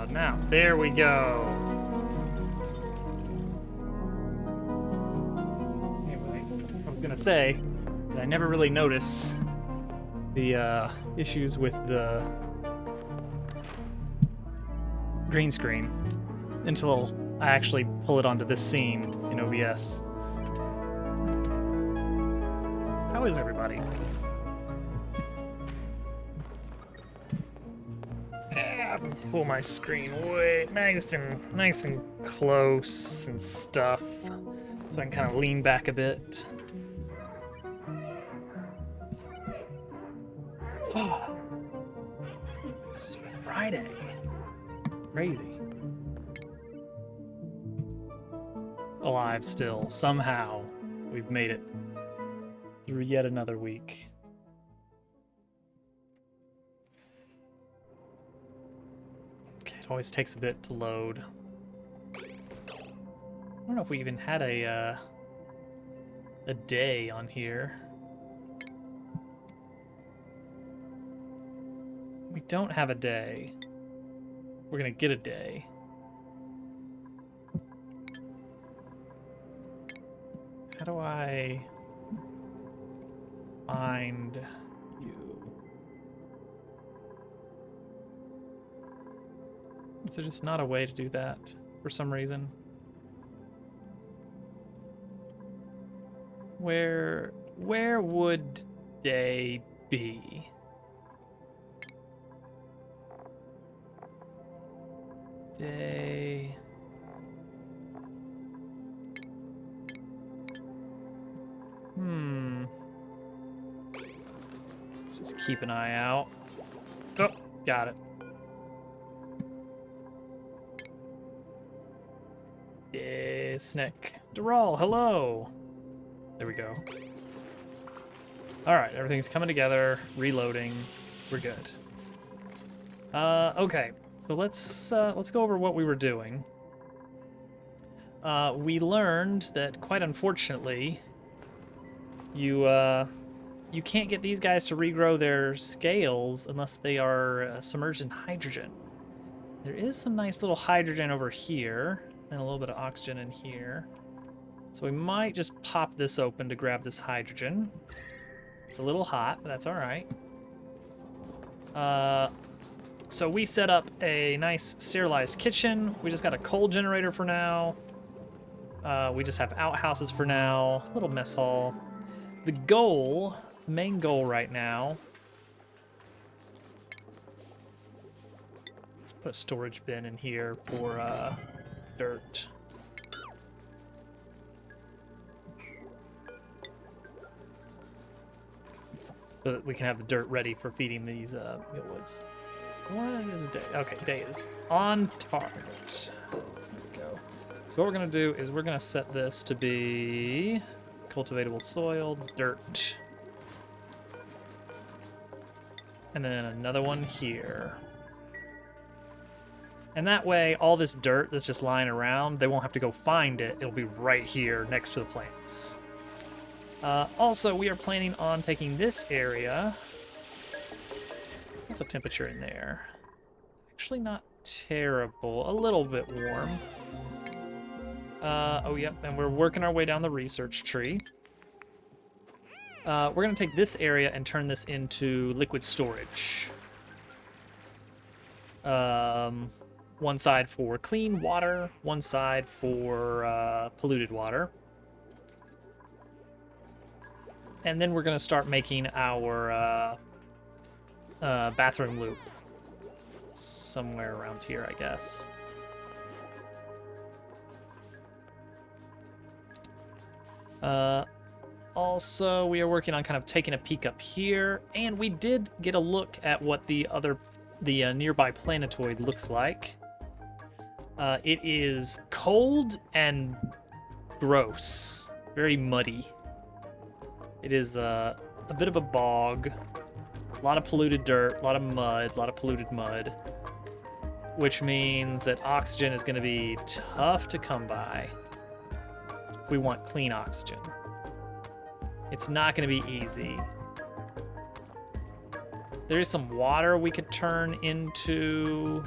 Now, there we go. Anyway, I was gonna say that I never really noticed the issues with the green screen until I actually pull it onto this scene in OBS. How is everybody? Pull my screen way nice and close and stuff, so I can kind of lean back a bit. It's Friday. Crazy. Alive still. Somehow we've made it through yet another week. Okay, it always takes a bit to load. I don't know if we even had a day on here. We don't have a day. We're gonna get a day. How do I find you? Is there just not a way to do that for some reason? Where would day be? Day. Just keep an eye out. Oh, got it. Snake. Dural, hello. There we go. All right, everything's coming together. Reloading. We're good. Okay. So let's go over what we were doing. We learned that, quite unfortunately, you can't get these guys to regrow their scales unless they are submerged in hydrogen. There is some nice little hydrogen over here, and a little bit of oxygen in here. So we might just pop this open to grab this hydrogen. It's a little hot, but that's all right. So we set up a nice sterilized kitchen. We just got a coal generator for now. We just have outhouses for now. Little mess hall. The main goal right now. Let's put a storage bin in here for dirt. So that we can have the dirt ready for feeding these mealwoods. What is day? Okay, day is on target. There we go. So what we're gonna do is we're gonna set this to be cultivatable soil, dirt. And then another one here. And that way, all this dirt that's just lying around, they won't have to go find it. It'll be right here next to the plants. Also, we are planning on taking this area. What's the temperature in there? Actually not terrible. A little bit warm. Oh, yep, and we're working our way down the research tree. We're going to take this area and turn this into liquid storage. One side for clean water, one side for polluted water. And then we're going to start making our bathroom loop somewhere around here, I guess. Also, we are working on kind of taking a peek up here, and we did get a look at what the nearby planetoid looks like. It is cold and gross, very muddy. It is a bit of a bog, a lot of polluted dirt, a lot of mud, a lot of polluted mud, which means that oxygen is going to be tough to come by if we want clean oxygen. It's not going to be easy. There is some water we could turn into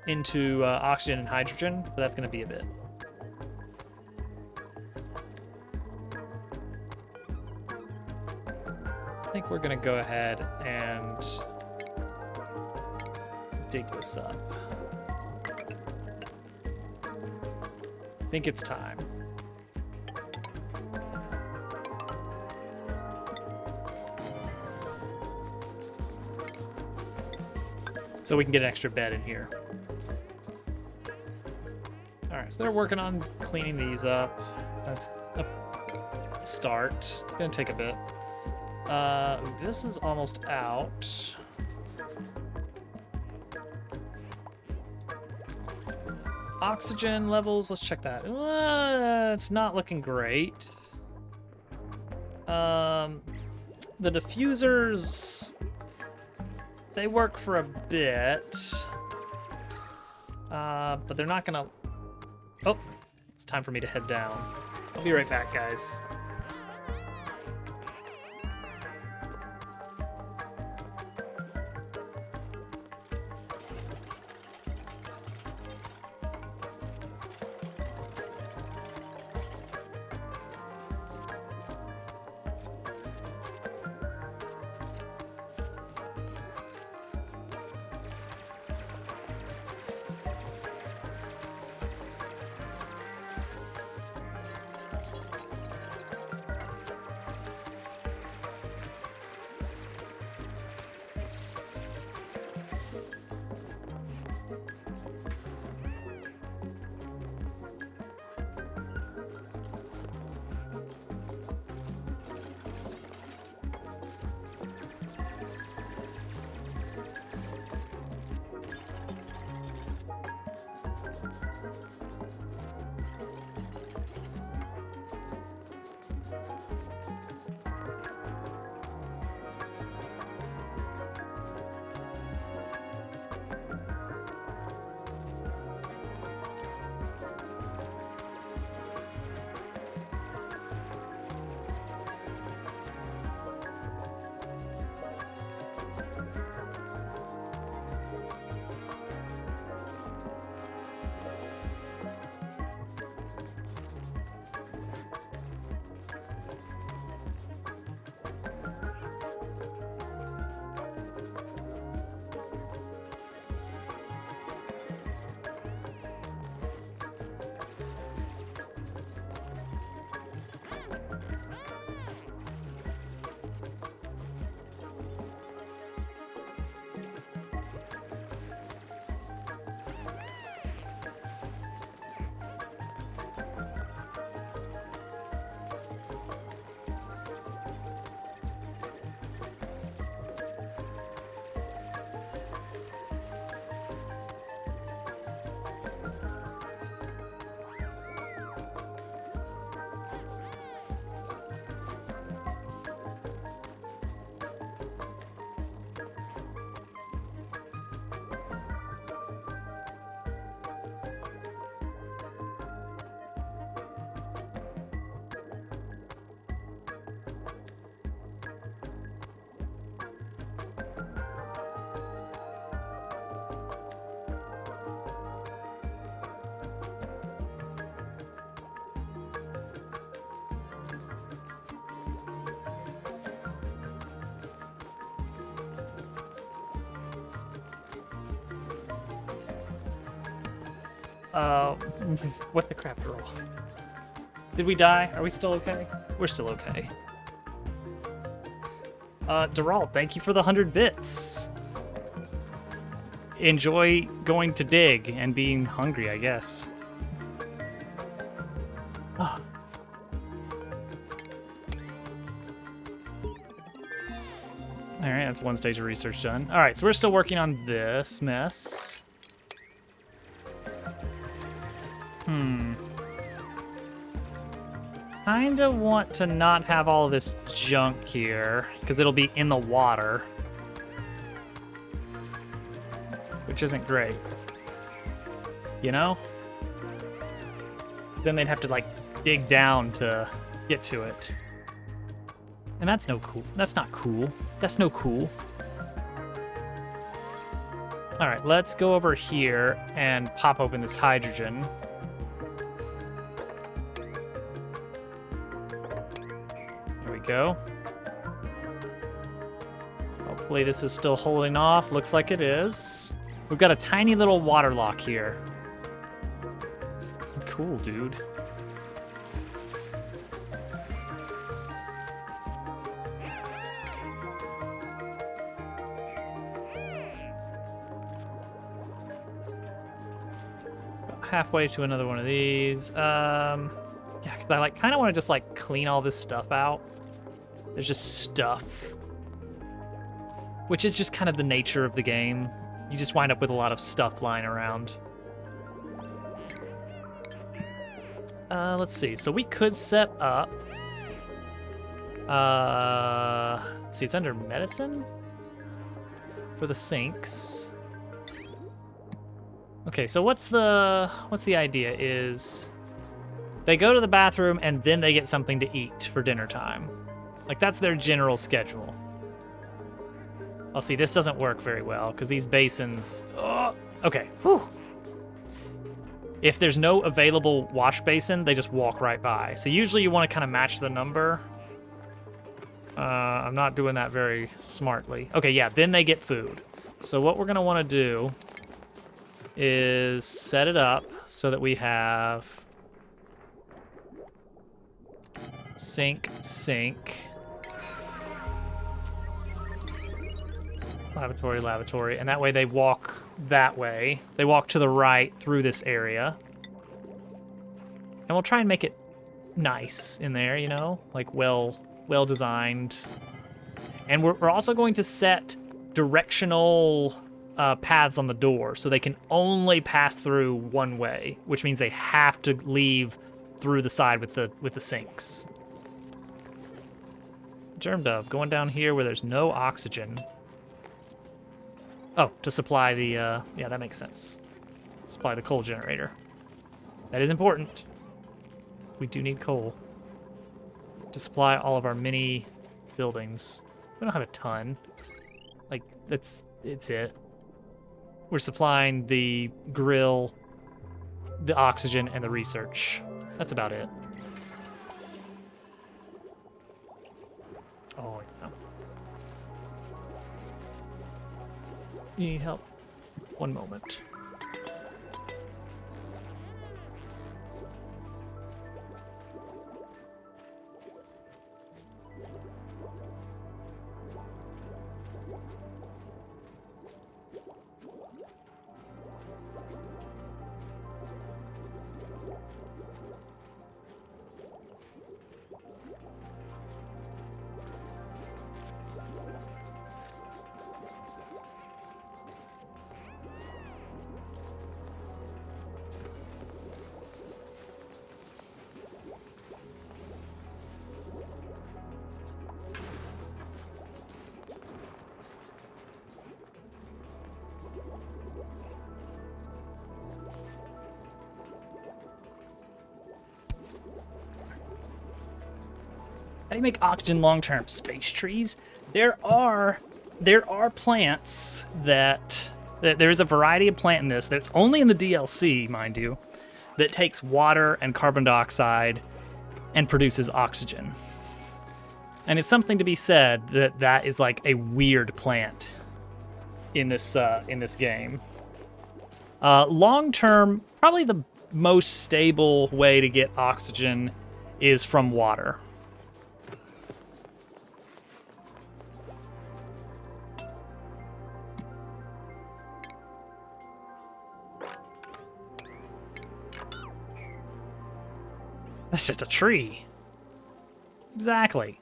into oxygen and hydrogen, but that's going to be a bit. I think we're going to go ahead and dig this up. I think it's time. So we can get an extra bed in here. All right, so they're working on cleaning these up. That's a start. It's gonna take a bit. This is almost out. Oxygen levels, let's check that. It's not looking great. The diffusers, they work for a bit, but they're not gonna... Oh, it's time for me to head down. I'll be right back, guys. What the crap, Doral? Did we die? Are we still okay? We're still okay. Doral, thank you for the 100 bits. Enjoy going to dig and being hungry, I guess. Oh. Alright, that's one stage of research done. Alright, so we're still working on this mess. Kinda want to not have all this junk here, because it'll be in the water. Which isn't great. You know? Then they'd have to, like, dig down to get to it. And that's no cool. That's not cool. That's no cool. All right, let's go over here and pop open this hydrogen. There we go. Hopefully this is still holding off. Looks like it is. We've got a tiny little water lock here. Cool, dude. Halfway to another one of these. Yeah, because I kind of want to just clean all this stuff out. There's just stuff, which is just kind of the nature of the game. You just wind up with a lot of stuff lying around. Let's see. So we could set up. Let's see. It's under medicine for the sinks. Okay, so what's the idea is they go to the bathroom and then they get something to eat for dinner time. That's their general schedule. Oh, see, this doesn't work very well because these basins. Oh, okay. Whew. If there's no available wash basin, they just walk right by. So usually you want to kind of match the number. I'm not doing that very smartly. Okay, yeah, then they get food. So what we're gonna want to do is set it up so that we have sink, lavatory, and that way they walk that way. They walk to the right through this area. And we'll try and make it nice in there, you know, well designed. And we're also going to set directional paths on the door so they can only pass through one way, which means they have to leave through the side with the sinks. Germ dove going down here where there's no oxygen. Oh, to supply the yeah, that makes sense. Supply the coal generator. That is important. We do need coal to supply all of our mini buildings. We don't have a ton. It's it. We're supplying the grill, the oxygen, and the research. That's about it. Oh, yeah. You need help? One moment. How do you make oxygen long-term? Space trees? There are plants that there is a variety of plant in this that's only in the DLC, mind you, that takes water and carbon dioxide and produces oxygen. And it's something to be said that is like a weird plant in this game. Long-term, probably the most stable way to get oxygen is from water. That's just a tree. Exactly.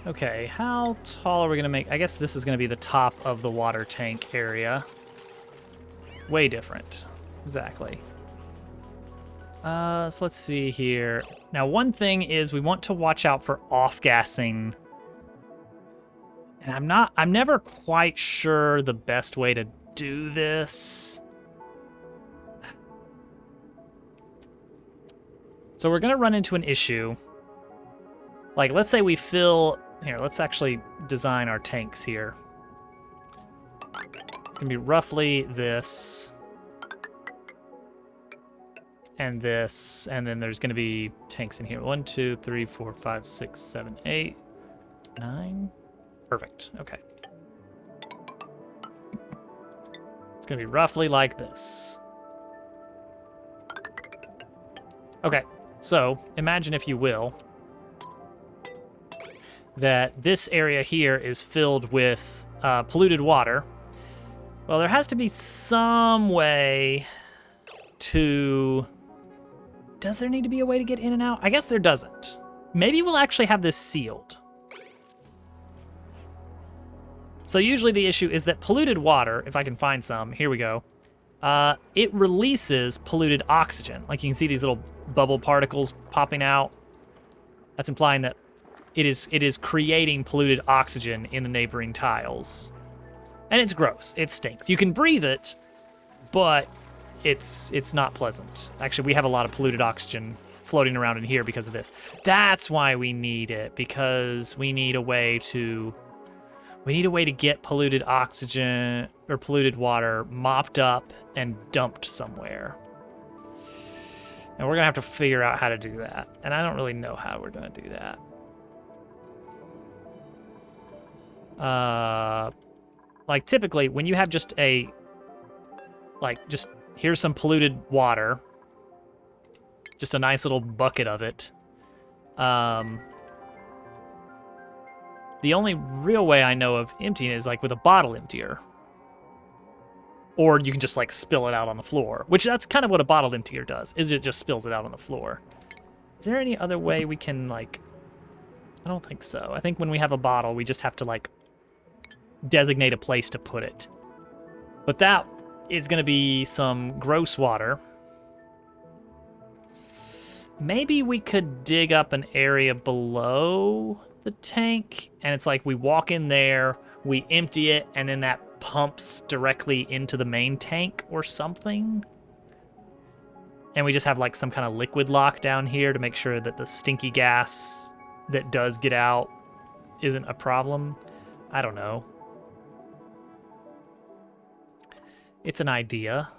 Okay, how tall are we gonna make? I guess this is gonna be the top of the water tank area. Way different. Exactly. So let's see here. Now, one thing is we want to watch out for off-gassing. And I'm never quite sure the best way to do this. So we're gonna run into an issue. Like, let's say we fill, here, let's actually design our tanks here. gonna be roughly this. And this, and then there's gonna be tanks in here. 1, 2, 3, 4, 5, 6, 7, 8, 9. Perfect. Okay. It's gonna be roughly like this. Okay, so imagine, if you will, that this area here is filled with polluted water. Well, there has to be some way to... Does there need to be a way to get in and out? I guess there doesn't. Maybe we'll actually have this sealed. So usually the issue is that polluted water, if I can find some, here we go, it releases polluted oxygen. Like you can see these little bubble particles popping out. That's implying that it is creating polluted oxygen in the neighboring tiles. And it's gross. It stinks. You can breathe it, but it's not pleasant. Actually, we have a lot of polluted oxygen floating around in here because of this. That's why we need it, because we need a way to get polluted oxygen or polluted water mopped up and dumped somewhere. And we're gonna have to figure out how to do that. And I don't really know how we're gonna do that. Like typically when you have just here's some polluted water, just a nice little bucket of it. The only real way I know of emptying is like with a bottle emptier. Or you can just like spill it out on the floor, which that's kind of what a bottle emptier does, is it just spills it out on the floor. Is there any other way we can like, I don't think so. I think when we have a bottle, we just have to like designate a place to put it. But that is gonna be some gross water. Maybe we could dig up an area below the tank, and it's like we walk in there, we empty it, and then that pumps directly into the main tank or something. And we just have like some kind of liquid lock down here to make sure that the stinky gas that does get out isn't a problem. I don't know. It's an idea.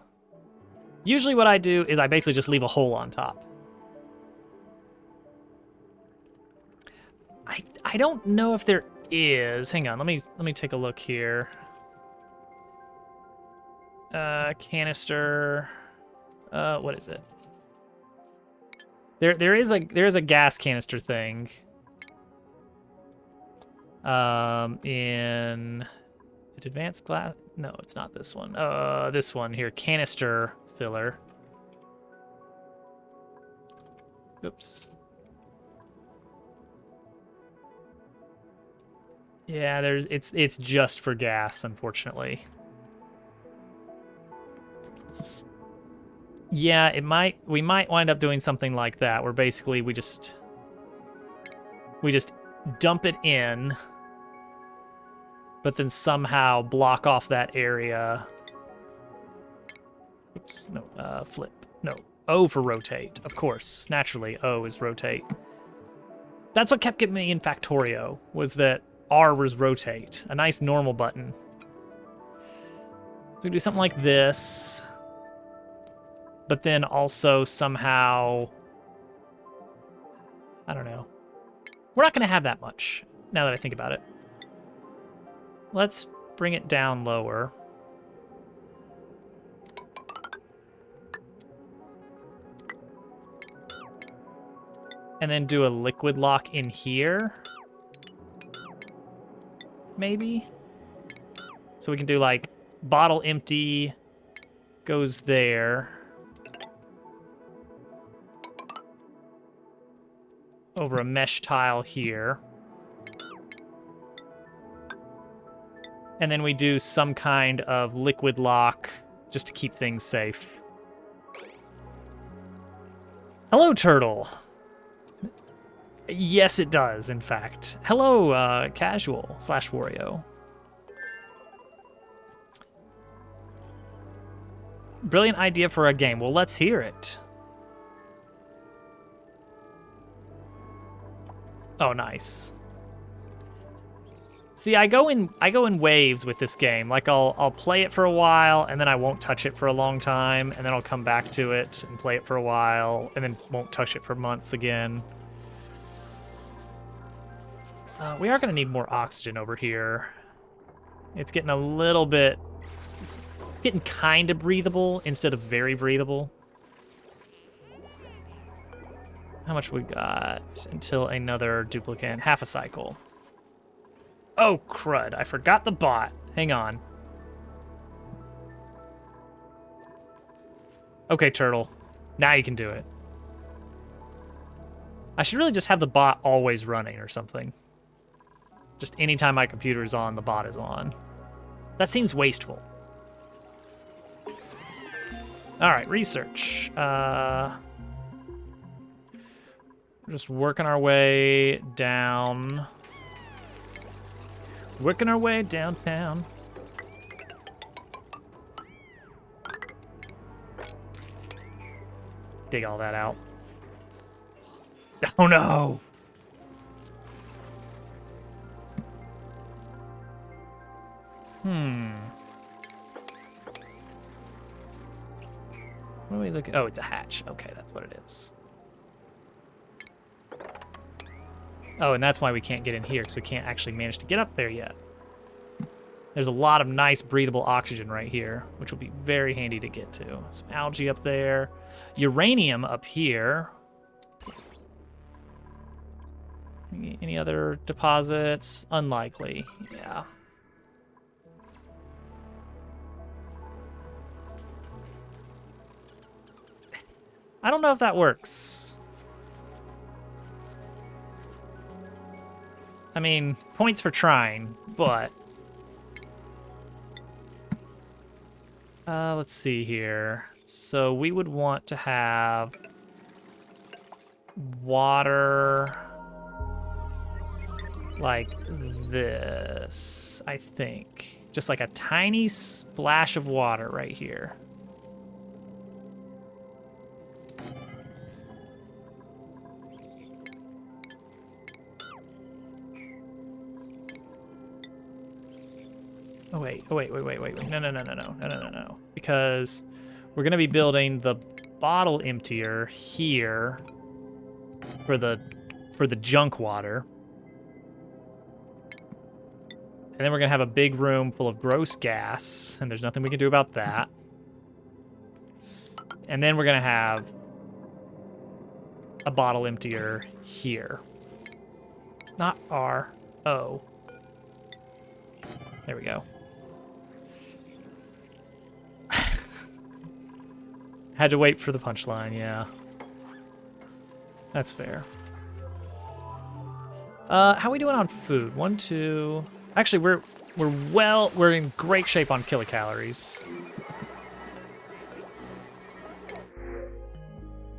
Usually what I do is I basically just leave a hole on top. I don't know if there is. Hang on, let me take a look here. Canister. What is it? There is a gas canister thing. In is it advanced glass? No, it's not this one. This one here, canister filler. Oops. Yeah, it's just for gas, unfortunately. Yeah, we might wind up doing something like that, where basically we just dump it in, but then somehow block off that area. Oops, no, flip. No, O for rotate, of course. Naturally, O is rotate. That's what kept getting me in Factorio, was that R was rotate, a nice normal button. So we do something like this, but then also somehow, I don't know. We're not gonna have that much, now that I think about it. Let's bring it down lower. And then do a liquid lock in here. Maybe? So we can do like bottle empty goes there. Over a mesh tile here. And then we do some kind of liquid lock just to keep things safe. Hello, Turtle. Yes, it does, in fact. Hello, Casual / Wario. Brilliant idea for a game. Well, let's hear it. Oh, nice. See, I go in waves with this game. Like I'll play it for a while and then I won't touch it for a long time, and then I'll come back to it and play it for a while and then won't touch it for months again. We are gonna need more oxygen over here. It's getting a little bit, it's getting kind of breathable instead of very breathable. How much we got until another duplicate? Half a cycle. Oh, crud. I forgot the bot. Hang on. Okay, turtle. Now you can do it. I should really just have the bot always running or something. Just anytime my computer is on, the bot is on. That seems wasteful. All right, research. We're just working our way down. Working our way downtown. Dig all that out. Oh no! What are we looking? Oh, it's a hatch. Okay, that's what it is. Oh, and that's why we can't get in here, because we can't actually manage to get up there yet. There's a lot of nice breathable oxygen right here, which will be very handy to get to. Some algae up there. Uranium up here. Any other deposits? Unlikely, yeah. I don't know if that works. I mean, points for trying, but... let's see here. So we would want to have water like this, I think. Just like a tiny splash of water right here. Oh wait, no. Because we're gonna be building the bottle emptier here for the junk water. And then we're gonna have a big room full of gross gas, and there's nothing we can do about that. And then we're gonna have a bottle emptier here. Not R, O. There we go. Had to wait for the punchline, yeah. That's fair. How are we doing on food? 1, 2... Actually, we're in great shape on kilocalories.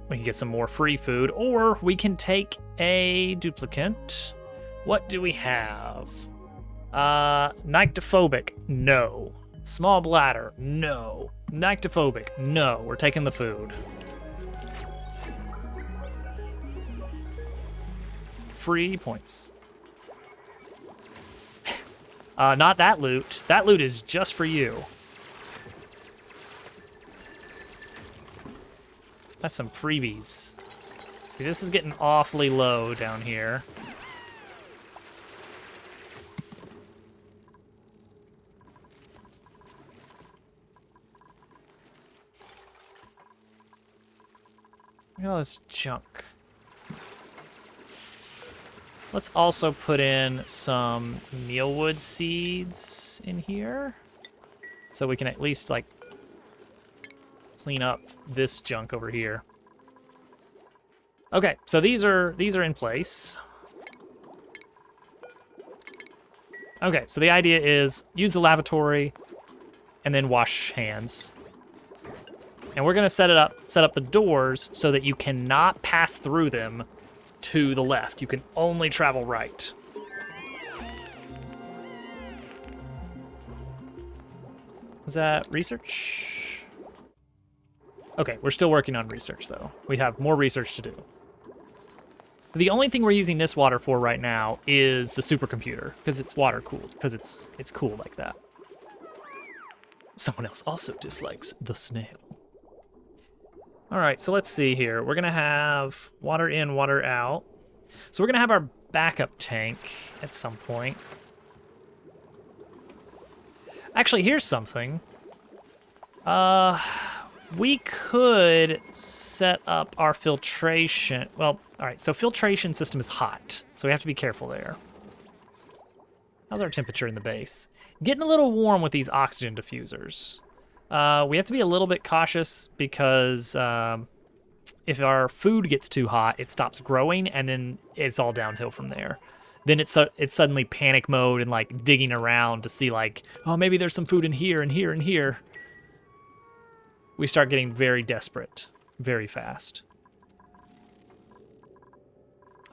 We can get some more free food, or we can take a duplicate. What do we have? Nyctophobic, no. Small bladder, no. Nyctophobic, no. We're taking the food. Free points. Not that loot. That loot is just for you. That's some freebies. See, this is getting awfully low down here. Look at all this junk. Let's also put in some mealwood seeds in here, so we can at least like clean up this junk over here. Okay, so these are in place. Okay, so the idea is use the lavatory and then wash hands. And we're gonna set up the doors so that you cannot pass through them to the left. You can only travel right. Is that research? Okay, we're still working on research though. We have more research to do. The only thing we're using this water for right now is the supercomputer, because it's water cooled, because it's cool like that. Someone else also dislikes the snail. All right, so let's see here. We're gonna have water in, water out. So we're gonna have our backup tank at some point. Actually, here's something. We could set up our filtration. Well, all right, so filtration system is hot, so we have to be careful there. How's our temperature in the base? Getting a little warm with these oxygen diffusers. We have to be a little bit cautious because if our food gets too hot, it stops growing, and then it's all downhill from there. Then it's suddenly panic mode and like digging around to see like, oh, maybe there's some food in here and here and here. We start getting very desperate very fast.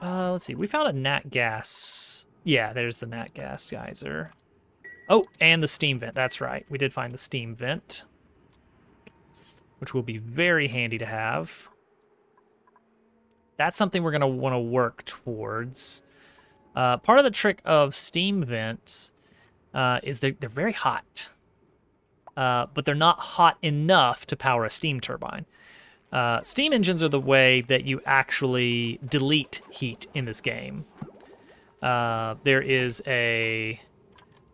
Let's see. We found a nat gas. Yeah, there's the nat gas geyser. Oh, and the steam vent. That's right. We did find the steam vent, which will be very handy to have. That's something we're going to want to work towards. Part of the trick of steam vents is they're very hot, but they're not hot enough to power a steam turbine. Steam engines are the way that you actually delete heat in this game. There is a,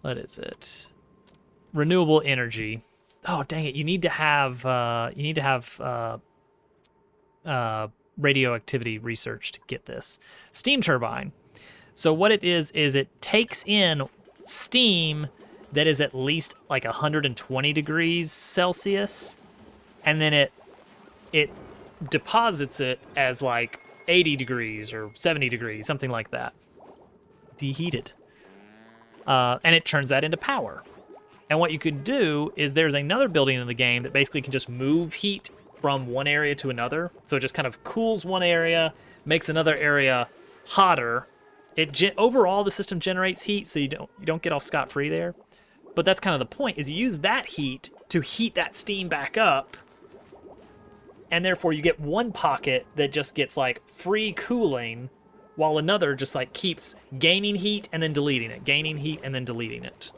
what is it? Renewable energy. Oh, dang it! You need to have radioactivity research to get this steam turbine. So what it is it takes in steam that is at least like 120 degrees Celsius, and then it deposits it as like 80 degrees or 70 degrees, something like that. Deheated. And it turns that into power. And what you could do is there's another building in the game that basically can just move heat from one area to another. So it just kind of cools one area, makes another area hotter. Overall, the system generates heat, so you don't get off scot-free there. But that's kind of the point, is you use that heat to heat that steam back up, and therefore you get one pocket that just gets like free cooling, while another just like keeps gaining heat and then deleting it, gaining heat and then deleting it.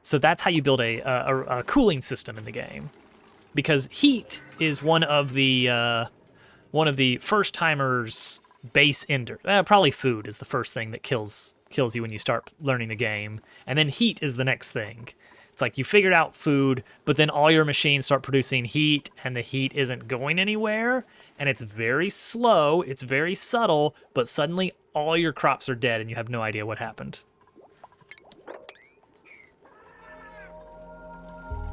So that's how you build a cooling system in the game, because heat is one of the first timers base ender. Probably food is the first thing that kills you when you start learning the game, and then heat is the next thing. It's like you figured out food, but then all your machines start producing heat, and the heat isn't going anywhere, and it's very slow, it's very subtle, but suddenly all your crops are dead and you have no idea what happened.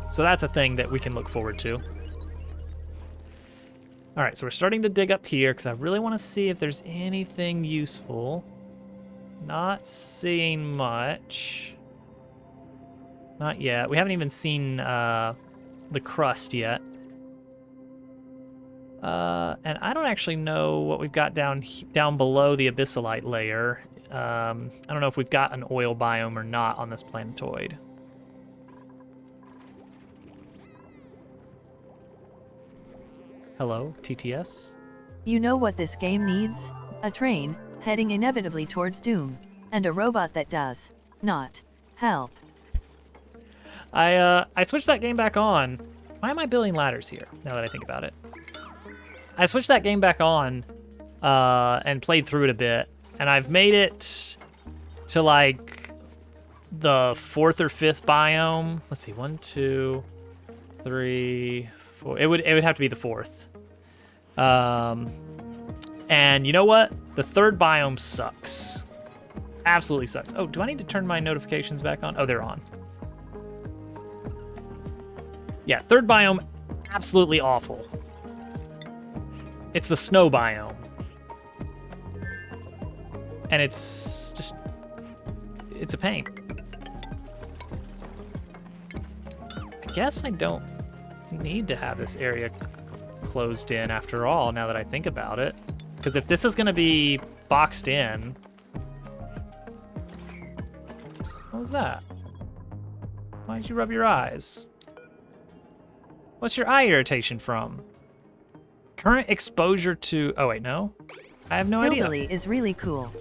So that's a thing that we can look forward to. All right, so we're starting to dig up here because I really want to see if there's anything useful. Not seeing much. Not yet. We haven't even seen the crust yet. And I don't actually know what we've got down below the abyssalite layer. I don't know if we've got an oil biome or not on this planetoid. Hello, TTS? You know what this game needs? A train, heading inevitably towards doom, and a robot that does not help. I switched that game back on. Why am I building ladders here, now that I think about it? I switched that game back on and played through it a bit, and I've made it to like the 4th or 5th biome. Let's see, 1, 2, 3, 4. It would have to be the 4th. And you know what? The 3rd biome sucks. Absolutely sucks. Oh, do I need to turn my notifications back on? Oh, they're on. Yeah, 3rd biome, absolutely awful. It's the snow biome. And it's a pain. I guess I don't need to have this area closed in after all, now that I think about it. Because if this is going to be boxed in... What was that? Why did you rub your eyes? What's your eye irritation from? Current exposure to... Oh, wait, no? I have no idea. Hillbilly is really cool.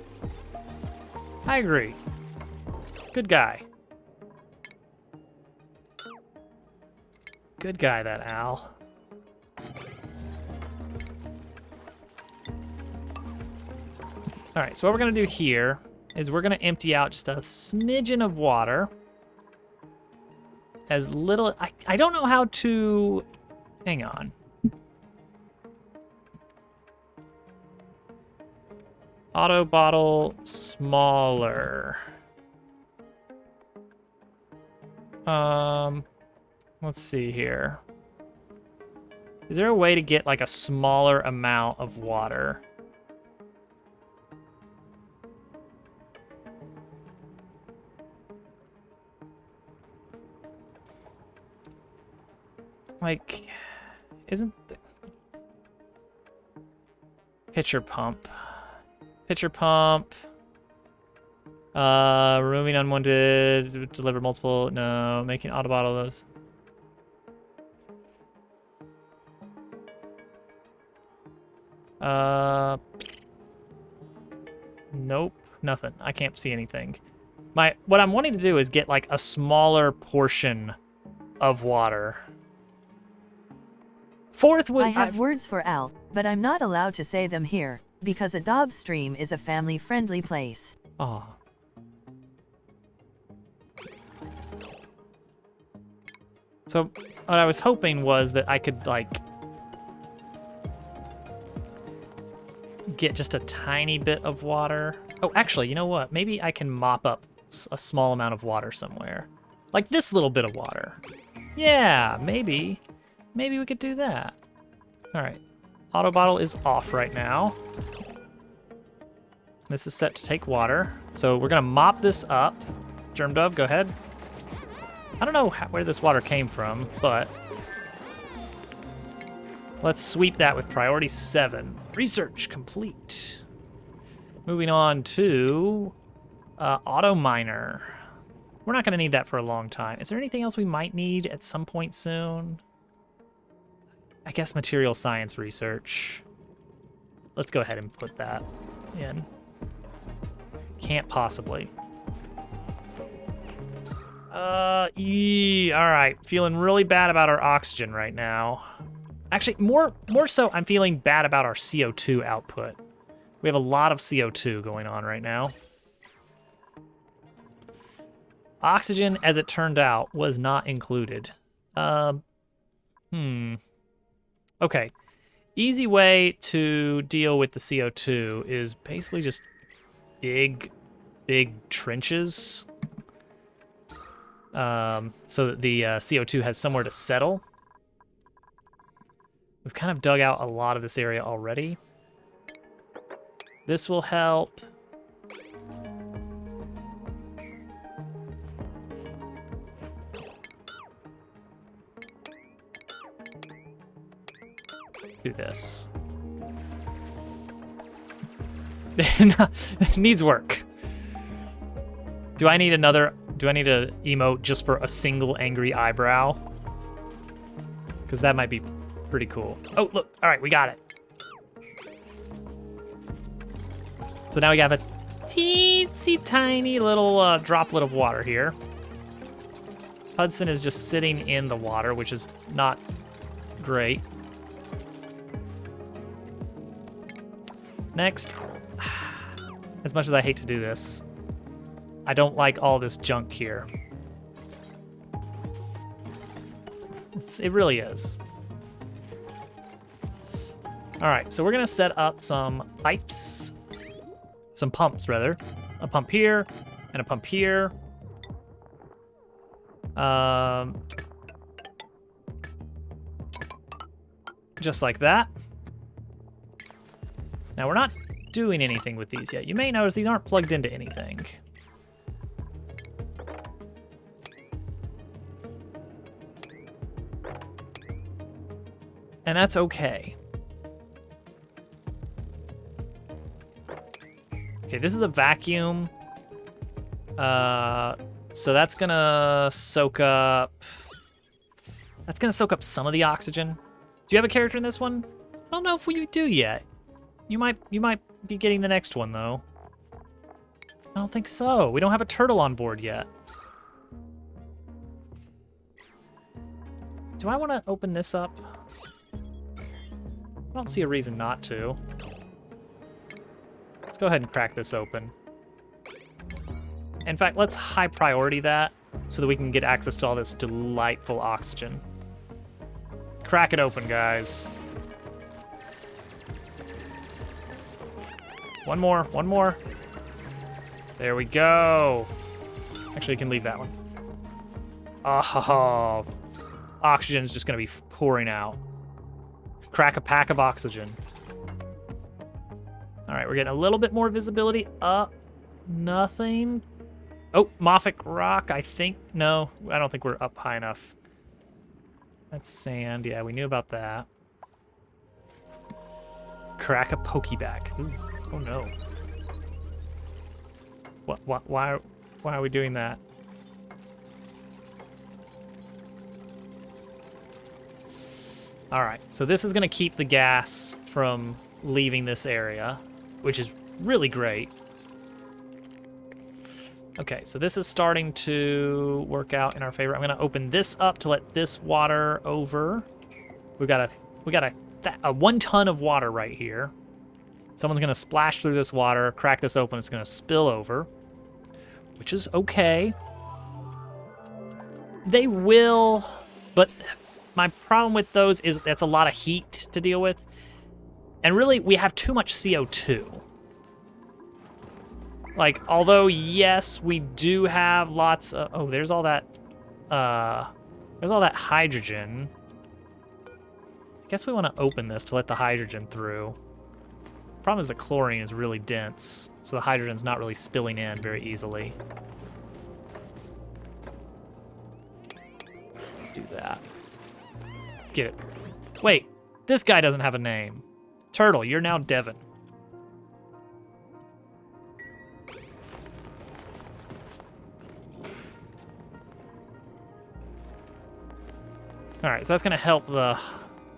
I agree. Good guy. Good guy, that Al. All right, so what we're gonna do here is we're gonna empty out just a smidgen of water. As little, I don't know how to, hang on. Auto bottle smaller. Let's see here. Is there a way to get like a smaller amount of water? Like, isn't the pitcher pump? Pitcher pump. Removing unwanted, deliver multiple. No, making auto bottle those. Nope, nothing. I can't see anything. What I'm wanting to do is get like a smaller portion of water. Fourth would... I have words for Al, but I'm not allowed to say them here, because Adobe Stream is a family-friendly place. Aw. So, what I was hoping was that I could, like, get just a tiny bit of water. Oh, actually, you know what? Maybe I can mop up a small amount of water somewhere. Like this little bit of water. Yeah, maybe. Maybe we could do that. All right. Auto bottle is off right now. This is set to take water. So we're gonna mop this up. Germ Dove, go ahead. I don't know where this water came from, but let's sweep that with priority 7. Research complete. Moving on to auto miner. We're not gonna need that for a long time. Is there anything else we might need at some point soon? I guess material science research. Let's go ahead and put that in. Can't possibly. All right, feeling really bad about our oxygen right now. Actually, more so, I'm feeling bad about our CO2 output. We have a lot of CO2 going on right now. Oxygen, as it turned out, was not included. Okay. Easy way to deal with the CO2 is basically just dig big trenches. So that the CO2 has somewhere to settle. We've kind of dug out a lot of this area already. This will help. Do this. It needs work. Do I need an emote just for a single angry eyebrow? Because that might be pretty cool. Oh, look. All right, we got it. So now we have a teensy tiny little droplet of water here. Hudson is just sitting in the water, which is not great. Next, as much as I hate to do this, I don't like all this junk here. It really is. All right, so we're gonna set up some pipes, some pumps rather. A pump here and a pump here. Just like that. Now, we're not doing anything with these yet. You may notice these aren't plugged into anything. And that's okay. Okay, this is a vacuum. So that's gonna soak up... That's gonna soak up some of the oxygen. Do you have a character in this one? don't know if we do yet. You might be getting the next one, though. I don't think so. We don't have a turtle on board yet. Do I want to open this up? I don't see a reason not to. Let's go ahead and crack this open. In fact, let's high priority that so that we can get access to all this delightful oxygen. Crack it open, guys. One more, one more. There we go. Actually, you can leave that one. Oh, oxygen is just gonna be pouring out. Crack a pack of oxygen. All right, we're getting a little bit more visibility. Nothing. Oh, Moffic Rock, I think. No, I don't think we're up high enough. That's sand. Yeah, we knew about that. Crack a Pokeback. Ooh. Oh no. Why are we doing that? All right, so this is gonna keep the gas from leaving this area, which is really great. Okay, so this is starting to work out in our favor. I'm gonna open this up to let this water over. We got a 1 ton of water right here. Someone's gonna splash through this water, crack this open, it's gonna spill over, which is okay. They will, but my problem with those is that's a lot of heat to deal with. And really, we have too much CO2. Like, although, yes, we do have lots of, oh, there's all that hydrogen. I guess we want to open this to let the hydrogen through. Problem is the chlorine is really dense, so the hydrogen's not really spilling in very easily. Do that. Get it. Wait, this guy doesn't have a name. Turtle, you're now Devin. All right, so that's gonna help the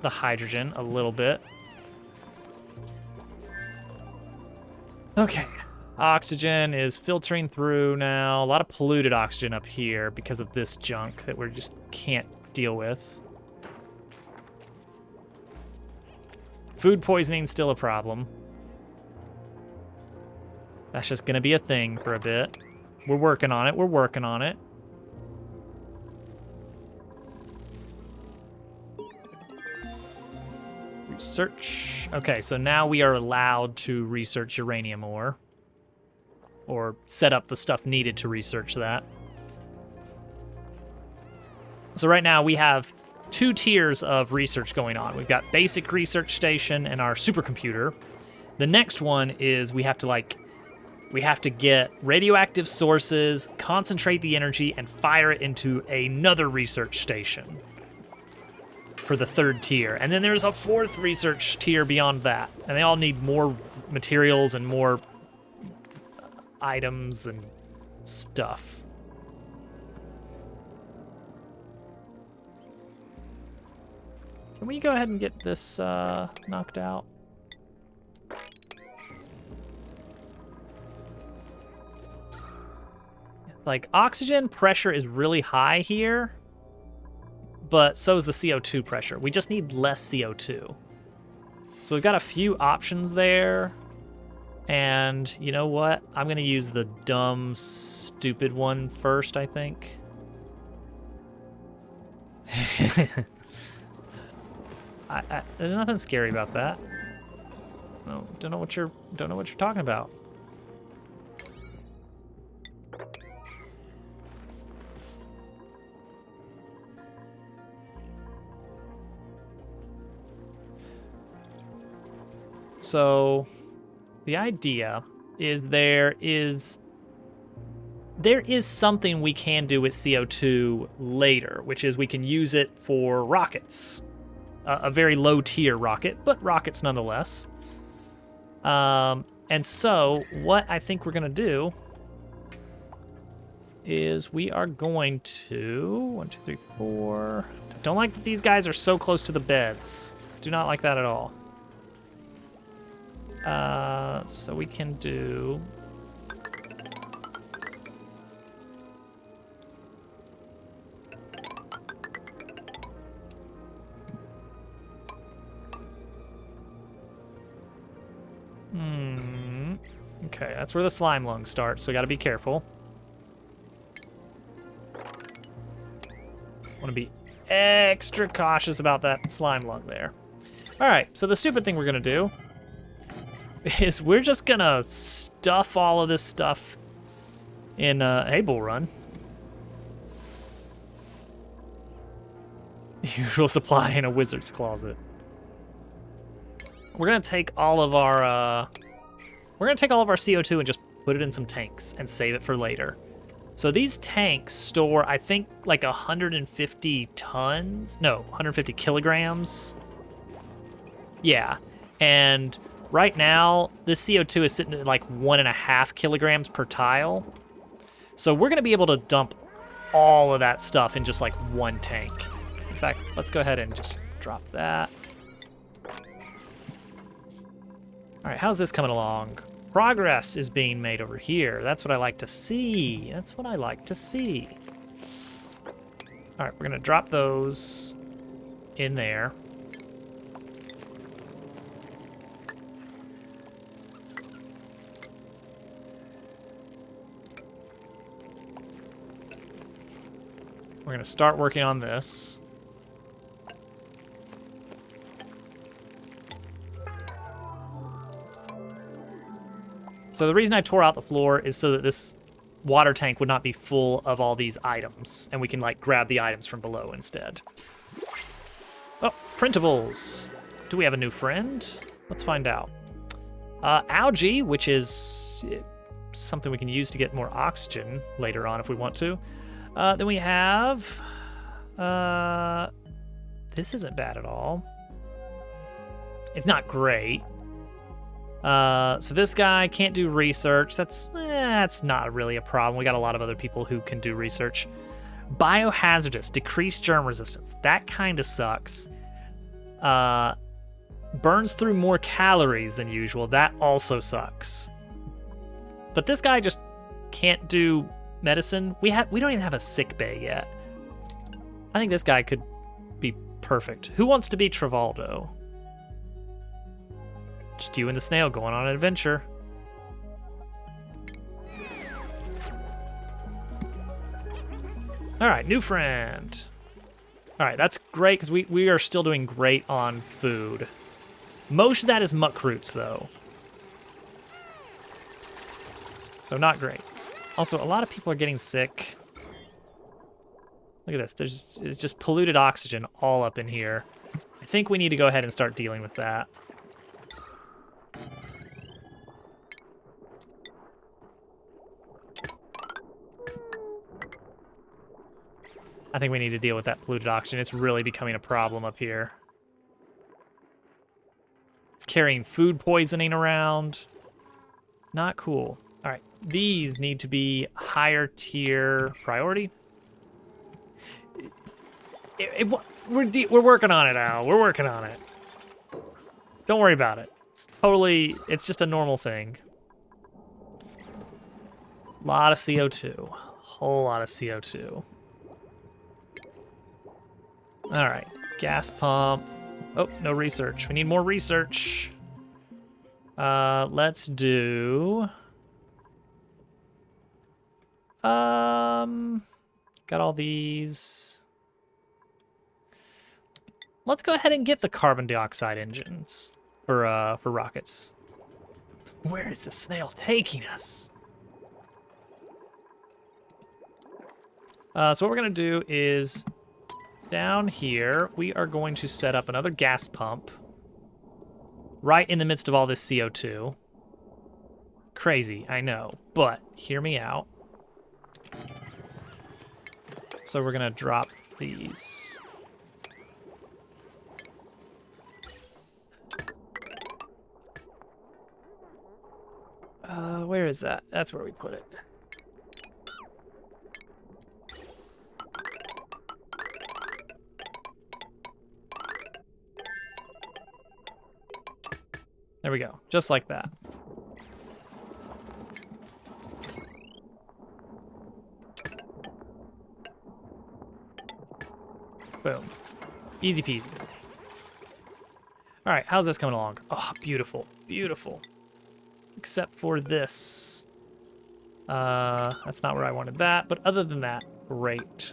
hydrogen a little bit. Okay, oxygen is filtering through now. A lot of polluted oxygen up here because of this junk that we just can't deal with. Food poisoning's still a problem. That's just gonna be a thing for a bit. We're working on it, we're working on it. Research. Okay, so now we are allowed to research uranium ore. Or set up the stuff needed to research that. So right now we have 2 tiers of research going on. We've got basic research station and our supercomputer. The next one is we have to get radioactive sources, concentrate the energy, and fire it into another research station for the 3rd tier. And then there's a 4th research tier beyond that. And they all need more materials and more items and stuff. Can we go ahead and get this knocked out? Like, oxygen pressure is really high here, but so is the CO2 pressure. We just need less CO2. So we've got a few options there. And you know what? I'm gonna use the dumb, stupid one first, I think. There's nothing scary about that. No, don't know what you're talking about. So the idea is there is something we can do with CO2 later, which is we can use it for rockets. A very low tier rocket, but rockets nonetheless. And so what I think we're gonna do is we are going to 1, 2, 3, 4. Don't like that these guys are so close to the beds. Do not like that at all. So we can do... Okay, that's where the slime lungs start, so we gotta be careful. Want to be extra cautious about that slime lung there. All right, so the stupid thing we're gonna do is we're just gonna stuff all of this stuff in hey, Bull Run. Usual supply in a wizard's closet. We're gonna take all of our CO2 and just put it in some tanks and save it for later. So these tanks store, I think, like 150 tons? No, 150 kilograms. Yeah, and right now, this CO2 is sitting at like 1.5 kilograms per tile. So we're gonna be able to dump all of that stuff in just like one tank. In fact, let's go ahead and just drop that. All right, how's this coming along? Progress is being made over here. That's what I like to see. That's what I like to see. All right, we're gonna drop those in there. We're gonna start working on this. So the reason I tore out the floor is so that this water tank would not be full of all these items, and we can like grab the items from below instead. Oh, printables. Do we have a new friend? Let's find out. Algae, which is something we can use to get more oxygen later on if we want to. Then we have, this isn't bad at all. It's not great. So this guy can't do research. That's not really a problem. We got a lot of other people who can do research. Biohazardous, decreased germ resistance. That kind of sucks. Burns through more calories than usual. That also sucks. But this guy just can't do medicine. We don't even have a sick bay yet. I think this guy could be perfect. Who wants to be Travaldo? Just you and the snail going on an adventure. All right, new friend. All right, that's great because we are still doing great on food. Most of that is muck roots though. So not great. Also, a lot of people are getting sick. Look at this. It's just polluted oxygen all up in here. I think we need to go ahead and start dealing with that. I think we need to deal with that polluted oxygen. It's really becoming a problem up here. It's carrying food poisoning around. Not cool. All right, these need to be higher tier priority. We're working on it, Al. We're working on it. Don't worry about it. It's just a normal thing. A lot of CO2. Whole lot of CO2. All right, gas pump. Oh, no research. We need more research. Let's do... got all these. Let's go ahead and get the carbon dioxide engines for rockets. Where is the snail taking us? So what we're gonna do is down here, we are going to set up another gas pump right in the midst of all this CO2. Crazy, I know, but hear me out. So we're gonna drop these. Where is that? That's where we put it. There we go. Just like that. Boom. Easy peasy. All right, how's this coming along? Oh, beautiful, beautiful. Except for this. That's not where I wanted that, but other than that, great.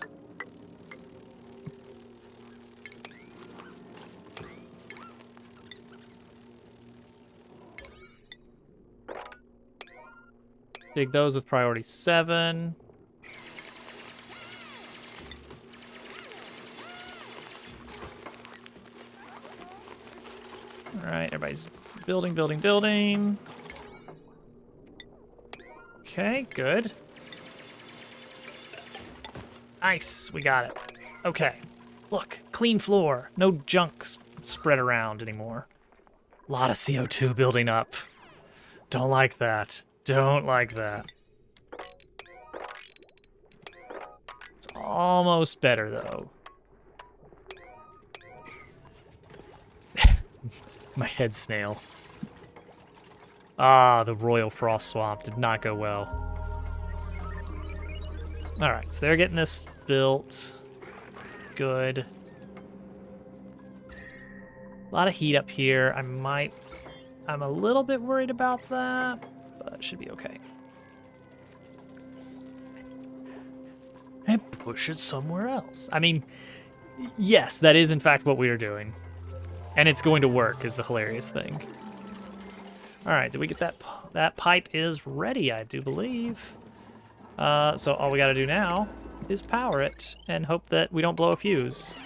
Dig those with priority 7. All right, everybody's building, building, building. Okay, good. Nice, we got it. Okay, look, clean floor. No junk spread around anymore. A lot of CO2 building up. Don't like that. Don't like that. It's almost better, though. My head snail. Ah, the Royal Frost Swamp did not go well. Alright, so they're getting this built. Good. A lot of heat up here. I'm a little bit worried about that, but it should be okay. And push it somewhere else. I mean, yes, that is in fact what we are doing. And it's going to work, is the hilarious thing. All right, did we get that? That pipe is ready, I do believe. So all we got to do now is power it and hope that we don't blow a fuse.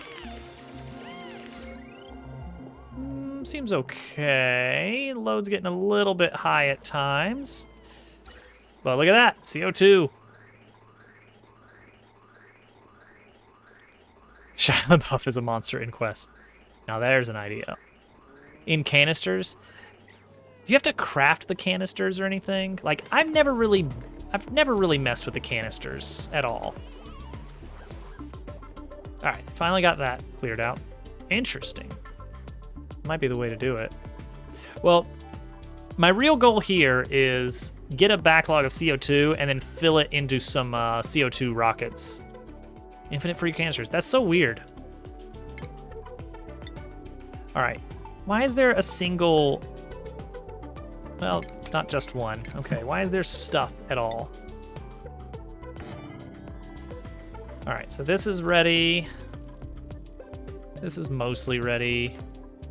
Seems okay. Load's getting a little bit high at times. But look at that, CO2. Shia LaBeouf is a monster in Quest. Now there's an idea. In canisters, do you have to craft the canisters or anything? Like, I've never really messed with the canisters at all. All right, finally got that cleared out. Interesting. Might be the way to do it. Well, my real goal here is get a backlog of CO2 and then fill it into some CO2 rockets. Infinite free canisters. That's so weird. All right. Why is there a single... Well, it's not just one. Okay, why is there stuff at all? All right, so this is ready. This is mostly ready.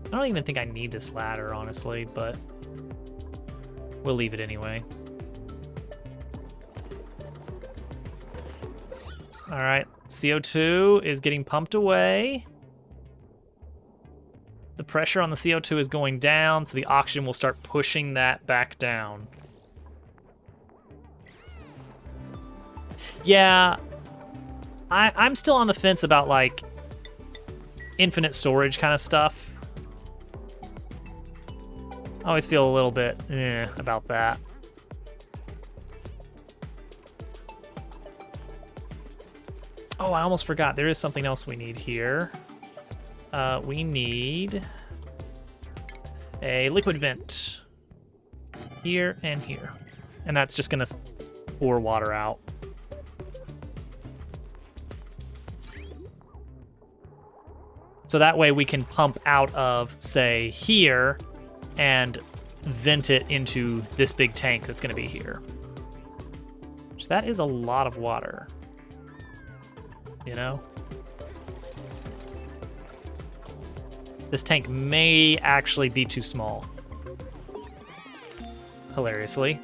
I don't even think I need this ladder, honestly, but we'll leave it anyway. All right, CO2 is getting pumped away. The pressure on the CO2 is going down, so the oxygen will start pushing that back down. Yeah, I'm still on the fence about, like, infinite storage kind of stuff. I always feel a little bit about that. Oh, I almost forgot. There is something else we need here. We need a liquid vent here and here. And that's just gonna pour water out. So that way we can pump out of, say, here and vent it into this big tank that's gonna be here. So that is a lot of water, you know? This tank may actually be too small. Hilariously.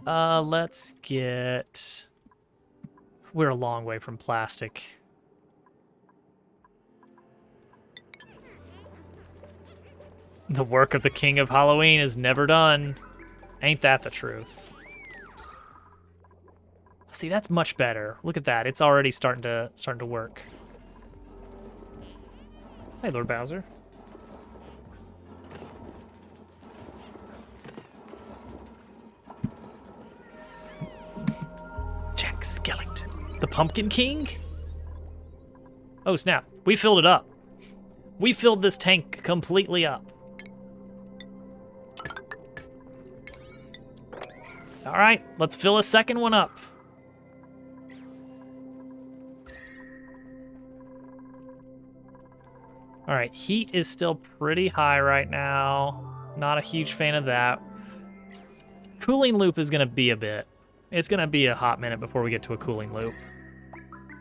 Let's get... We're a long way from plastic. The work of the King of Halloween is never done. Ain't that the truth? See, that's much better. Look at that. It's already starting to work. Hey, Lord Bowser. Jack Skellington. The Pumpkin King? Oh, snap. We filled it up. We filled this tank completely up. All right, let's fill a second one up. All right, heat is still pretty high right now. Not a huge fan of that. Cooling loop is gonna be a bit. It's gonna be a hot minute before we get to a cooling loop.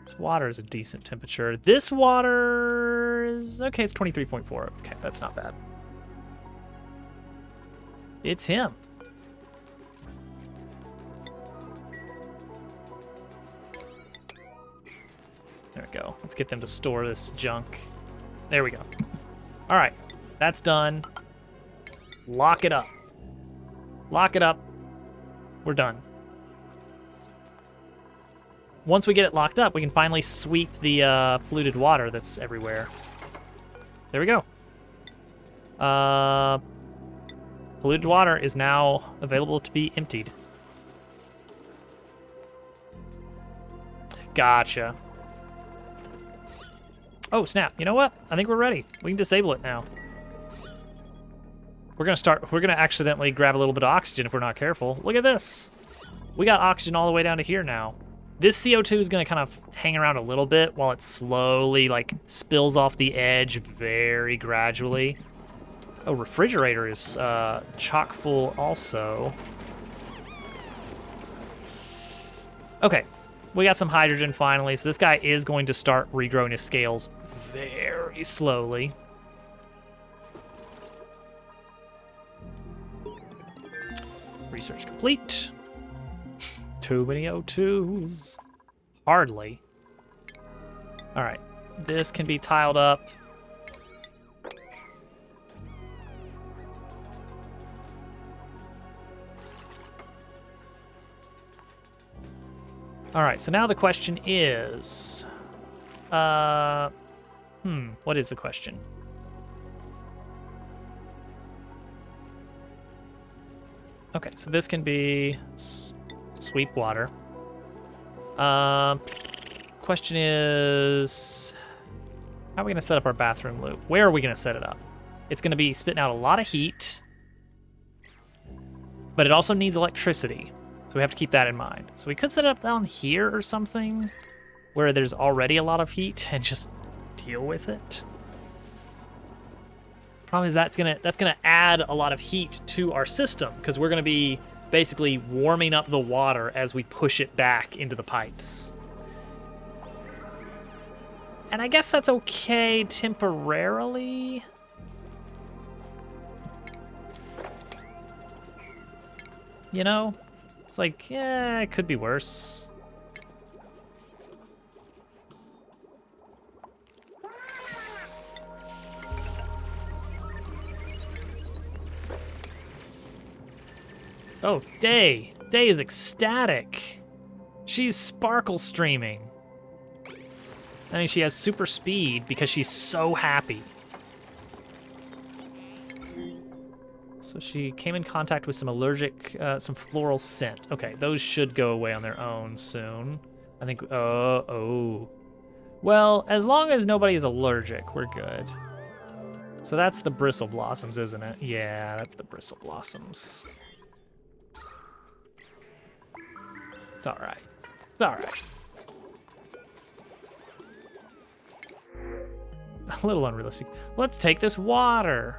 This water is a decent temperature. This water is, okay, it's 23.4. Okay, that's not bad. It's him. There we go. Let's get them to store this junk. There we go. All right, that's done. Lock it up. Lock it up. We're done. Once we get it locked up, we can finally sweep the polluted water that's everywhere. There we go. Polluted water is now available to be emptied. Gotcha. Oh, snap. You know what? I think we're ready. We can disable it now. We're gonna accidentally grab a little bit of oxygen if we're not careful. Look at this. We got oxygen all the way down to here now. This CO2 is gonna kind of hang around a little bit while it slowly like spills off the edge very gradually. Oh, refrigerator is chock full also. Okay, we got some hydrogen finally, so this guy is going to start regrowing his scales very slowly. Research complete. Too many O2s. Hardly. All right, this can be tiled up. All right, so now the question is, what is the question? Okay, so this can be sweep water. Question is, how are we gonna set up our bathroom loop? Where are we gonna set it up? It's gonna be spitting out a lot of heat, but it also needs electricity. So we have to keep that in mind. So we could set it up down here or something where there's already a lot of heat and just deal with it. Problem is that's gonna add a lot of heat to our system because we're gonna be basically warming up the water as we push it back into the pipes. And I guess that's okay temporarily. You know? It's like, yeah, it could be worse. Oh, Day. Day is ecstatic. She's sparkle streaming. I mean, she has super speed because she's so happy. So she came in contact with some allergic, some floral scent. Okay, those should go away on their own soon. I think, oh. Well, as long as nobody is allergic, we're good. So that's the bristle blossoms, isn't it? Yeah, that's the bristle blossoms. It's all right. It's all right. A little unrealistic. Let's take this water.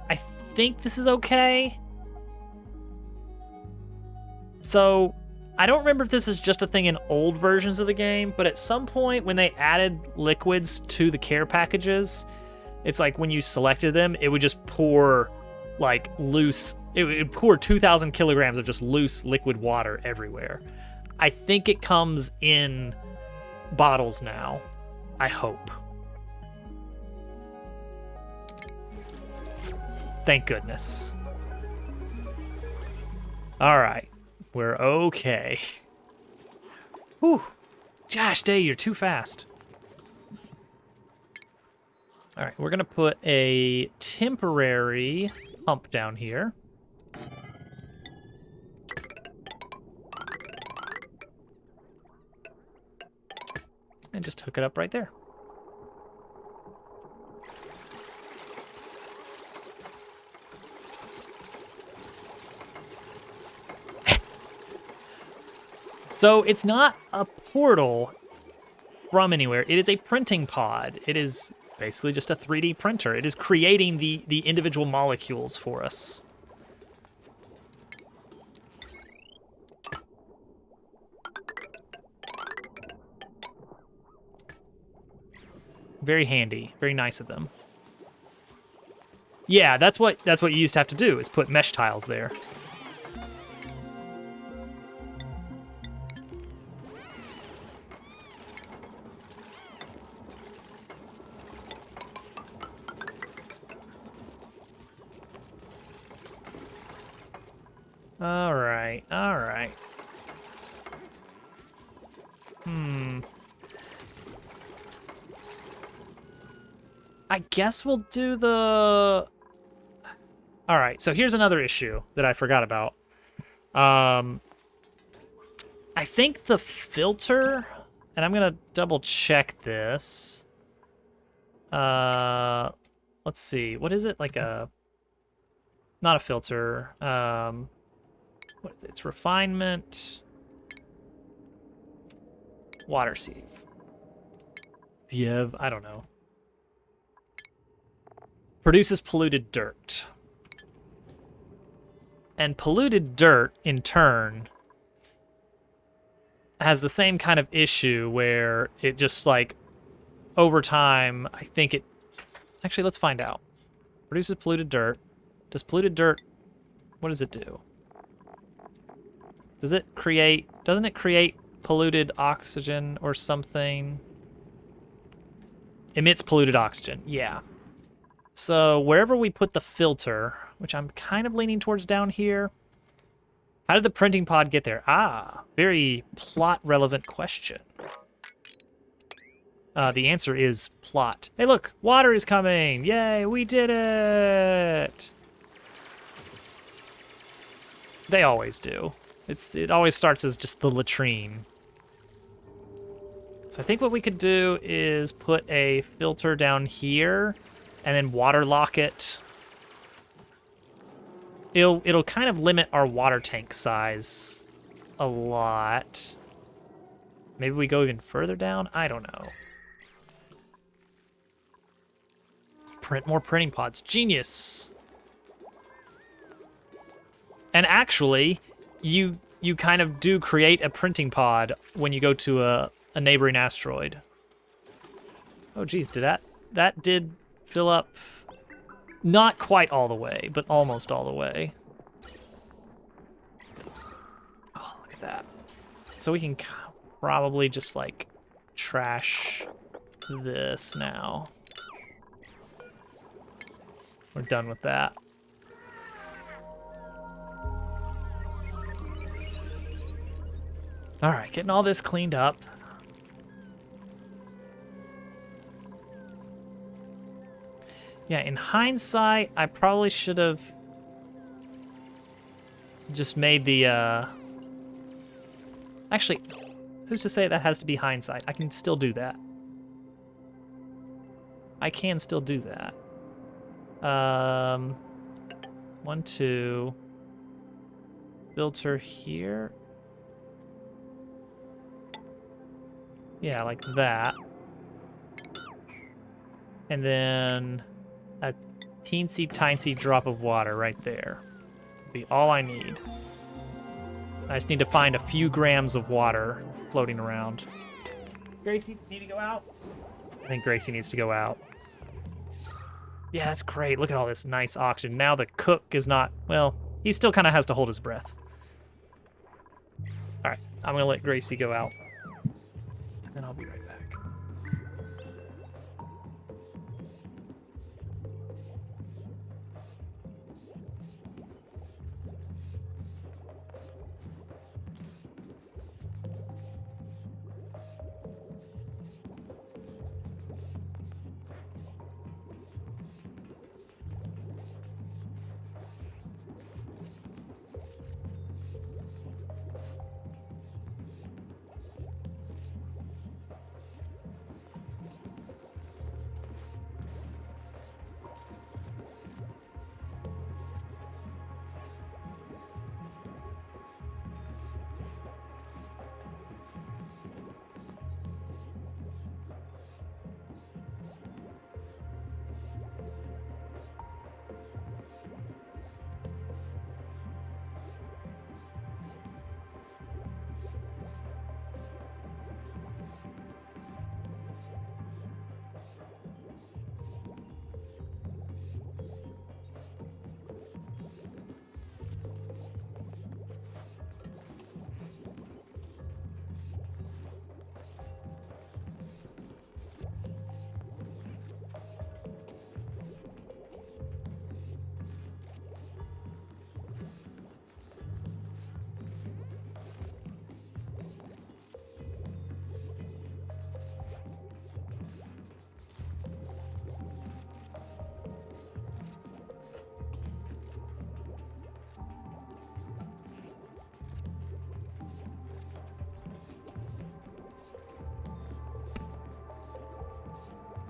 I think this is okay. So, I don't remember if this is just a thing in old versions of the game, but at some point when they added liquids to the care packages, it's like when you selected them, it would just pour like loose, it would pour 2,000 kilograms of just loose liquid water everywhere. I think it comes in bottles now. I hope. Thank goodness. All right, we're okay. Whew. Josh, Day, you're too fast. All right, we're gonna put a temporary pump down here. And just hook it up right there. So it's not a portal from anywhere. It is a printing pod. It is basically just a 3D printer. It is creating the individual molecules for us. Very handy. Very nice of them. Yeah, that's what you used to have to do, is put mesh tiles there. All right, all right. I guess we'll do the... All right, so here's another issue that I forgot about. I think the filter, and I'm gonna double check this. Let's see, what is it? Like a... Not a filter. What is it? It's refinement. Water sieve. Sieve, I don't know. Produces polluted dirt. And polluted dirt, in turn, has the same kind of issue where it just, like, over time, I think it... Actually, let's find out. Produces polluted dirt. Does polluted dirt... What does it do? Does it create... Doesn't it create polluted oxygen or something? Emits polluted oxygen, yeah. So wherever we put the filter, which I'm kind of leaning towards down here, how did the printing pod get there? Ah, very plot-relevant question. The answer is plot. Hey, look, water is coming. Yay, we did it. They always do. It always starts as just the latrine. So I think what we could do is put a filter down here and then waterlock it. It'll kind of limit our water tank size a lot. Maybe we go even further down? I don't know. Print more printing pods. Genius. And actually, you kind of do create a printing pod when you go to a neighboring asteroid. Oh geez, that did fill up, not quite all the way, but almost all the way. Oh, look at that. So we can probably just like trash this now. We're done with that. All right, getting all this cleaned up. Yeah, in hindsight, I probably should have just made the, Actually, who's to say that has to be hindsight? I can still do that. I can still do that. 1, 2. Filter here. Yeah, like that. And then a teensy-tiny drop of water right there. That'll be all I need. I just need to find a few grams of water floating around. Gracie, need to go out? I think Gracie needs to go out. Yeah, that's great. Look at all this nice oxygen. Now the cook is not... Well, he still kind of has to hold his breath. All right, I'm going to let Gracie go out. And then I'll be right back.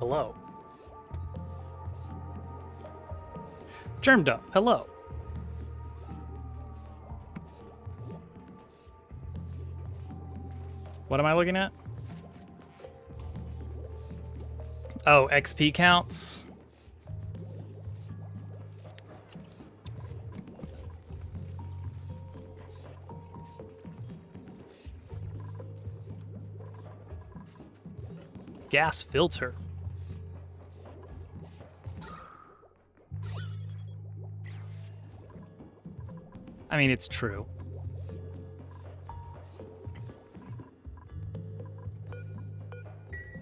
Hello. Germ dove, hello. What am I looking at? Oh, XP counts. Gas filter. I mean, it's true.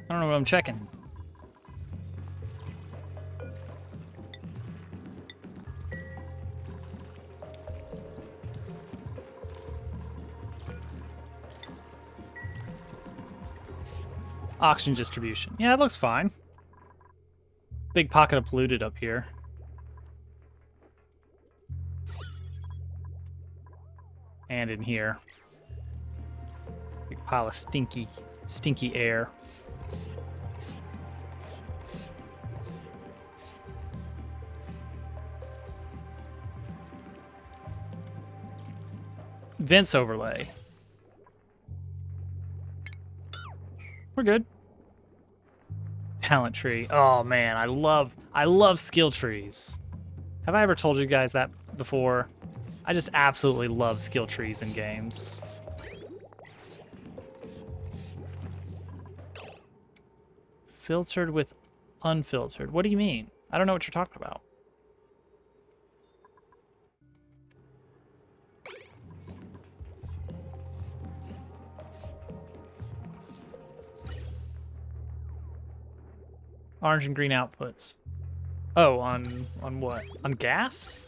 I don't know what I'm checking. Oxygen distribution. Yeah, it looks fine. Big pocket of polluted up here. And in here. Big pile of stinky air. Vents overlay. We're good. Talent tree. Oh man, I love skill trees. Have I ever told you guys that before? I just absolutely love skill trees in games. Filtered with unfiltered. What do you mean? I don't know what you're talking about. Orange and green outputs. Oh, on what? On gas?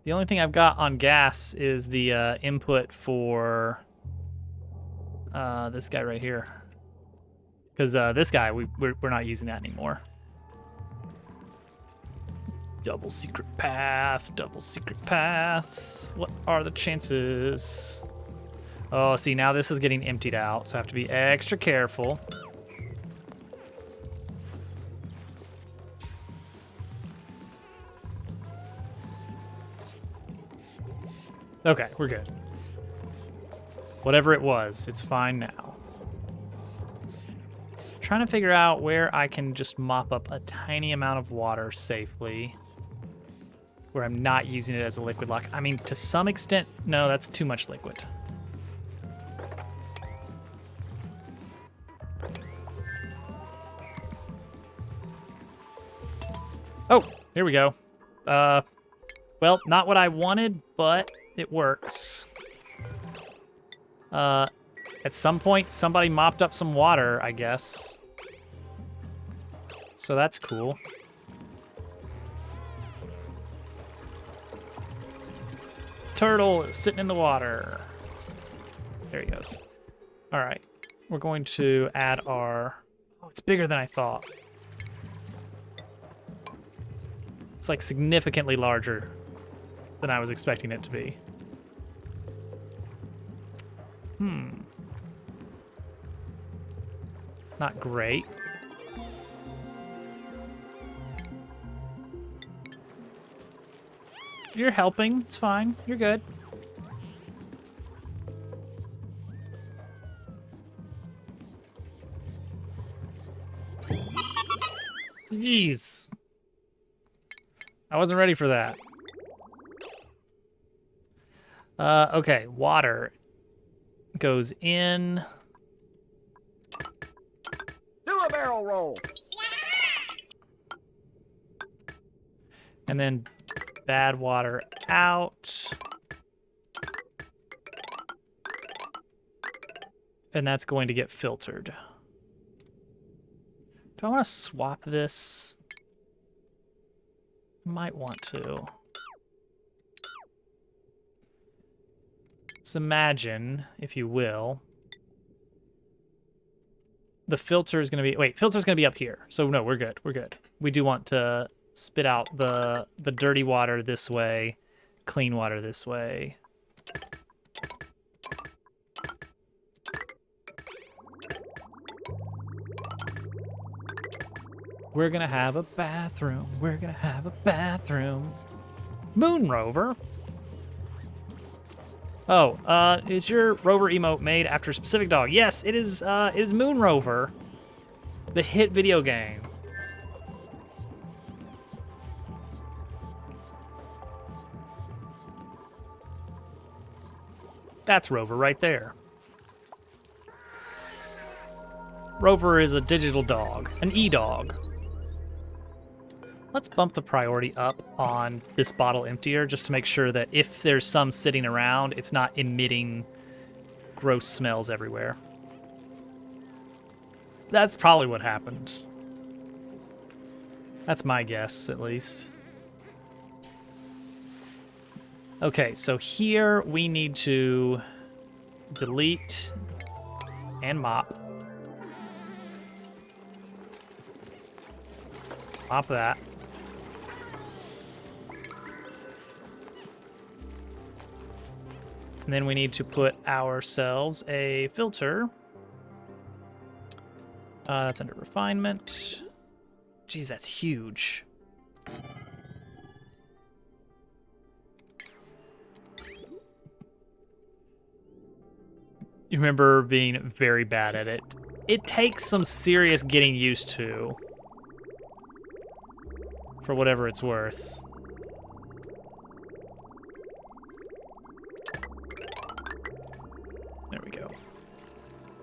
The only thing I've got on gas is the input for this guy right here. Because this guy, we're not using that anymore. Double secret path, double secret path. What are the chances? Oh, see, now this is getting emptied out, so I have to be extra careful. Okay, we're good. Whatever it was, it's fine now. Trying to figure out where I can just mop up a tiny amount of water safely, where I'm not using it as a liquid lock. I mean, to some extent, no, that's too much liquid. Oh, here we go. Well, not what I wanted, but it works. At some point, somebody mopped up some water, I guess. So that's cool. Turtle is sitting in the water. There he goes. All right, we're going to add our... Oh, it's bigger than I thought. It's like significantly larger than I was expecting it to be. Not great. You're helping. It's fine. You're good. Jeez. I wasn't ready for that. Okay, water goes in. Do a barrel roll. And then bad water out. And that's going to get filtered. Do I want to swap this? Might want to. So imagine, if you will, the filter is going to be... Wait, filter's going to be up here. So no, we're good. We're good. We do want to spit out the dirty water this way, clean water this way. We're gonna have a bathroom. We're gonna have a bathroom. Moon Rover? Oh, is your rover emote made after a specific dog? Yes, it is Moon Rover, the hit video game. That's Rover right there. Rover is a digital dog, an e-dog. Let's bump the priority up on this bottle emptier just to make sure that if there's some sitting around, it's not emitting gross smells everywhere. That's probably what happened. That's my guess, at least. Okay, so here we need to delete and mop. Mop that. And then we need to put ourselves a filter. That's under refinement. Geez, that's huge. You remember being very bad at it. It takes some serious getting used to, for whatever it's worth. There we go.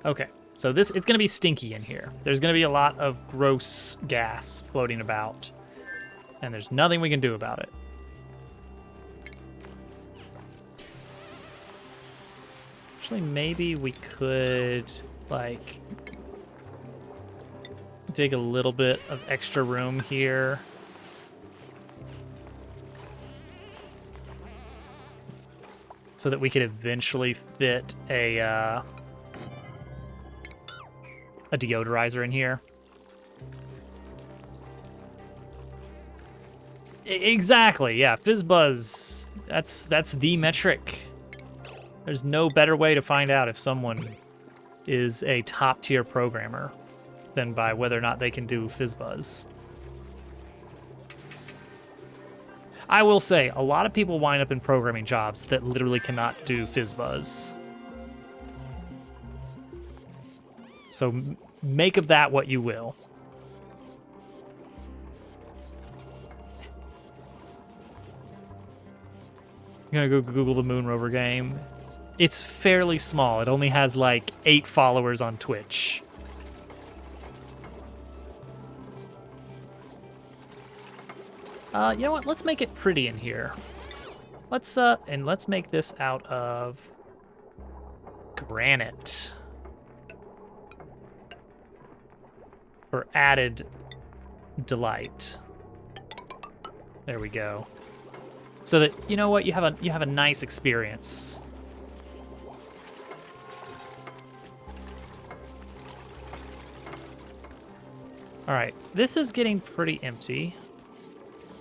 Okay, so it's gonna be stinky in here. There's gonna be a lot of gross gas floating about, and there's nothing we can do about it. Actually, maybe we could, like, dig a little bit of extra room here. So that we could eventually fit a deodorizer in here. Exactly, yeah, FizzBuzz. That's the metric. There's no better way to find out if someone is a top-tier programmer than by whether or not they can do FizzBuzz. I will say, a lot of people wind up in programming jobs that literally cannot do FizzBuzz. So make of that what you will. I'm gonna go Google the Moon Rover game. It's fairly small. It only has like 8 followers on Twitch. You know what? Let's make it pretty in here. Let's make this out of granite for added delight. There we go. So that, you know what, you have a nice experience. All right, this is getting pretty empty.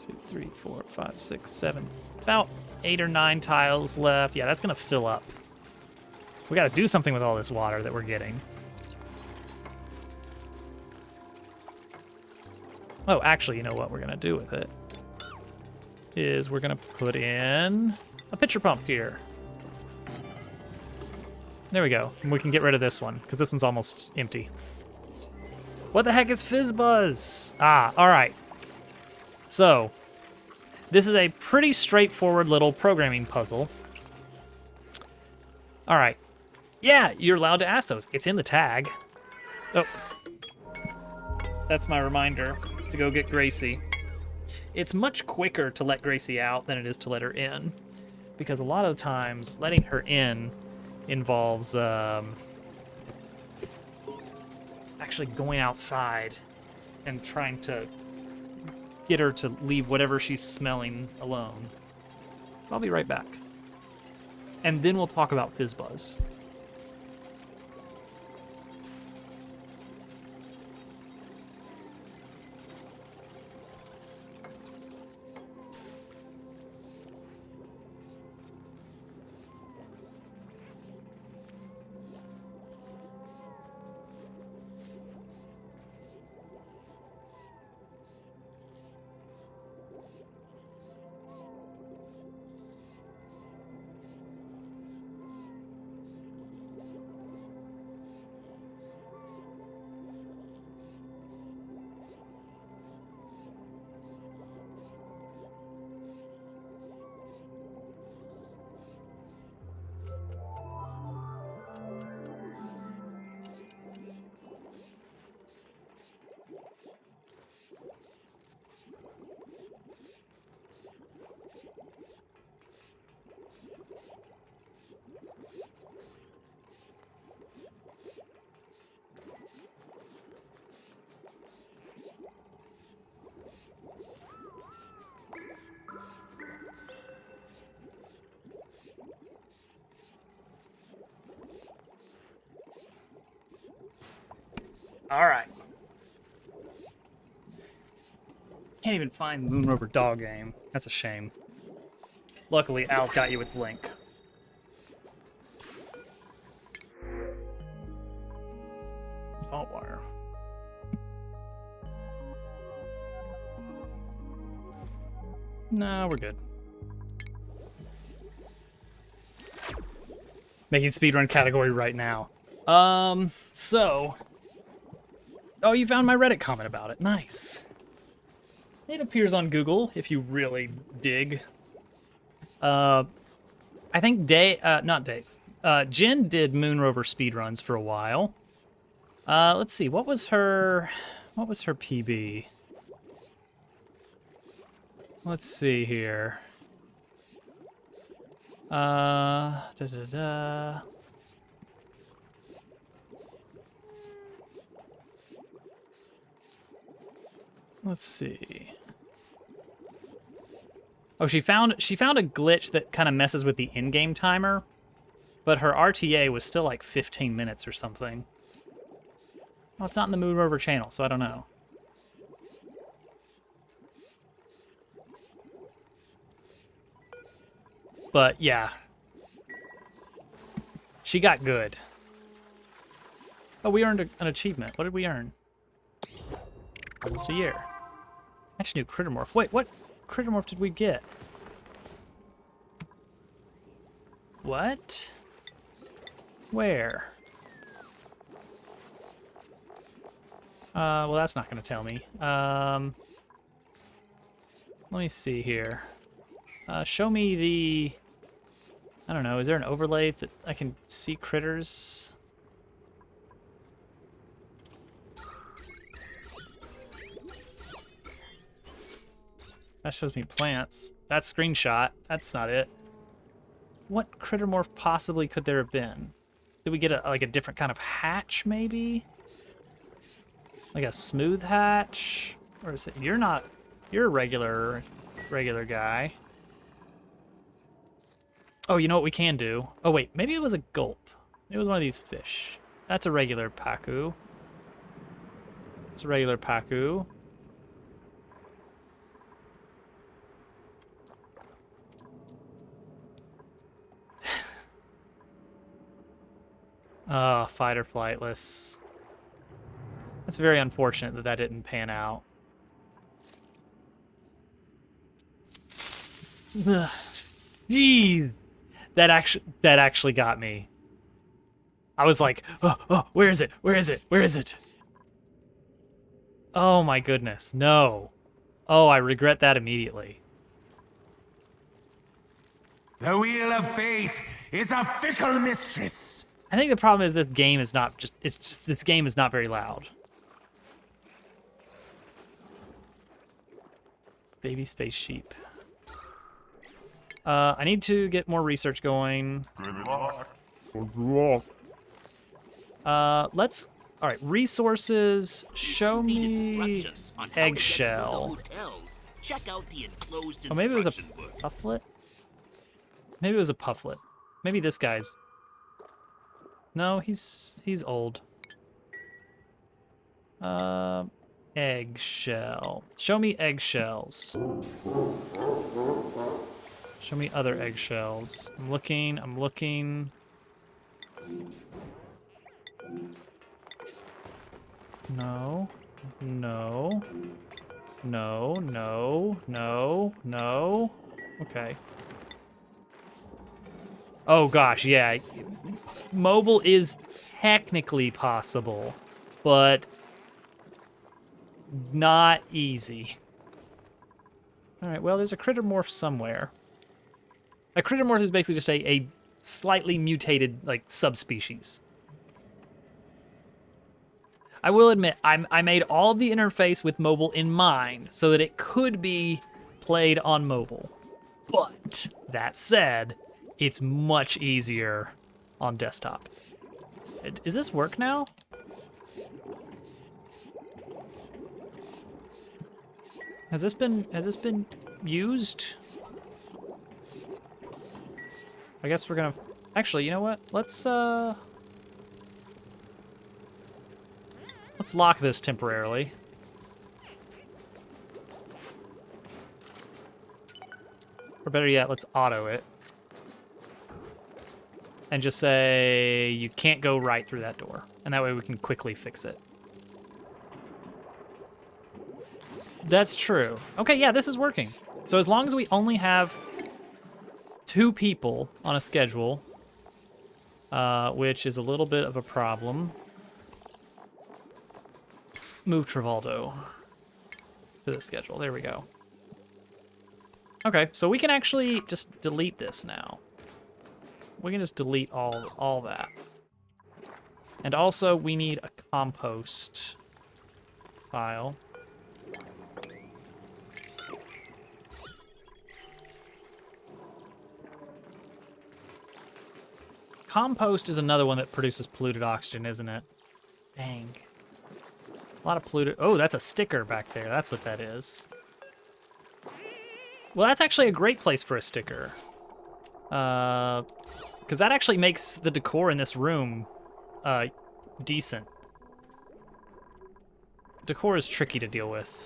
2, 3, 4, 5, 6, 7. About 8 or 9 tiles left. Yeah, that's gonna fill up. We gotta do something with all this water that we're getting. Oh, actually, you know what we're gonna do with it? Is we're gonna put in a pitcher pump here. There we go. And we can get rid of this one, because this one's almost empty. What the heck is FizzBuzz? Ah, all right. So, this is a pretty straightforward little programming puzzle. All right. Yeah, you're allowed to ask those. It's in the tag. Oh. That's my reminder to go get Gracie. It's much quicker to let Gracie out than it is to let her in, because a lot of the times letting her in involves actually going outside and trying to get her to leave whatever she's smelling alone. I'll be right back. And then we'll talk about FizzBuzz. All right. Can't even find Moon Rover Dog Game. That's a shame. Luckily, Al's got you with Link. Salt wire. No, we're good. Making speedrun category right now. So... Oh, you found my Reddit comment about it. Nice. It appears on Google, if you really dig. I think Jen did Moon Rover speedruns for a while. Let's see, what was her PB? Let's see here. Let's see. Oh, she found a glitch that kind of messes with the in-game timer, but her RTA was still like 15 minutes or something. Well, it's not in the Moon Rover channel, so I don't know. But yeah, she got good. Oh, we earned an achievement. What did we earn? Almost a year. Match new Crittermorph. Wait, what Crittermorph did we get? What? Where? Well, that's not going to tell me. Let me see here. Show me the... I don't know, is there an overlay that I can see critters? That shows me plants. That screenshot, that's not it. What Crittermorph possibly could there have been? Did we get like a different kind of hatch, maybe? Like a smooth hatch? Or is it, you're a regular guy. Oh, you know what we can do? Oh wait, maybe it was a gulp. It was one of these fish. That's a regular Pacu. It's a regular Pacu. Oh, fight or flightless. That's very unfortunate that that didn't pan out. Ugh. Jeez. That actually got me. I was like, oh, where is it? Where is it? Where is it? Oh my goodness, no. Oh, I regret that immediately. The wheel of fate is a fickle mistress. I think the problem is this game is not this game is not very loud. Baby space sheep. I need to get more research going. Good luck. All right, resources, show me eggshell. Oh, maybe it was a pufflet? Maybe it was a pufflet. Maybe this guy's... No, he's old. Eggshell. Show me eggshells. Show me other eggshells. I'm looking. No. Okay. Oh gosh, yeah. Mobile is technically possible, but not easy. All right, well, there's a Crittermorph somewhere. A Crittermorph is basically just a slightly mutated, like, subspecies. I will admit, I made all of the interface with mobile in mind so that it could be played on mobile. But, that said, it's much easier on desktop. Does this work now? Has this been used? I guess we're gonna, actually, you know what? Let's Let's lock this temporarily. Or better yet, let's auto it. And just say, you can't go right through that door. And that way we can quickly fix it. That's true. Okay, yeah, this is working. So as long as we only have 2 people on a schedule, which is a little bit of a problem. Move Trivaldo to the schedule. There we go. Okay, so we can actually just delete this now. We can just delete all that. And also, we need a compost file. Compost is another one that produces polluted oxygen, isn't it? Dang. A lot of polluted... Oh, that's a sticker back there. That's what that is. Well, that's actually a great place for a sticker. Because that actually makes the decor in this room decent. Decor is tricky to deal with.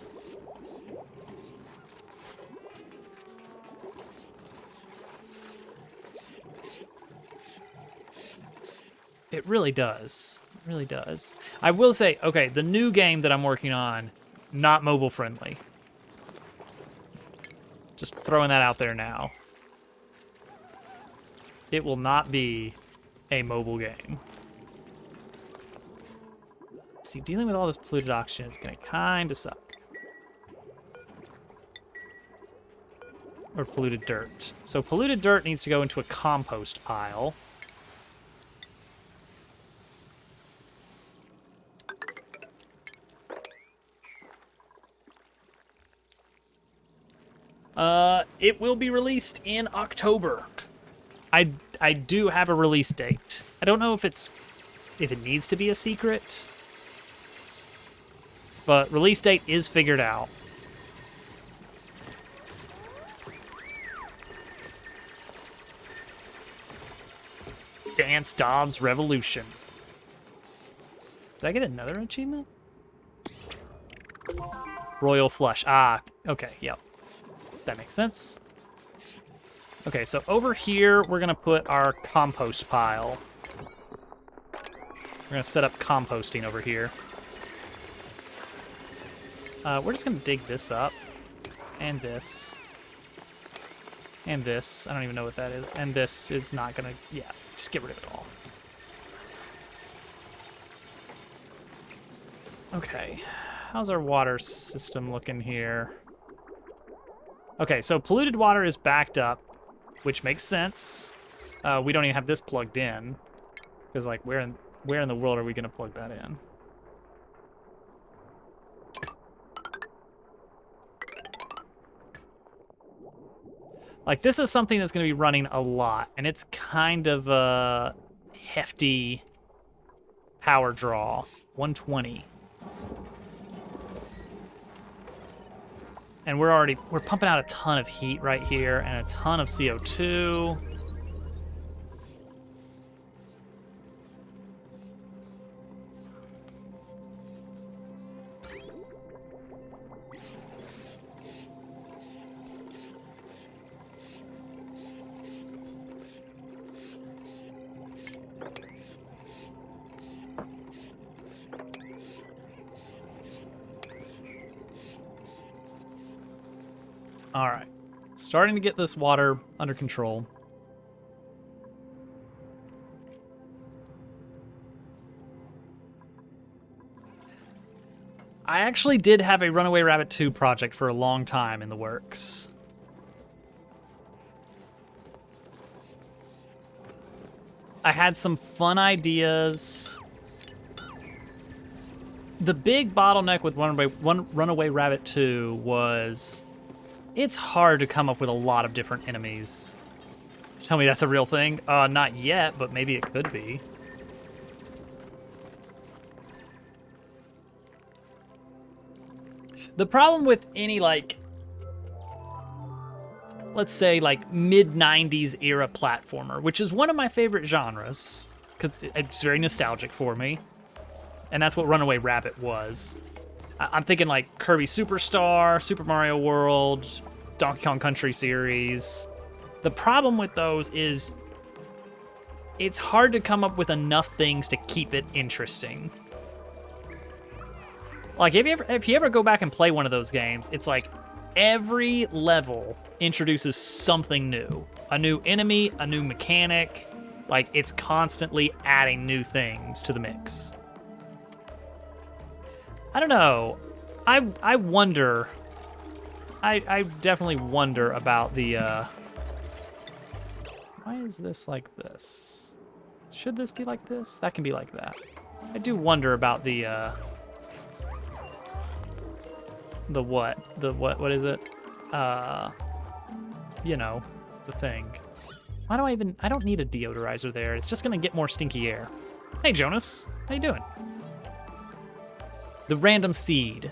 It really does. It really does. I will say, okay, the new game that I'm working on, not mobile friendly. Just throwing that out there now. It will not be a mobile game. See, dealing with all this polluted oxygen is gonna kinda suck. Or polluted dirt. So polluted dirt needs to go into a compost pile. It will be released in October. I do have a release date. I don't know if it needs to be a secret, but release date is figured out. Dance Dobbs Revolution. Did I get another achievement? Royal Flush. Ah, okay, yep. That makes sense. Okay, so over here, we're gonna put our compost pile. We're gonna set up composting over here. We're just gonna dig this up. And this. And this. I don't even know what that is. And this is not gonna... Yeah, just get rid of it all. Okay. How's our water system looking here? Okay, so polluted water is backed up, which makes sense. We don't even have this plugged in. Because, like, where in the world are we gonna plug that in? Like, this is something that's gonna be running a lot, and it's kind of a hefty power draw. 120. And we're pumping out a ton of heat right here and a ton of CO2. All right, starting to get this water under control. I actually did have a Runaway Rabbit 2 project for a long time in the works. I had some fun ideas. The big bottleneck with Runaway Rabbit 2 was it's hard to come up with a lot of different enemies. Tell me that's a real thing? Not yet, but maybe it could be. The problem with any, like, let's say, like, mid-90s era platformer, which is one of my favorite genres, because it's very nostalgic for me, And that's what Runaway Rabbit was. I'm thinking like Kirby Superstar, Super Mario World, Donkey Kong Country series. The problem with those is it's hard to come up with enough things to keep it interesting. Like, if you ever go back and play one of those games, it's like every level introduces something new. A new enemy, a new mechanic. Like, it's constantly adding new things to the mix. I don't know. I wonder. I definitely wonder about the, why is this like this? Should this be like this? That can be like that. I do wonder about the what? What is it? You know, the thing. Why do I don't need a deodorizer there. It's just gonna get more stinky air. Hey, Jonas. How you doing? The random seed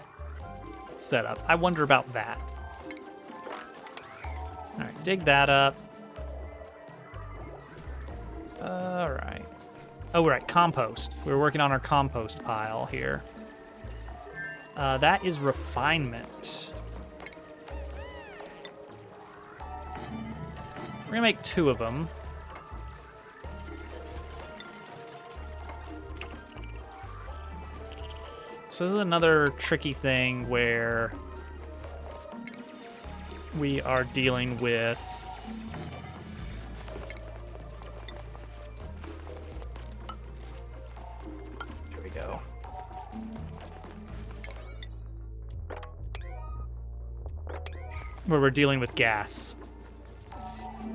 setup. I wonder about that. All right, dig that up. All right. Oh, right, compost. We're working on our compost pile here. That is refinement. We're gonna make 2 of them. So this is another tricky thing where we are dealing with there we go. Where we're dealing with gas.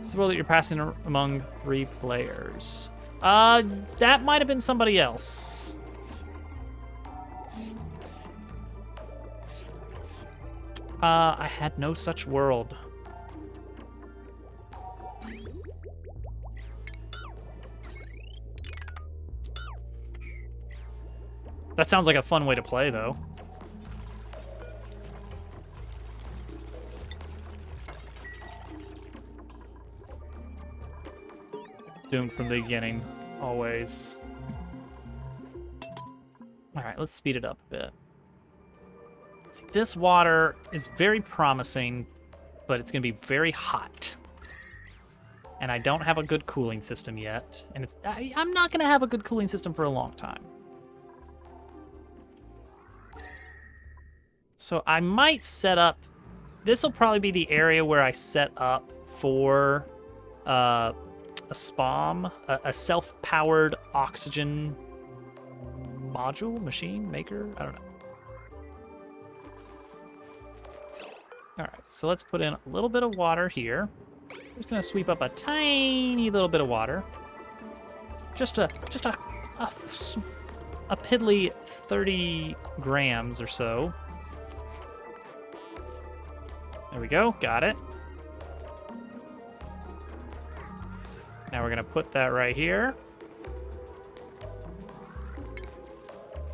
It's a world that you're passing among 3 players. That might have been somebody else. I had no such world. That sounds like a fun way to play, though. Doomed from the beginning, always. All right, let's speed it up a bit. See, this water is very promising, but it's going to be very hot. And I don't have a good cooling system yet. And I'm not going to have a good cooling system for a long time. So I might set up... This will probably be the area where I set up for a SPOM, a self-powered oxygen module, machine, maker? I don't know. All right, so let's put in a little bit of water here. I'm just gonna sweep up a tiny little bit of water. Just a piddly 30 grams or so. There we go, got it. Now we're gonna put that right here.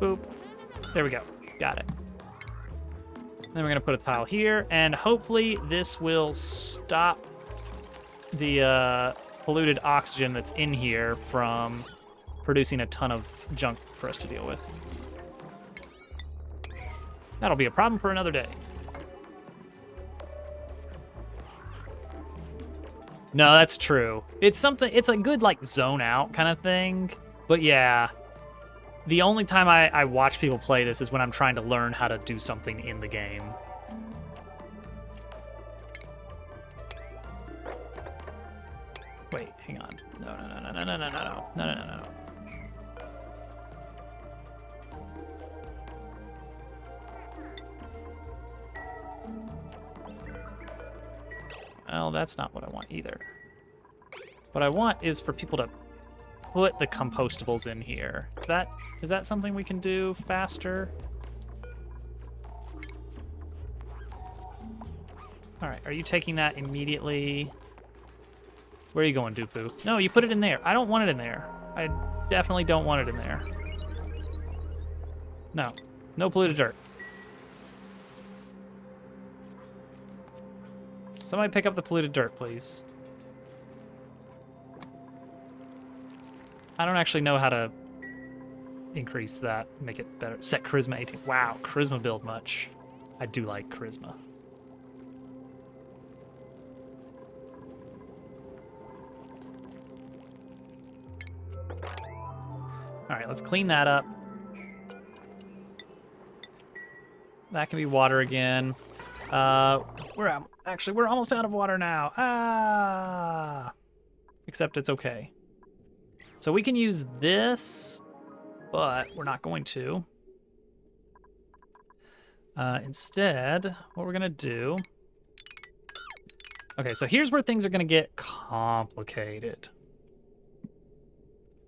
Boop. There we go, got it. Then we're gonna put a tile here, and hopefully this will stop the polluted oxygen that's in here from producing a ton of junk for us to deal with. That'll be a problem for another day. No, that's true. It's a good like zone out kind of thing, but yeah. The only time I watch people play this is when I'm trying to learn how to do something in the game. Wait, hang on. No. Well, that's not what I want either. What I want is for people to put the compostables in here. Is that something we can do faster? All right, are you taking that immediately? Where are you going, Dupu? No, you put it in there. I don't want it in there. I definitely don't want it in there. No, no polluted dirt. Somebody pick up the polluted dirt, please. I don't actually know how to increase that, make it better. Set charisma 18. Wow, charisma build much. I do like charisma. All right, let's clean that up. That can be water again. We're almost out of water now. Ah, except it's okay. So we can use this, but we're not going to. Instead, what we're gonna do. Okay, so here's where things are gonna get complicated.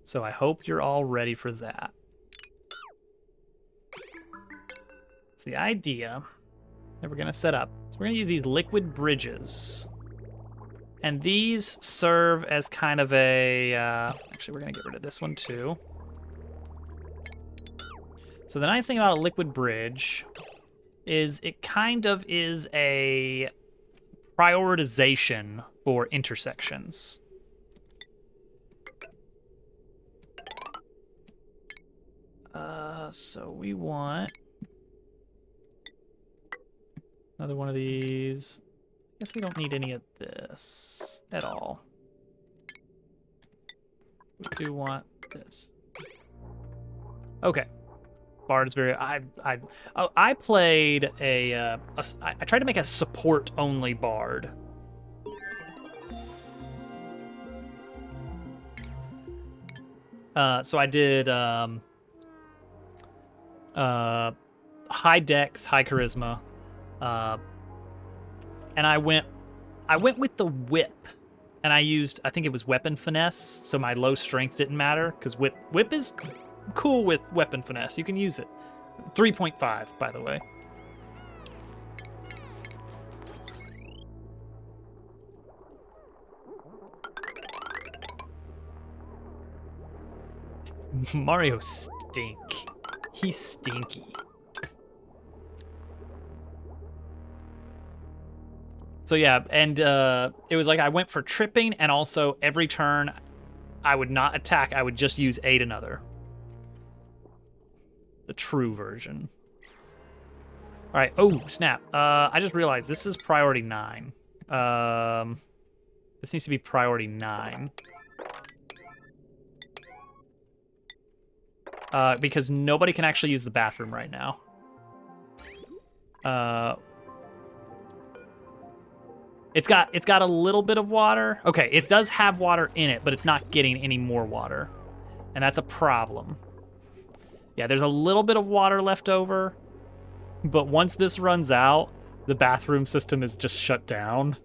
So I hope you're all ready for that. So the idea that we're gonna set up is we're gonna use these liquid bridges. And these serve as kind of a, actually we're gonna get rid of this one too. So the nice thing about a liquid bridge is it kind of is a prioritization for intersections. So we want another one of these. I guess we don't need any of this at all. We do want this. Okay. Bard is very. I played I tried to make a support only bard. So I did high dex, high charisma, and I went with the whip, and I used, I think it was weapon finesse, so my low strength didn't matter because whip is cool with weapon finesse. You can use it. 3.5, by the way. Mario stink. He's stinky. So yeah, and it was like I went for tripping, and also every turn I would not attack, I would just use aid another. The true version. All right, oh, snap. I just realized this is priority 9. This needs to be priority 9. Because nobody can actually use the bathroom right now. It's got a little bit of water. Okay, it does have water in it, but it's not getting any more water. And that's a problem. Yeah, there's a little bit of water left over, but once this runs out, the bathroom system is just shut down.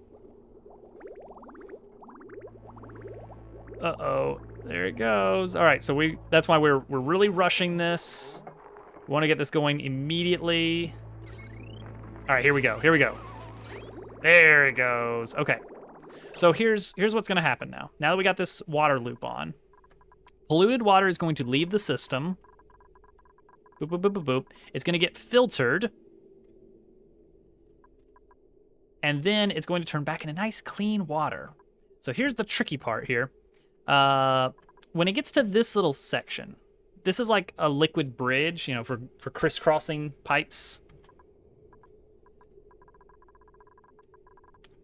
Uh-oh, there it goes. All right, so that's why we're really rushing this. We want to get this going immediately. All right, here we go. There it goes. Okay, so here's what's gonna happen now. Now that we got this water loop on, polluted water is going to leave the system. Boop, boop, boop, boop, boop. It's gonna get filtered. And then it's going to turn back into nice, clean water. So here's the tricky part here. When it gets to this little section, this is like a liquid bridge, you know, for crisscrossing pipes.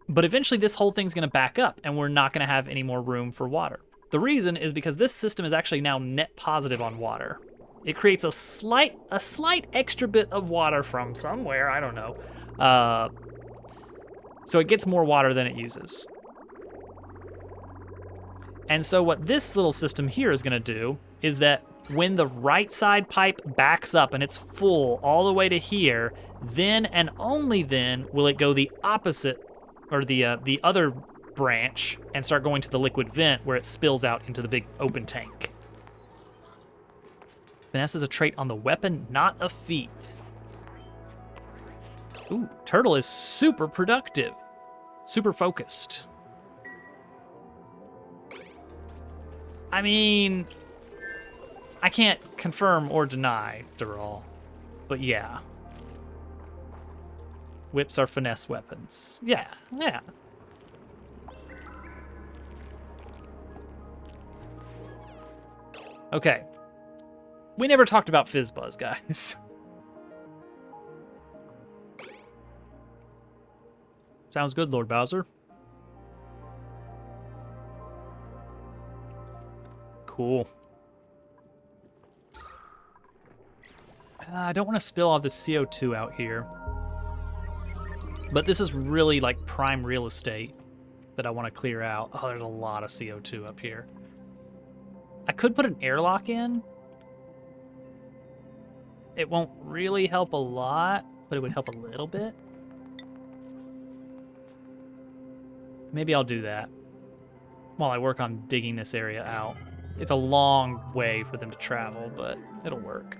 But eventually this whole thing's gonna back up and we're not gonna have any more room for water. The reason is because this system is actually now net positive on water. It creates a slight extra bit of water from somewhere, I don't know. So it gets more water than it uses. And so what this little system here is gonna do is that when the right side pipe backs up and it's full all the way to here, then and only then will it go the opposite, or the other branch, and start going to the liquid vent where it spills out into the big open tank. Finesse is a trait on the weapon, not a feat. Ooh, Turtle is super productive. Super focused. I mean, I can't confirm or deny Dural, but yeah. Whips are finesse weapons. Yeah. Okay. We never talked about Fizzbuzz, guys. Sounds good, Lord Bowser. Cool. I don't want to spill all this CO2 out here. But this is really like prime real estate that I want to clear out. Oh, there's a lot of CO2 up here. I could put an airlock in. It won't really help a lot, but it would help a little bit. Maybe I'll do that while I work on digging this area out. It's a long way for them to travel, but it'll work.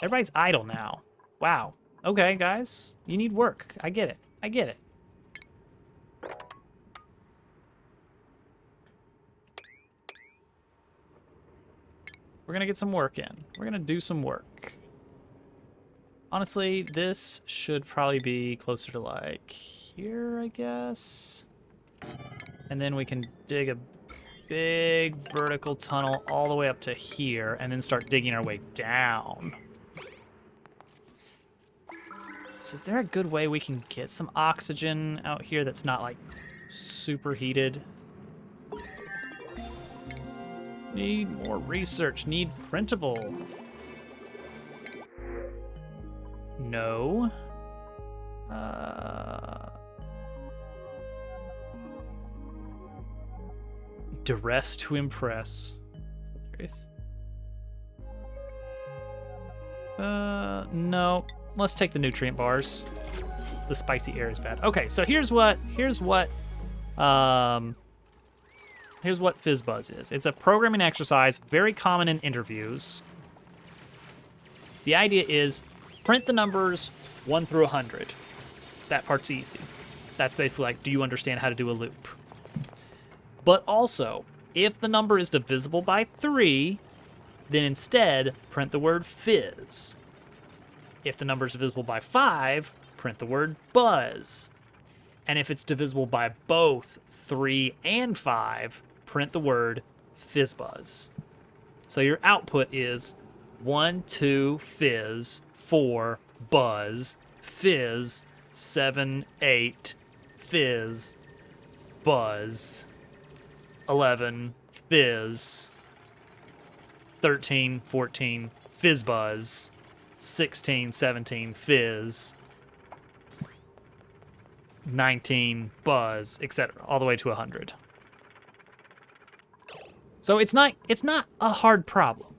Everybody's idle now. Wow. Okay, guys. You need work. I get it. I get it. We're gonna get some work in. We're gonna do some work. Honestly, this should probably be closer to like here, I guess. And then we can dig a big vertical tunnel all the way up to here and then start digging our way down. So is there a good way we can get some oxygen out here that's not like super heated? Need more research. Need printable. No. Duress to impress. There is. No. Let's take the nutrient bars. The spicy air is bad. Okay, so here's what Fizzbuzz is. It's a programming exercise, very common in interviews. The idea is print the numbers 1 through 100. That part's easy. That's basically like, do you understand how to do a loop? But also, if the number is divisible by 3, then instead print the word fizz. If the number is divisible by 5, print the word buzz. And if it's divisible by both 3 and 5, print the word fizzbuzz. So your output is 1, 2, fizz, 4, buzz, fizz, 7, 8, fizz, buzz, 11, fizz, 13, 14, fizzbuzz, 16, 17, fizz, 19, buzz, etc., all the way to 100. So it's not a hard problem.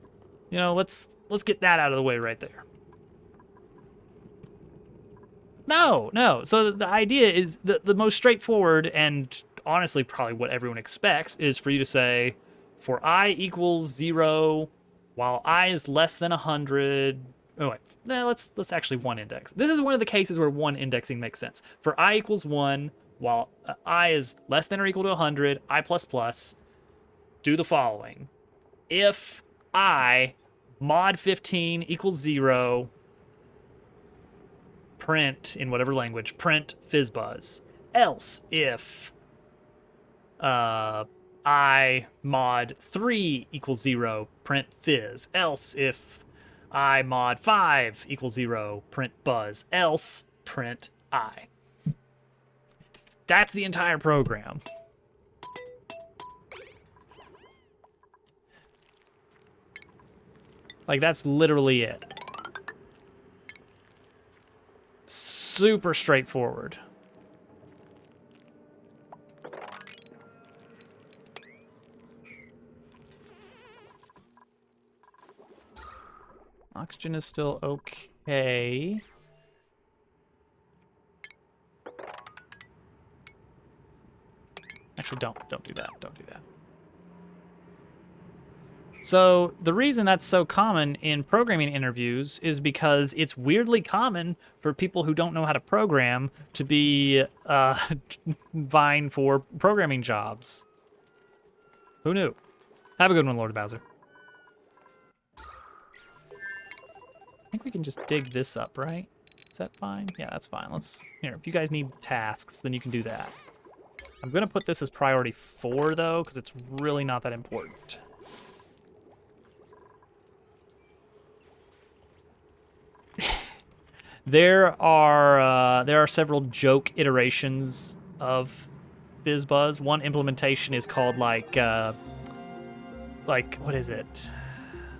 You know, let's get that out of the way right there. No. So the idea is the most straightforward and honestly probably what everyone expects is for you to say for I equals 0 while I is less than 100. Oh wait, let's actually one index. This is one of the cases where one indexing makes sense. For I equals 1 while I is less than or equal to 100, I plus plus, do the following. If I mod 15 equals 0, print in whatever language, print fizzbuzz. Else if I mod 3 equals 0, print fizz. Else if I mod 5 equals 0, print buzz. Else print I. That's the entire program. Like, that's literally it. Super straightforward. Oxygen is still okay. Actually, don't do that. Don't do that. So the reason that's so common in programming interviews is because it's weirdly common for people who don't know how to program to be vying for programming jobs. Who knew? Have a good one, Lord Bowser. I think we can just dig this up, right? Is that fine? Yeah, that's fine. Here, if you guys need tasks, then you can do that. I'm gonna put this as priority 4 though, because it's really not that important. There are several joke iterations of FizzBuzz. One implementation is called like what is it?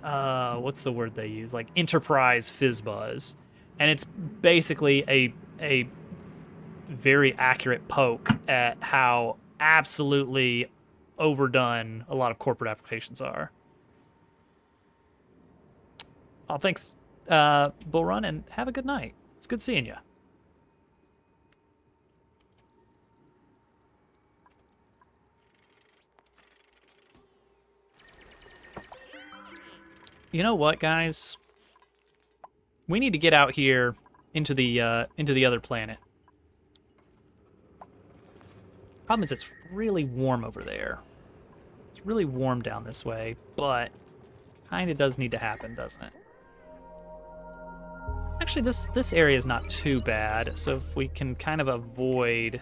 What's the word they use? Like Enterprise FizzBuzz, and it's basically a very accurate poke at how absolutely overdone a lot of corporate applications are. Oh, thanks, Bull Run, and have a good night. It's good seeing you. You know what, guys? We need to get out here into the other planet. Problem is, it's really warm over there. It's really warm down this way, but kind of does need to happen, doesn't it? Actually, this area is not too bad, so if we can kind of avoid...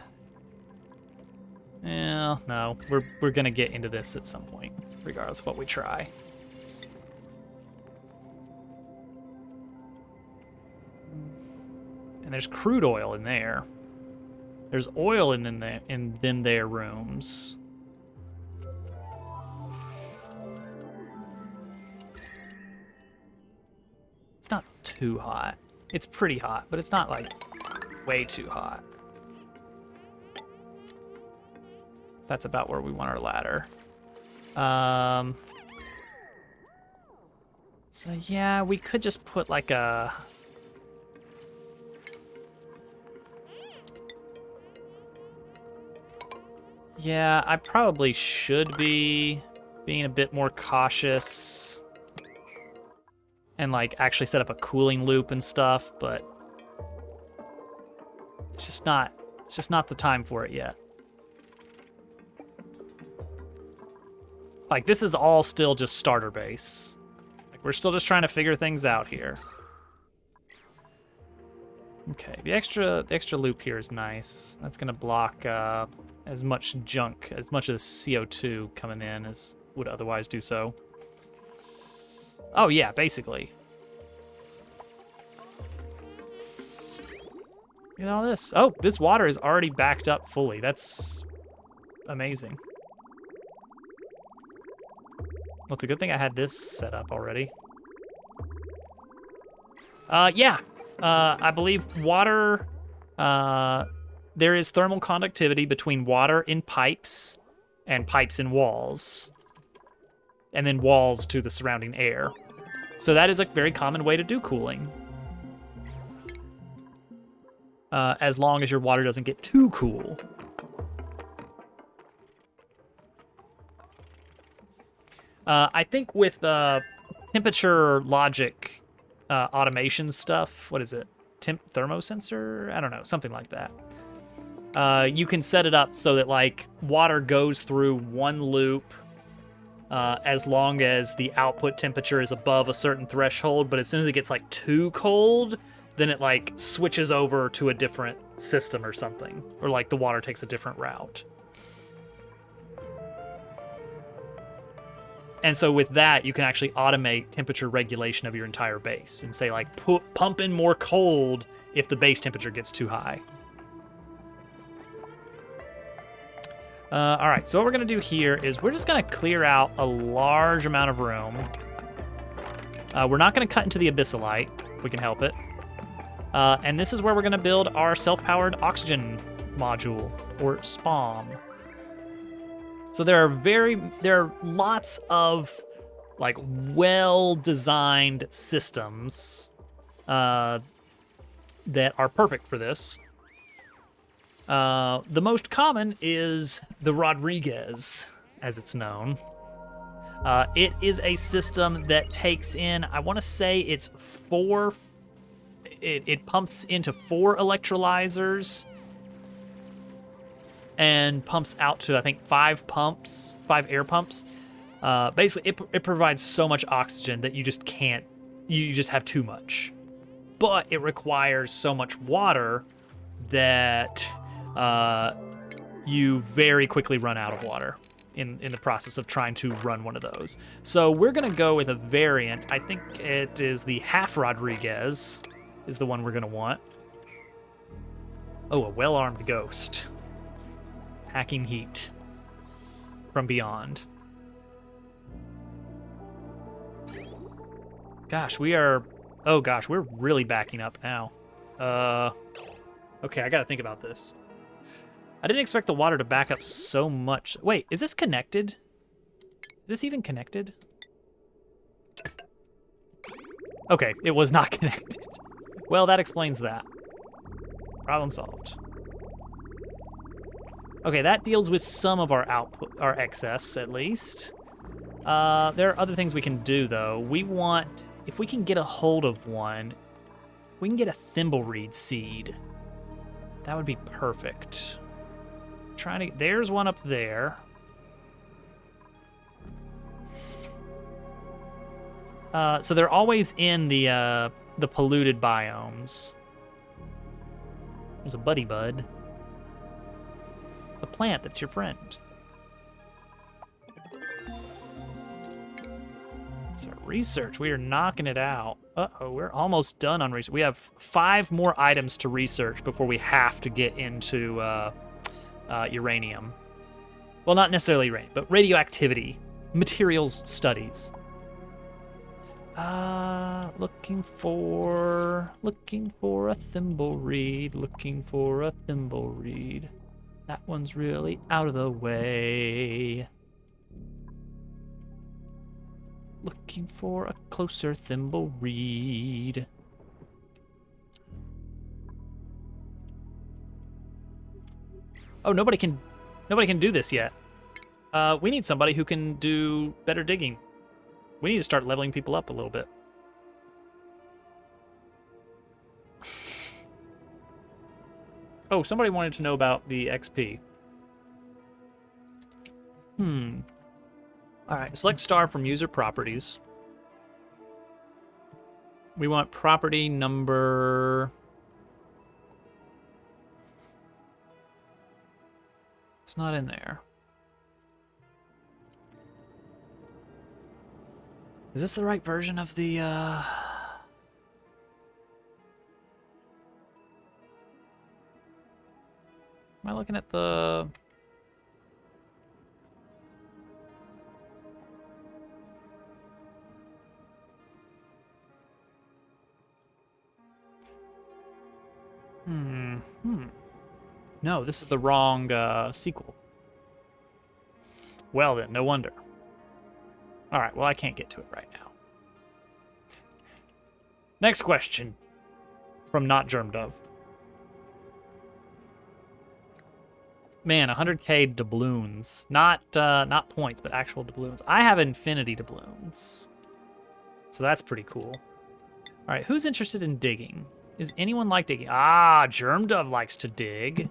Well, no, we're gonna get into this at some point, regardless of what we try. And there's crude oil in there. There's oil in their rooms. It's not too hot. It's pretty hot, but it's not like way too hot. That's about where we want our ladder. So yeah, we could just put like a... Yeah, I probably should be being a bit more cautious and like actually set up a cooling loop and stuff, but it's just not the time for it yet. Like, this is all still just starter base. Like, we're still just trying to figure things out here. Okay, the extra loop here is nice. That's gonna block as much junk, as much of the CO2 coming in as would otherwise do so. Oh yeah, basically. Look at all this. Oh, this water is already backed up fully. That's amazing. Well, it's a good thing I had this set up already. Yeah. I believe water, there is thermal conductivity between water in pipes and pipes in walls, and then walls to the surrounding air. So that is a very common way to do cooling. As long as your water doesn't get too cool. I think with temperature logic automation stuff, what is it? Thermosensor? I don't know, something like that. You can set it up so that like water goes through one loop as long as the output temperature is above a certain threshold, but as soon as it gets like too cold, then it like switches over to a different system or something, or like the water takes a different route. And so with that, you can actually automate temperature regulation of your entire base and say like, pump in more cold if the base temperature gets too high. All right, so what we're gonna do here is we're just gonna clear out a large amount of room. We're not gonna cut into the abyssalite, if we can help it. And this is where we're gonna build our self-powered oxygen module, or SPOM. So there are lots of like well-designed systems that are perfect for this. The most common is the Rodriguez, as it's known. It is a system that takes in, I want to say it's it pumps into 4 electrolyzers and pumps out to, I think, 5 air pumps. Basically, it provides so much oxygen that you just can't, you just have too much. But it requires so much water that you very quickly run out of water in the process of trying to run one of those. So we're gonna go with a variant. I think it is the half Rodriguez. is the one we're going to want. Oh, a well-armed ghost. Hacking heat from beyond. Gosh, we are... Oh, gosh, we're really backing up now. Okay, I got to think about this. I didn't expect the water to back up so much. Wait, is this connected? Is this even connected? Okay, it was not connected. Well, that explains that. Problem solved. Okay, that deals with some of our output, our excess, at least. There are other things we can do, though. We want, if we can get a hold of one, we can get a thimbleweed seed. That would be perfect. Trying to, there's one up there. So they're always in the polluted biomes. There's a buddy bud. It's a plant that's your friend. So research, we are knocking it out. Uh-oh, we're almost done on research. We have 5 more items to research before we have to get into uranium. Well, not necessarily uranium, but radioactivity, materials studies. Looking for a thimbleweed, looking for a thimbleweed. That one's really out of the way. Looking for a closer thimbleweed. Oh, nobody can do this yet. We need somebody who can do better digging. We need to start leveling people up a little bit. Oh, somebody wanted to know about the XP. All right, select star from user properties. We want property number... It's not in there. Is this the right version of the, Am I looking at the... No, this is the wrong sequel. Well then, no wonder. All right, well I can't get to it right now. Next question from Not Germ Dove. Man, 100k doubloons. Not points, but actual doubloons. I have infinity doubloons. So that's pretty cool. All right, who's interested in digging? Is anyone like digging? Ah, Germ Dove likes to dig.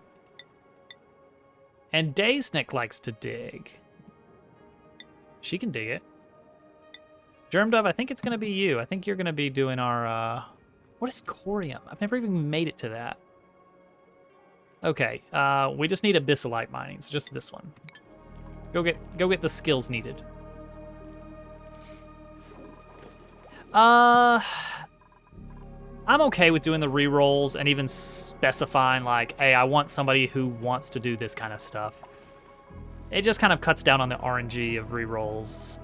And Daysnick likes to dig. She can dig it. Germ Dove, I think it's going to be you. I think you're going to be doing our... What is corium? I've never even made it to that. Okay, we just need abyssalite mining, so just this one. Go get the skills needed. I'm okay with doing the rerolls and even specifying like, hey, I want somebody who wants to do this kind of stuff. It just kind of cuts down on the RNG of rerolls.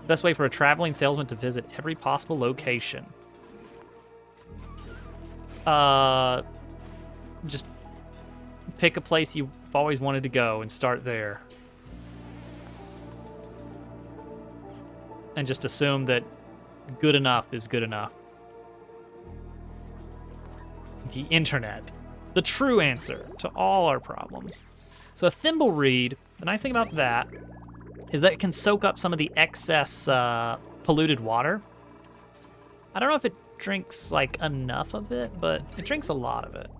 Best way for a traveling salesman to visit every possible location. Just pick a place you've always wanted to go and start there. And just assume that good enough is good enough. The internet. The true answer to all our problems. So a thimbleweed, the nice thing about that is that it can soak up some of the excess polluted water. I don't know if it drinks like enough of it, but it drinks a lot of it.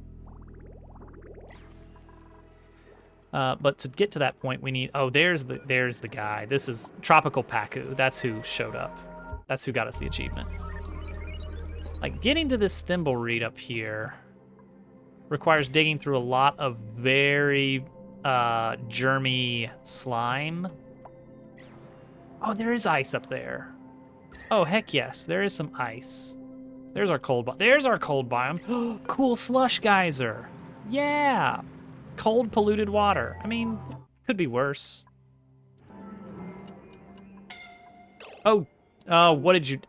But to get to that point, we need... Oh, there's the guy. This is Tropical Paku. That's who showed up. That's who got us the achievement. Like, getting to this thimbleweed up here requires digging through a lot of very germy slime. Oh, there is ice up there. Oh, heck yes, there is some ice. There's our cold biome. There's our cold biome. Cool slush geyser. Yeah. Cold polluted water. I mean, could be worse. Oh, what did you...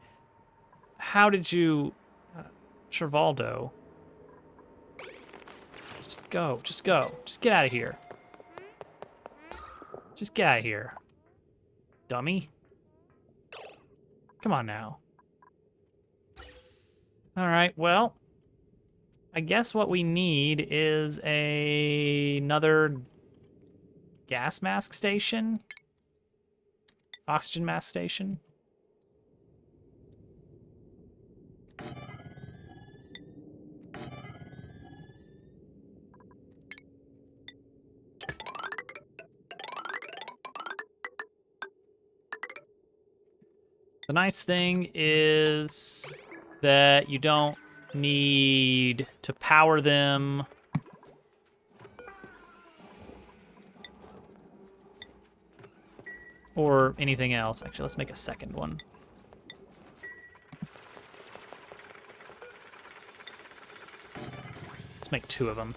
How did you... Trivaldo. Just go, just go. Just get out of here. Just get out of here. Dummy. Come on now. All right, well, I guess what we need is another gas mask station. Oxygen mask station. The nice thing is that you don't need to power them. Or anything else. Actually, let's make a second one. Let's make 2 of them.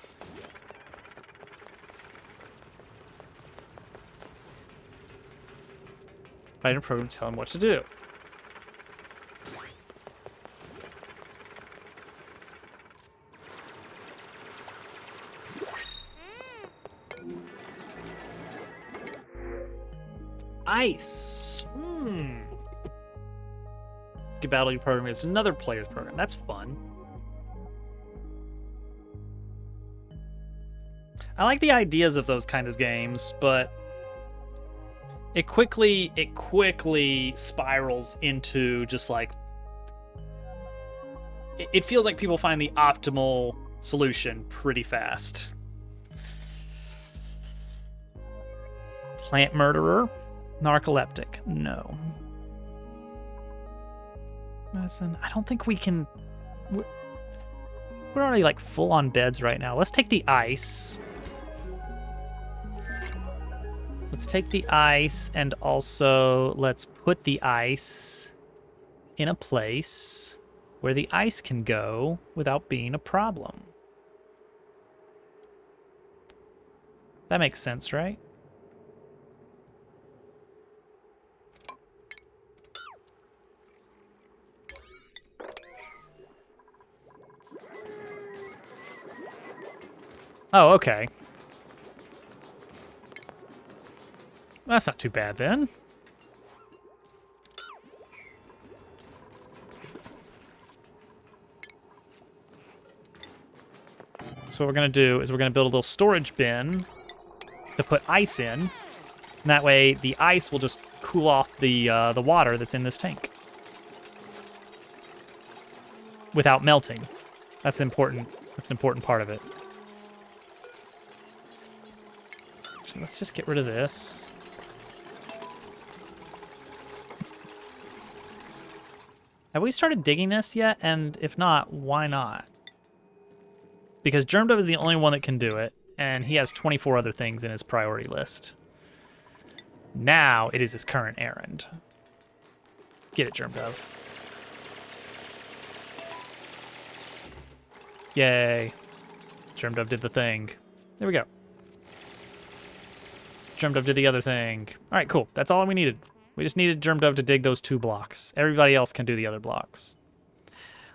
Write a program to tell them what to do. Ice. Get battle your program is another player's program. That's fun. I like the ideas of those kind of games, but it quickly spirals into just like it feels like people find the optimal solution pretty fast. Plant murderer. Narcoleptic, no. Medicine, I don't think we can... We're already like full on beds right now. Let's take the ice. Let's take the ice and also let's put the ice in a place where the ice can go without being a problem. That makes sense, right? Oh, okay. That's not too bad then. So what we're gonna do is we're gonna build a little storage bin to put ice in. And that way the ice will just cool off the water that's in this tank. Without melting. That's important. That's an important part of it. Let's just get rid of this. Have we started digging this yet? And if not, why not? Because Germdove is the only one that can do it, and he has 24 other things in his priority list. Now it is his current errand. Get it, Germdove. Yay. Germdove did the thing. There we go. Germdove did the other thing. All right, cool. That's all we needed. We just needed Germdove to dig those 2 blocks. Everybody else can do the other blocks. A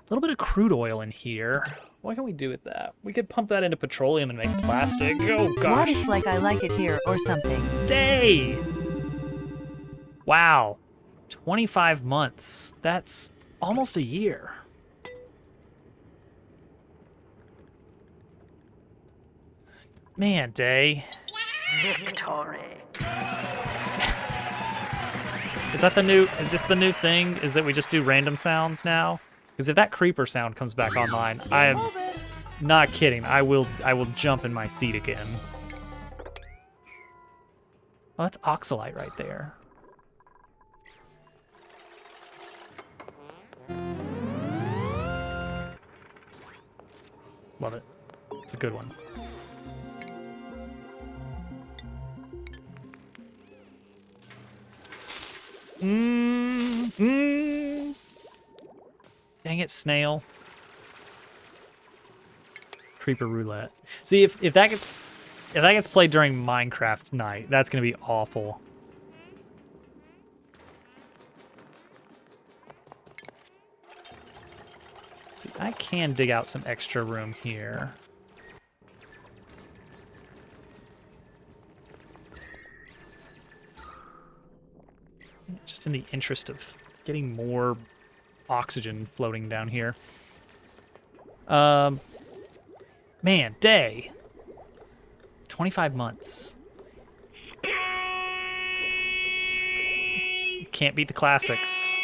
little bit of crude oil in here. What can we do with that? We could pump that into petroleum and make plastic. Oh, gosh. What it's like I like it here or something. Day! Wow. 25 months. That's almost a year. Man, Day. Victory. Is this the new thing? Is that we just do random sounds now? Because if that creeper sound comes back online, I am not kidding. I will jump in my seat again. Oh, that's oxalite right there. Love it. It's a good one. Dang it, snail. Creeper roulette. See, if that gets played during Minecraft night, that's gonna be awful. See, I can dig out some extra room here. Just in the interest of getting more oxygen floating down here. Man, day. 25 months. Can't beat the classics.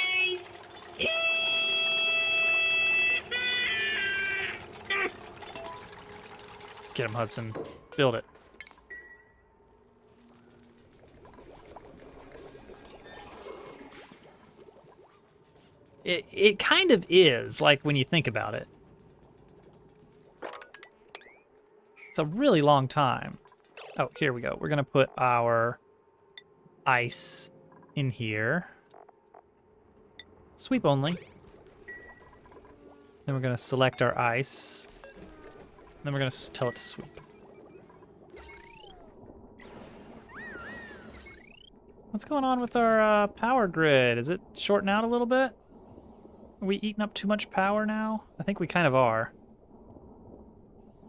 Get him, Hudson. Build it. It kind of is, like, when you think about it. It's a really long time. Oh, here we go. We're going to put our ice in here. Sweep only. Then we're going to select our ice. Then we're going to tell it to sweep. What's going on with our power grid? Is it shorting out a little bit? Are we eating up too much power now? I think we kind of are.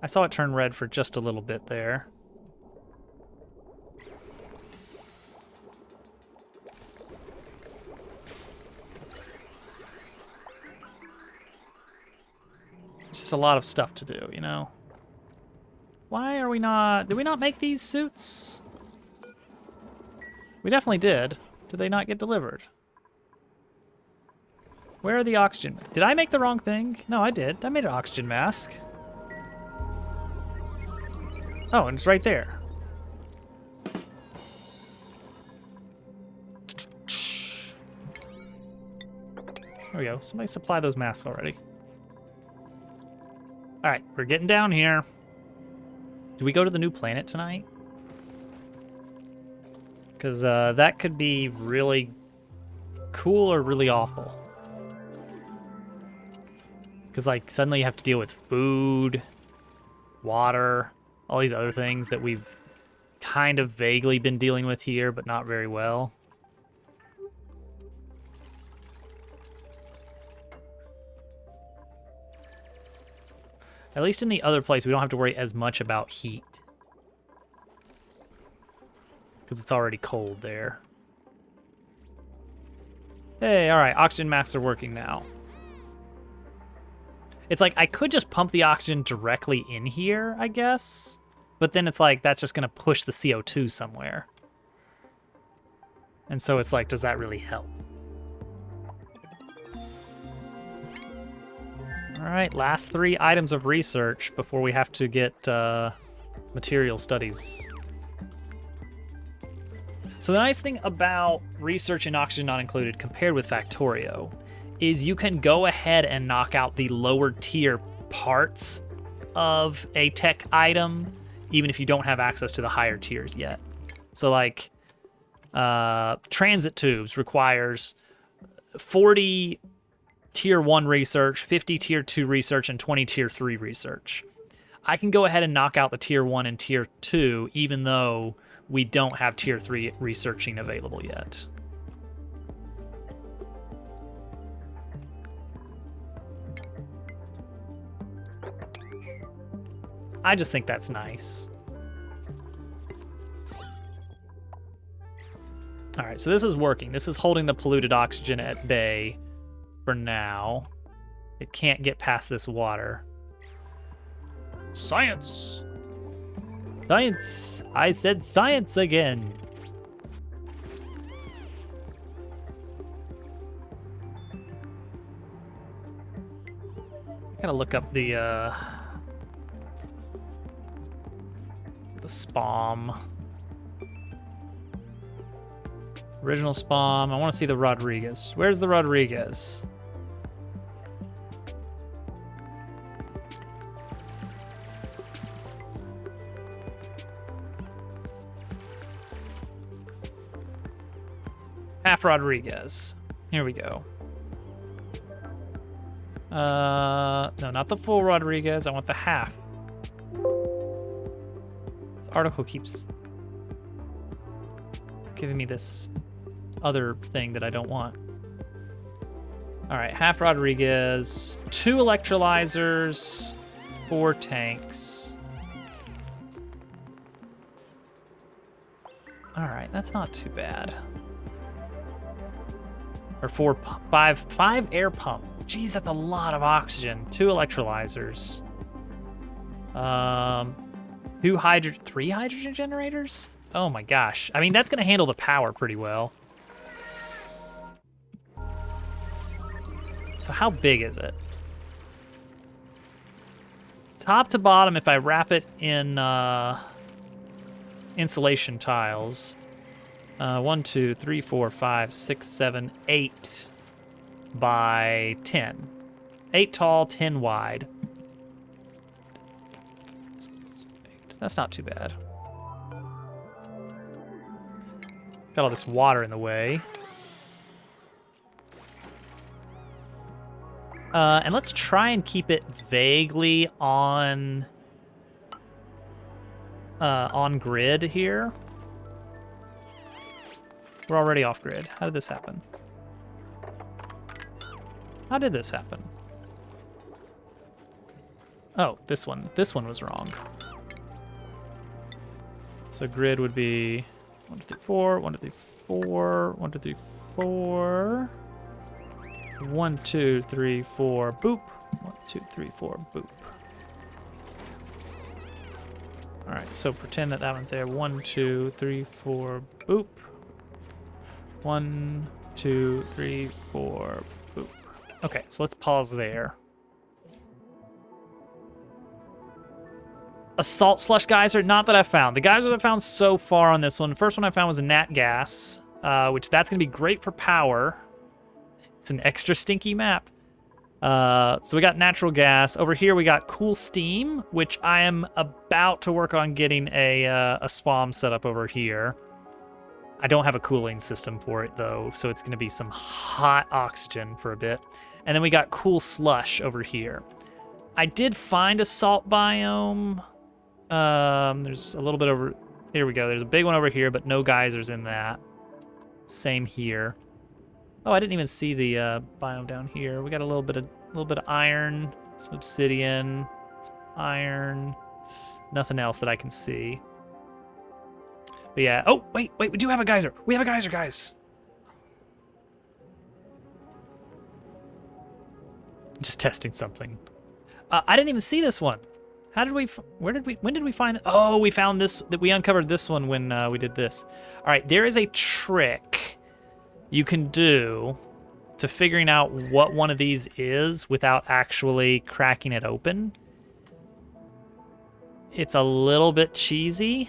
I saw it turn red for just a little bit there. Just a lot of stuff to do, you know? Why are we not... Did we not make these suits? We definitely did. Did they not get delivered? Where are the oxygen? Did I make the wrong thing? No, I did. I made an oxygen mask. Oh, and it's right there. There we go. Somebody supply those masks already. All right, we're getting down here. Do we go to the new planet tonight? Because that could be really cool or really awful. Because, like, suddenly you have to deal with food, water, all these other things that we've kind of vaguely been dealing with here, but not very well. At least in the other place, we don't have to worry as much about heat. Because it's already cold there. Hey, all right, oxygen masks are working now. It's like, I could just pump the oxygen directly in here, I guess. But then it's like, that's just going to push the CO2 somewhere. And so it's like, does that really help? All right, last 3 items of research before we have to get material studies. So the nice thing about research in Oxygen Not Included compared with Factorio is you can go ahead and knock out the lower tier parts of a tech item, even if you don't have access to the higher tiers yet. So like transit tubes requires 40 tier 1 research, 50 tier 2 research, and 20 tier 3 research. I can go ahead and knock out the tier 1 and tier 2 even though we don't have tier 3 researching available yet. I just think that's nice. All right, so this is working. This is holding the polluted oxygen at bay for now. It can't get past this water. Science! Science! I said science again! Gotta look up the SPOM. Original SPOM. I want to see the Rodriguez. Where's the Rodriguez? Half Rodriguez. Here we go. No, not the full Rodriguez. I want the half. This article keeps giving me this other thing that I don't want. All right, half Rodriguez, 2 electrolyzers, 4 tanks. All right, that's not too bad. Or 5 air pumps. Jeez, that's a lot of oxygen. 2 electrolyzers. 3 hydrogen generators? Oh my gosh. I mean, that's gonna handle the power pretty well. So how big is it? Top to bottom, if I wrap it in insulation tiles. 1, 2, 3, 4, 5, 6, 7, 8 by 10. 8 tall, 10 wide. That's not too bad. Got all this water in the way. And let's try and keep it vaguely on grid here. We're already off grid. How did this happen? How did this happen? Oh, this one was wrong. So grid would be 1, 2, 3, 4, 1, 2, 3, 4, 1, 2, 3, 4. 1, 2, 3, 4, boop. 1, 2, 3, 4, boop. All right, so pretend that one's there. 1, 2, 3, 4, boop. 1, 2, 3, 4, boop. Okay, so let's pause there. A salt slush geyser, not that I found. The geysers I found so far on this one, the first one I found was a nat gas, which that's gonna be great for power. It's an extra stinky map. So we got natural gas. Over here we got cool steam, which I am about to work on getting a SPOM set up over here. I don't have a cooling system for it though, so it's gonna be some hot oxygen for a bit. And then we got cool slush over here. I did find a salt biome. There's a little bit over, here we go. There's a big one over here, but no geysers in that. Same here. Oh, I didn't even see the biome down here. We got a little bit of iron, some obsidian, some iron, nothing else that I can see. But yeah, oh, wait, we do have a geyser. We have a geyser, guys. Just testing something. I didn't even see this one. How did we, when did we find it? Oh, we found this, that we uncovered this one when we did this. All right, there is a trick you can do to figuring out what one of these is without actually cracking it open. It's a little bit cheesy.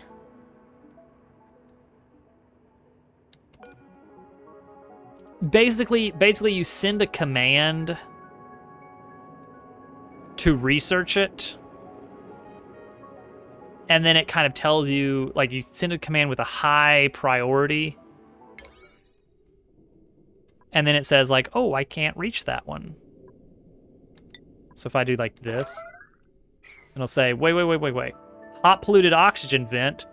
Basically you send a command to research it, and then it kind of tells you, like, you send a command with a high priority, and then it says, like, oh, I can't reach that one. So if I do like this, it'll say, wait. Hot polluted oxygen vent.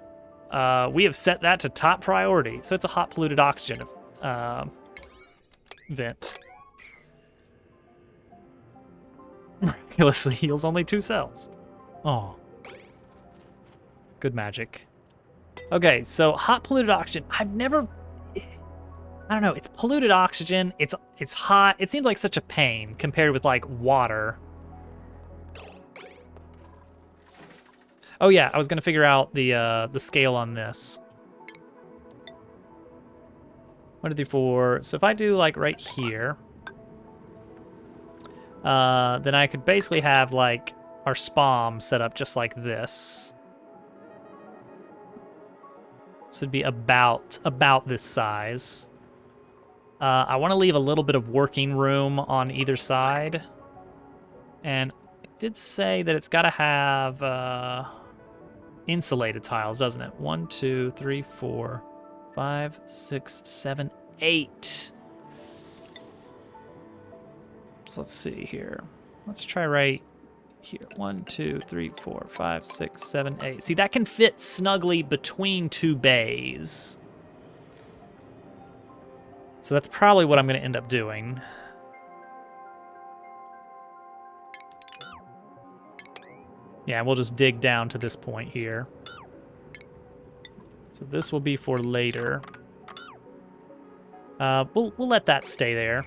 We have set that to top priority. So it's a hot polluted oxygen vent. Miraculously heals only 2 cells. Oh. Good magic. Okay, so hot polluted oxygen. I've never... I don't know, it's polluted oxygen, it's hot. It seems like such a pain compared with, like, water. Oh yeah, I was gonna figure out the scale on this. 1, 2, 3, 4. So if I do, like, right here, then I could basically have, like, our SPOM set up just like this. So it'd be about this size. I want to leave a little bit of working room on either side. And it did say that it's got to have insulated tiles, doesn't it? 1, 2, 3, 4, 5, 6, 7, 8. So let's see here. Let's try right here. 1, 2, 3, 4, 5, 6, 7, 8. See, that can fit snugly between 2 bays. So that's probably what I'm going to end up doing. Yeah, we'll just dig down to this point here. So this will be for later. We'll let that stay there.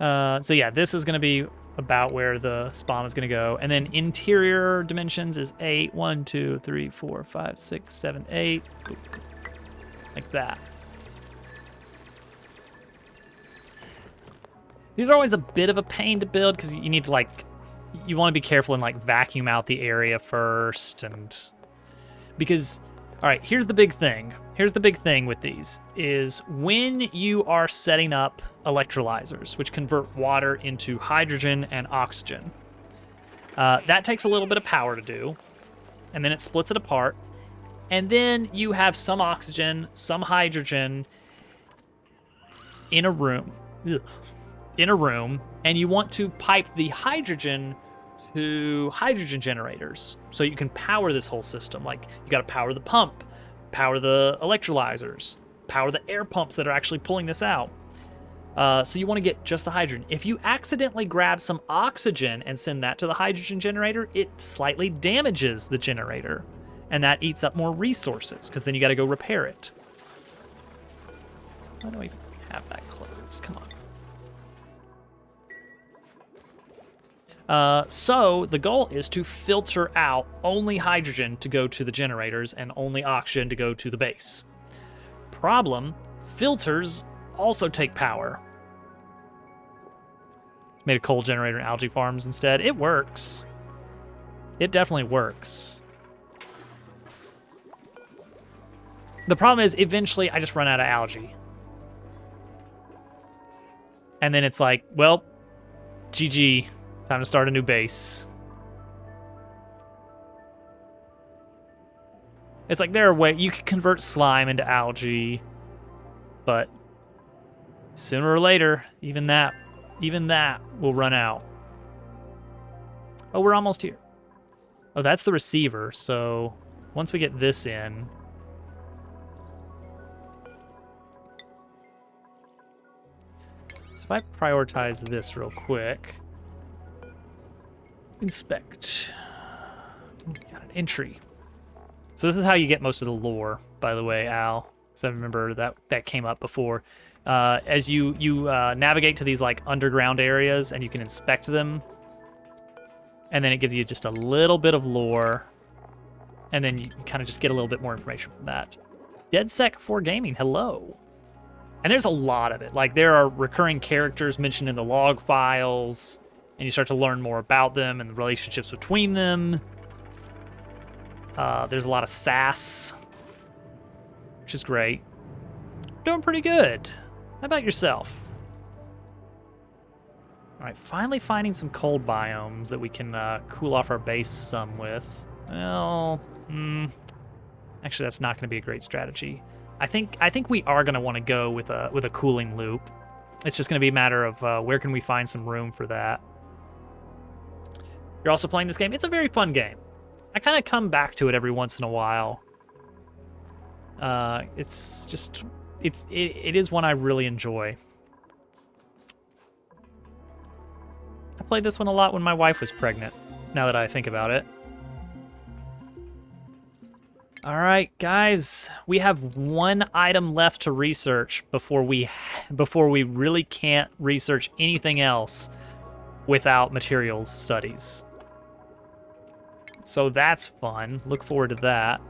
So yeah, this is going to be about where the spawn is going to go. And then interior dimensions is 8. 1, 2, 3, 4, 5, 6, 7, 8. Like that. These are always a bit of a pain to build because you need to, like, you want to be careful and, like, vacuum out the area first. And because, all right, here's the big thing. Here's the big thing with these is when you are setting up electrolyzers, which convert water into hydrogen and oxygen, that takes a little bit of power to do, and then it splits it apart, and then you have some oxygen, some hydrogen in a room. And you want to pipe the hydrogen to hydrogen generators so you can power this whole system. Like, you got to power the pump, power the electrolyzers, power the air pumps that are actually pulling this out. So you want to get just the hydrogen. If you accidentally grab some oxygen and send that to the hydrogen generator, it slightly damages the generator, and that eats up more resources because then you got to go repair it. Why do we have that closed? Come on. So the goal is to filter out only hydrogen to go to the generators and only oxygen to go to the base. Problem, filters also take power. Made a coal generator and algae farms instead. It works. It definitely works. The problem is eventually I just run out of algae. And then it's like, well, GG. Time to start a new base. It's like there are ways you could convert slime into algae, but sooner or later, even that will run out. Oh, we're almost here. Oh, that's the receiver. So once we get this in, so if I prioritize this real quick. Inspect. Got an entry. So this is how you get most of the lore, by the way, Al. Because I remember that came up before. As you navigate to these like underground areas, and you can inspect them, and then it gives you just a little bit of lore, and then you kind of just get a little bit more information from that. DeadSec4 Gaming, hello. And there's a lot of it. Like there are recurring characters mentioned in the log files. And you start to learn more about them and the relationships between them. There's a lot of sass, which is great. Doing pretty good. How about yourself? All right, finally finding some cold biomes that we can cool off our base some with. Well, actually, that's not going to be a great strategy. I think we are going to want to go with a cooling loop. It's just going to be a matter of where can we find some room for that. You're also playing this game. It's a very fun game. I kind of come back to it every once in a while. It's just, it is one I really enjoy. I played this one a lot when my wife was pregnant, now that I think about it. All right, guys, we have one item left to research before we really can't research anything else without materials studies. So that's fun. Look forward to that.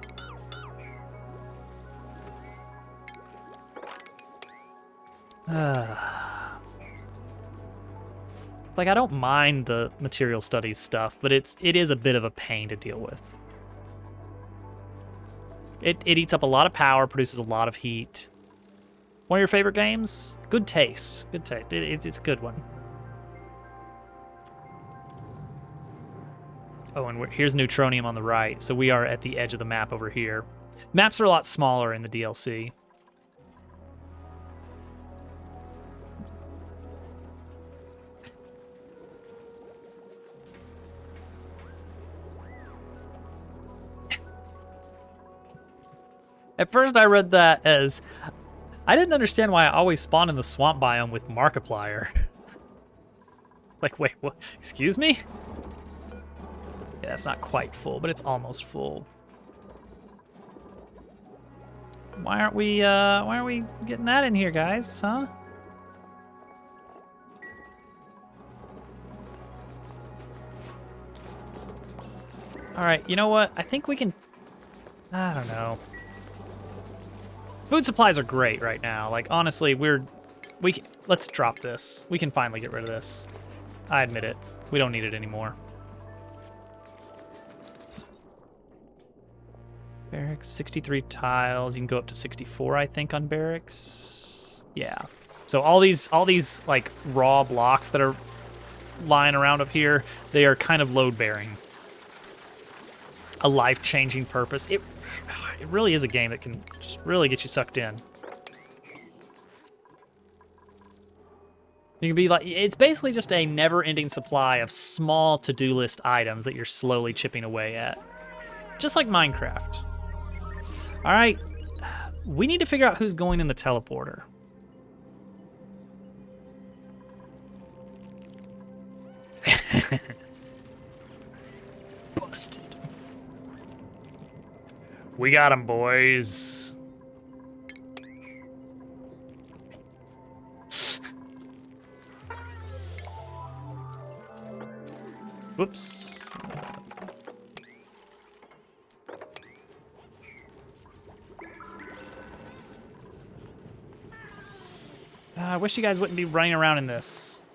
It's like I don't mind the material studies stuff, but it is a bit of a pain to deal with. It eats up a lot of power, produces a lot of heat. One of your favorite games? Good taste. Good taste. It's a good one. Oh, and here's Neutronium on the right. So we are at the edge of the map over here. Maps are a lot smaller in the DLC. At first I read that as... I didn't understand why I always spawn in the swamp biome with Markiplier. Like, wait, what? Excuse me? Yeah, that's not quite full, but it's almost full. Why aren't we getting that in here, guys, huh? All right, you know what? I think we can, I don't know. Food supplies are great right now. Like, honestly, let's drop this. We can finally get rid of this. I admit it. We don't need it anymore. Barracks, 63 tiles. You can go up to 64, I think, on barracks. Yeah. So all these like raw blocks that are lying around up here, they are kind of load bearing. A life-changing purpose. It really is a game that can just really get you sucked in. You can be like, it's basically just a never-ending supply of small to-do list items that you're slowly chipping away at. Just like Minecraft. All right, we need to figure out who's going in the teleporter. Busted. We got him, boys. Whoops. I wish you guys wouldn't be running around in this.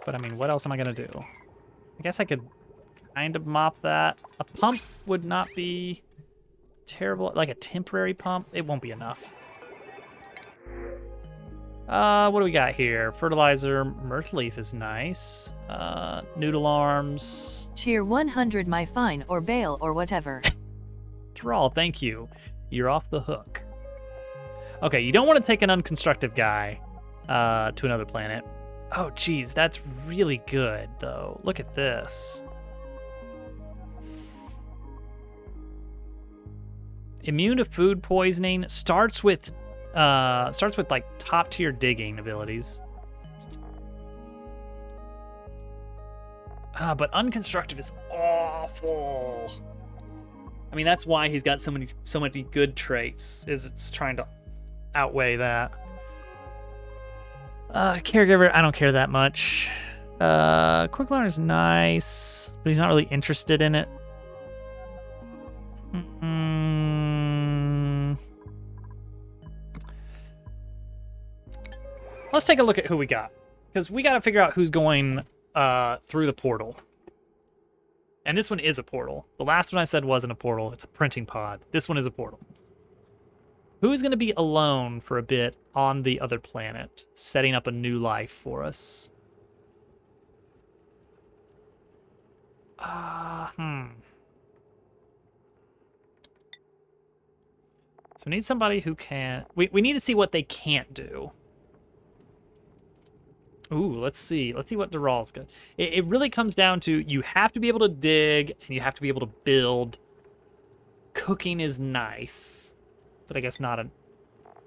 But I mean, what else am I gonna do? I guess I could kind of mop that. A pump would not be terrible. Like a temporary pump, it won't be enough. What do we got here? Fertilizer, mirth leaf is nice. Noodle arms. Cheer 100 my fine or bail or whatever. Thrall, thank you. You're off the hook. Okay, you don't want to take an unconstructive guy to another planet. Oh, geez, that's really good, though. Look at this. Immune to food poisoning. Starts with like top tier digging abilities. But unconstructive is awful. I mean, that's why he's got so many good traits. Is it's trying to outweigh that. Caregiver, I don't care that much. Quick learner's nice, but he's not really interested in it. Let's take a look at who we got, because we got to figure out who's going through the portal. And this one is a portal. The last one I said wasn't a portal. It's a printing pod. This one is a portal. Who's going to be alone for a bit on the other planet, setting up a new life for us? So we need somebody who can... We need to see what they can't do. Ooh, let's see. Let's see what Dural's good. It really comes down to you have to be able to dig and you have to be able to build. Cooking is nice. But I guess not a...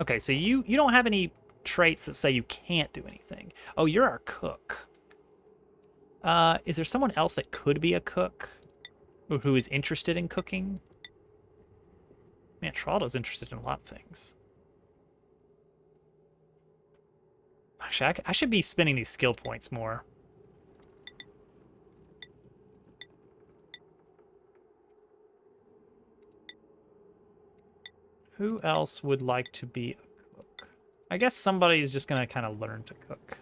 Okay, so you don't have any traits that say you can't do anything. Oh, you're our cook. Is there someone else that could be a cook? Or who is interested in cooking? Man, Traldo's interested in a lot of things. Actually, I should be spending these skill points more. Who else would like to be a cook? I guess somebody is just gonna kind of learn to cook.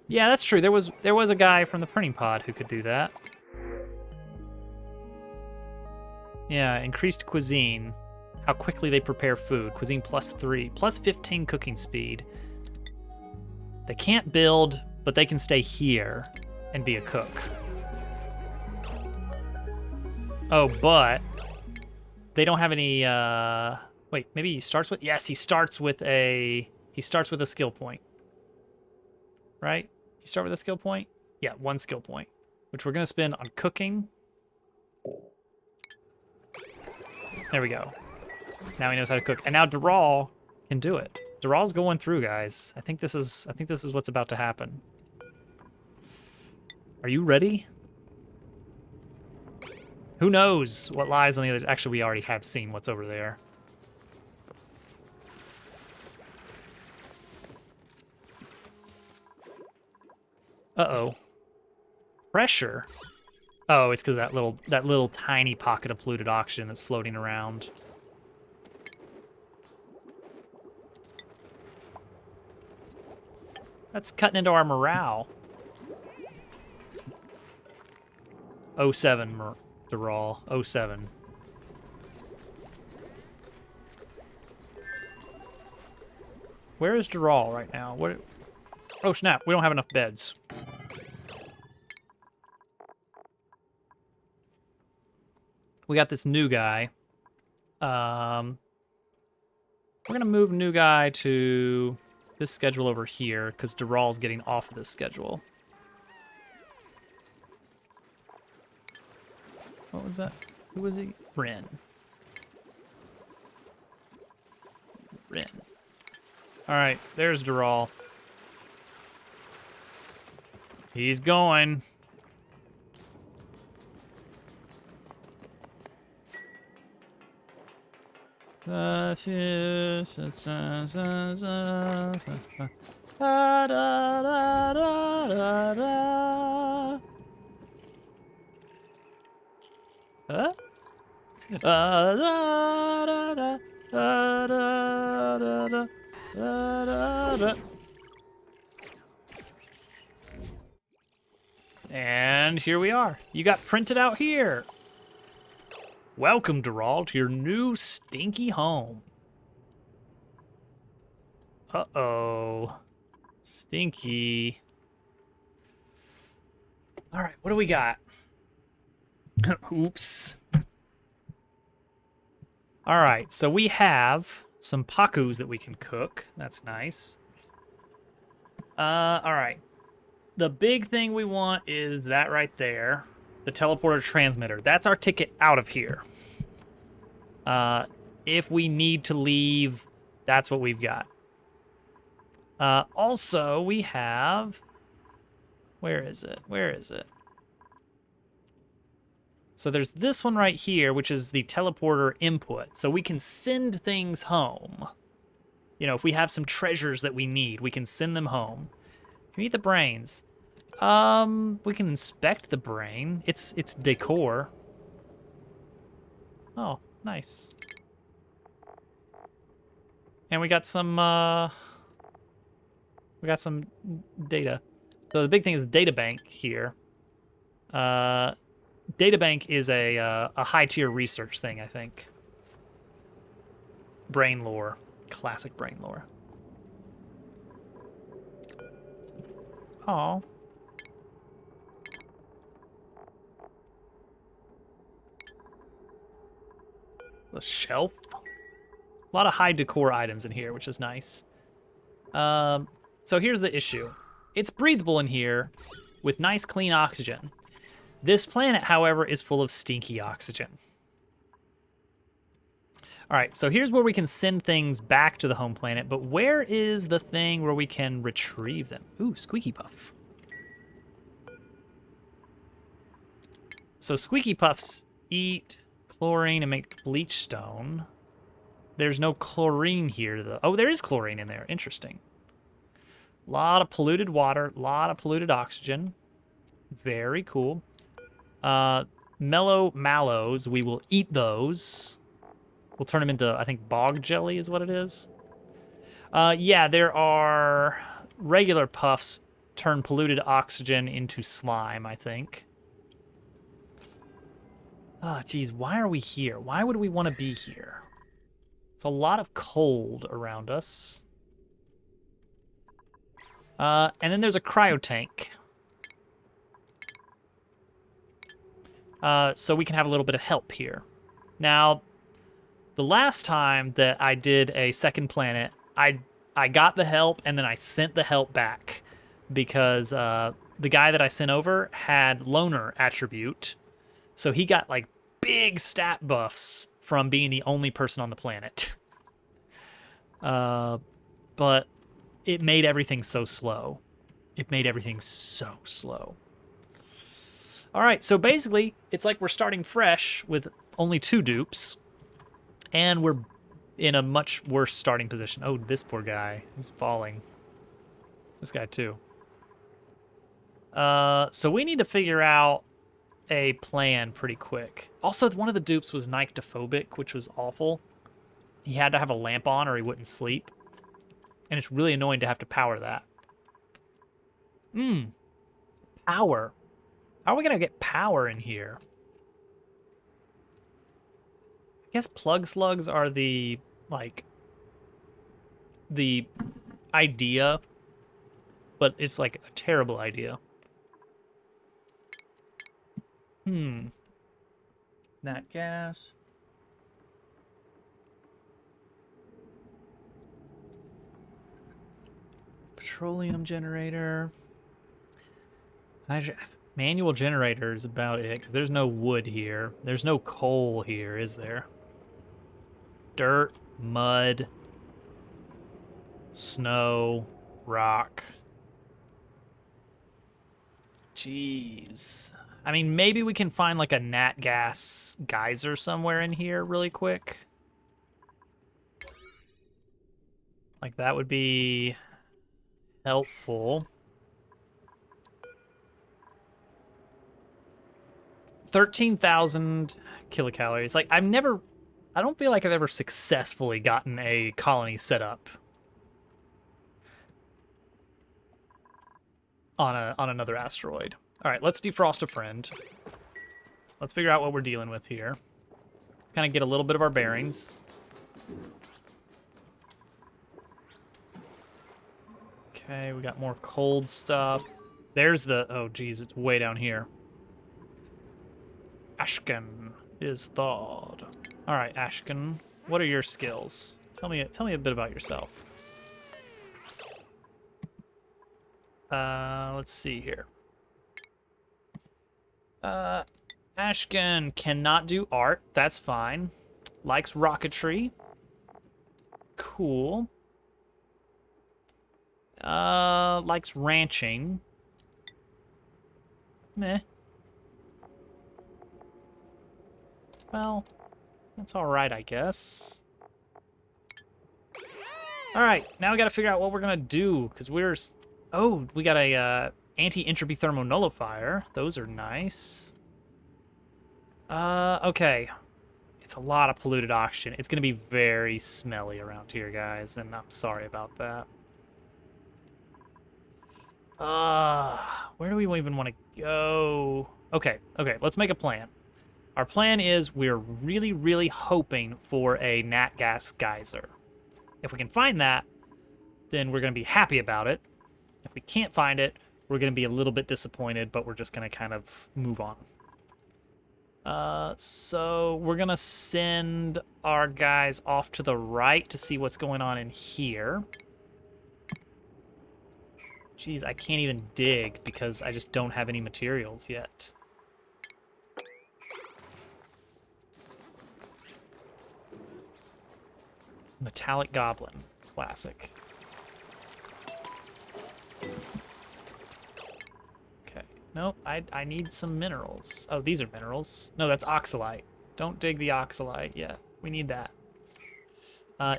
Yeah, that's true. There was a guy from the printing pod who could do that. Yeah, increased cuisine. How quickly they prepare food. Cuisine +3, +15 cooking speed. They can't build, but they can stay here and be a cook. Oh, but they don't have any, wait, maybe he starts with, yes, he starts with a skill point. Right? You start with a skill point? Yeah, 1 skill point, which we're gonna spend on cooking. There we go. Now he knows how to cook. And now Dural can do it. Dural's going through, guys. I think this is what's about to happen. Are you ready? Who knows what lies on the other... Actually, we already have seen what's over there. Uh-oh. Pressure? Oh, it's because that little tiny pocket of polluted oxygen that's floating around. That's cutting into our morale. 07, Dural. 07. Where is Dural right now? What? Oh, snap. We don't have enough beds. We got this new guy. We're going to move new guy to this schedule over here because Dural's getting off of this schedule. What was that? Who was he? Ren. Ren. All right, there's Dural. He's going. Huh? And here we are. You got printed out here. Welcome, Dural, to your new stinky home. Uh-oh. Stinky. All right, what do we got? Oops. All right, so we have some pakus that we can cook. That's nice. All right. The big thing we want is that right there. The teleporter transmitter. That's our ticket out of here. If we need to leave, that's what we've got. Also, we have... Where is it? Where is it? So there's this one right here, which is the teleporter input. So we can send things home. You know, if we have some treasures that we need, we can send them home. Can we eat the brains? We can inspect the brain. It's decor. Oh, nice. And we got some data. So the big thing is data bank here. Data bank is a high tier research thing, I think. Brain lore, classic brain lore. Oh. The shelf. A lot of high decor items in here, which is nice. So here's the issue. It's breathable in here with nice clean oxygen. This planet, however, is full of stinky oxygen. All right, so here's where we can send things back to the home planet, but where is the thing where we can retrieve them? Ooh, Squeaky Puff. So Squeaky Puffs eat chlorine and make bleach stone. There's no chlorine here, though. Oh, there is chlorine in there. Interesting. A lot of polluted water, a lot of polluted oxygen. Very cool. Mellow mallows, we will eat those. We'll turn them into, I think, bog jelly is what it is. Yeah, there are regular puffs turn polluted oxygen into slime, I think. Oh, geez, why are we here? Why would we want to be here? It's a lot of cold around us. And then there's a cryo tank. So we can have a little bit of help here. Now, the last time that I did a second planet, I got the help and then I sent the help back because the guy that I sent over had loner attribute. So he got like big stat buffs from being the only person on the planet. But it made everything so slow. It made everything so slow. All right, so basically, it's like we're starting fresh with only 2 dupes, and we're in a much worse starting position. Oh, this poor guy. He's falling. This guy, too. So we need to figure out a plan pretty quick. Also, one of the dupes was nyctophobic, which was awful. He had to have a lamp on or he wouldn't sleep. And it's really annoying to have to power that. Power. How are we going to get power in here? I guess plug slugs are the, like, the idea, but it's like a terrible idea. Nat gas. Petroleum generator. Manual generator is about it, because there's no wood here. There's no coal here, is there? Dirt, mud, snow, rock. Jeez. I mean, maybe we can find like a nat gas geyser somewhere in here really quick. Like that would be helpful. 13,000 kilocalories. Like I don't feel like I've ever successfully gotten a colony set up on another asteroid. All right, let's defrost a friend. Let's figure out what we're dealing with here. Let's kind of get a little bit of our bearings. Okay, we got more cold stuff. There's the, oh geez, it's way down here. Ashken is thawed. All right, Ashken, what are your skills? Tell me a bit about yourself. Let's see here. Ashken cannot do art. That's fine. Likes rocketry. Cool. Likes ranching. Meh. Well, that's all right, I guess. All right, now we got to figure out what we're gonna do, because we got a anti-entropy thermonullifier. Those are nice. Okay. It's a lot of polluted oxygen. It's gonna be very smelly around here, guys, and I'm sorry about that. Where do we even want to go? Okay, let's make a plan. Our plan is we're really, really hoping for a nat gas geyser. If we can find that, then we're going to be happy about it. If we can't find it, we're going to be a little bit disappointed, but we're just going to kind of move on. So we're going to send our guys off to the right to see what's going on in here. Jeez, I can't even dig because I just don't have any materials yet. Metallic Goblin. Classic. Okay. Nope, I need some minerals. Oh, these are minerals. No, that's oxalite. Don't dig the oxalite yet. We need that.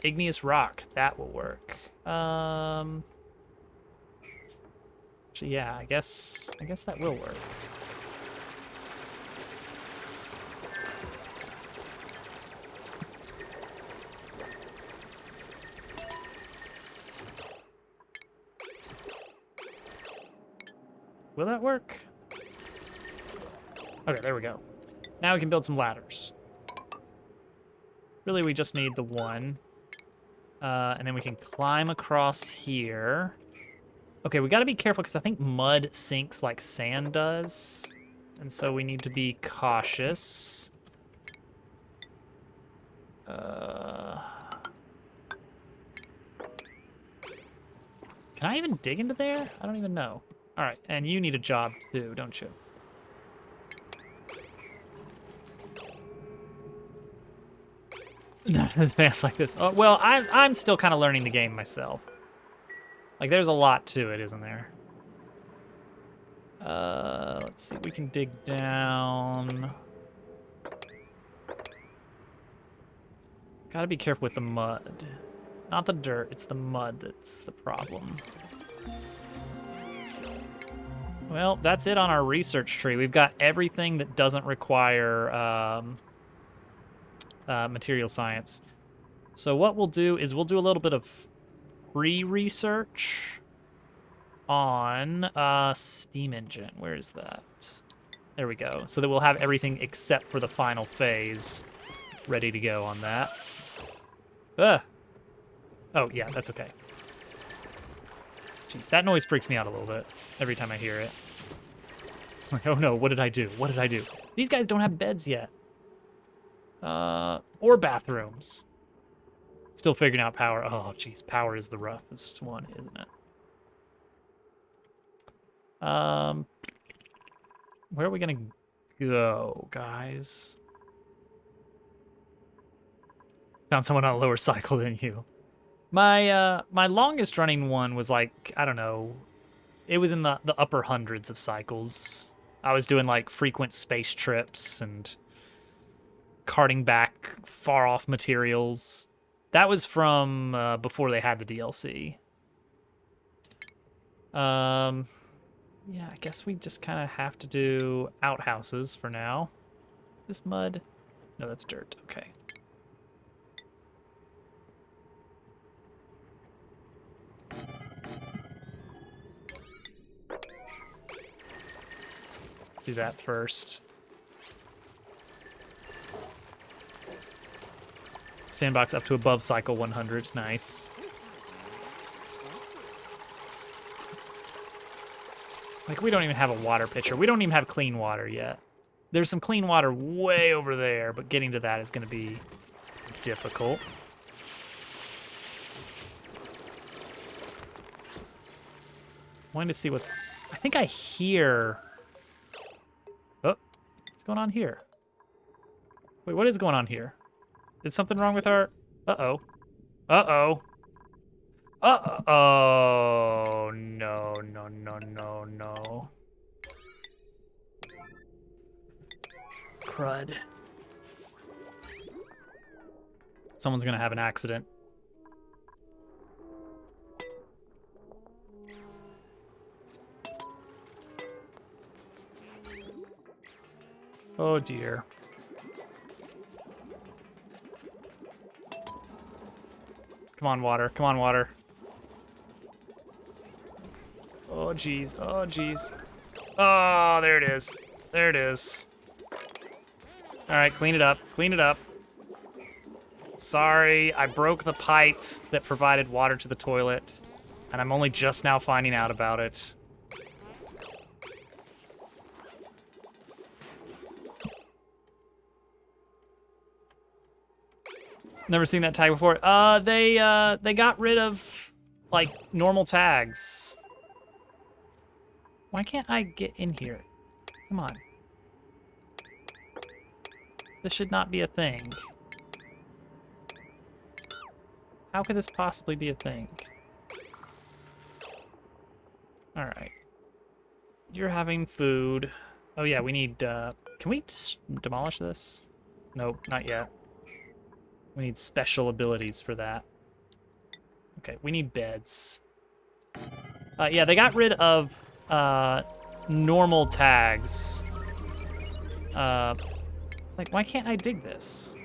Igneous rock. That will work. Actually, yeah, I guess that will work. Will that work? Okay, there we go. Now we can build some ladders. Really, we just need the one. And then we can climb across here. Okay, we gotta be careful because I think mud sinks like sand does. And so we need to be cautious. Can I even dig into there? I don't even know. All right, and you need a job too, don't you? advanced like this. Oh, well, I'm still kind of learning the game myself. Like, there's a lot to it, isn't there? Let's see. We can dig down. Gotta be careful with the mud. Not the dirt, it's the mud that's the problem. Well, that's it on our research tree. We've got everything that doesn't require material science. So what we'll do is we'll do a little bit of pre-research on steam engine. Where is that? There we go. So that we'll have everything except for the final phase ready to go on that. Oh, yeah, that's okay. Jeez, that noise freaks me out a little bit every time I hear it. Like, oh no, what did I do? What did I do? These guys don't have beds yet. Or bathrooms. Still figuring out power. Oh, jeez, power is the roughest one, isn't it? Where are we gonna go, guys? Found someone on a lower cycle than you. My my longest running one was like, I don't know, it was in the upper hundreds of cycles. I was doing like frequent space trips and carting back far off materials. That was from before they had the DLC. Yeah, I guess we just kind of have to do outhouses for now. This mud? No, that's dirt. Okay. Let's do that first. Sandbox up to above cycle 100. Nice. Like, we don't even have a water pitcher. We don't even have clean water yet. There's some clean water way over there, but getting to that is going to be difficult. Wanting to see what's... I think I hear... Oh, what's going on here? Wait, what is going on here? Is something wrong with our... Uh-oh. Uh-oh. Uh-oh. No, no, no, no, no. Crud. Someone's gonna have an accident. Oh dear. Come on, water. Come on, water. Oh, jeez. Oh, jeez. Oh, there it is. There it is. All right, clean it up. Clean it up. Sorry, I broke the pipe that provided water to the toilet, and I'm only just now finding out about it. Never seen that tag before. They got rid of, like, normal tags. Why can't I get in here? Come on. This should not be a thing. How could this possibly be a thing? Alright. You're having food. Oh yeah, we need, can we demolish this? Nope, not yet. We need special abilities for that. Okay, we need beds. Yeah, they got rid of normal tags. Like, why can't I dig this?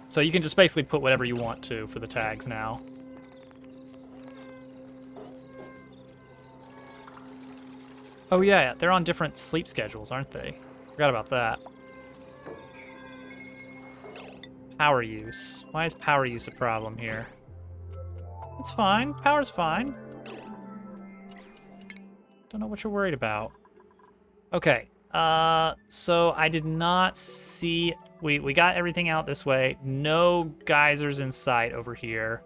So you can just basically put whatever you want to for the tags now. Oh yeah, they're on different sleep schedules, aren't they? Forgot about that. Power use. Why is power use a problem here? It's fine. Power's fine. Don't know what you're worried about. Okay. So I did not see... We got everything out this way. No geysers in sight over here.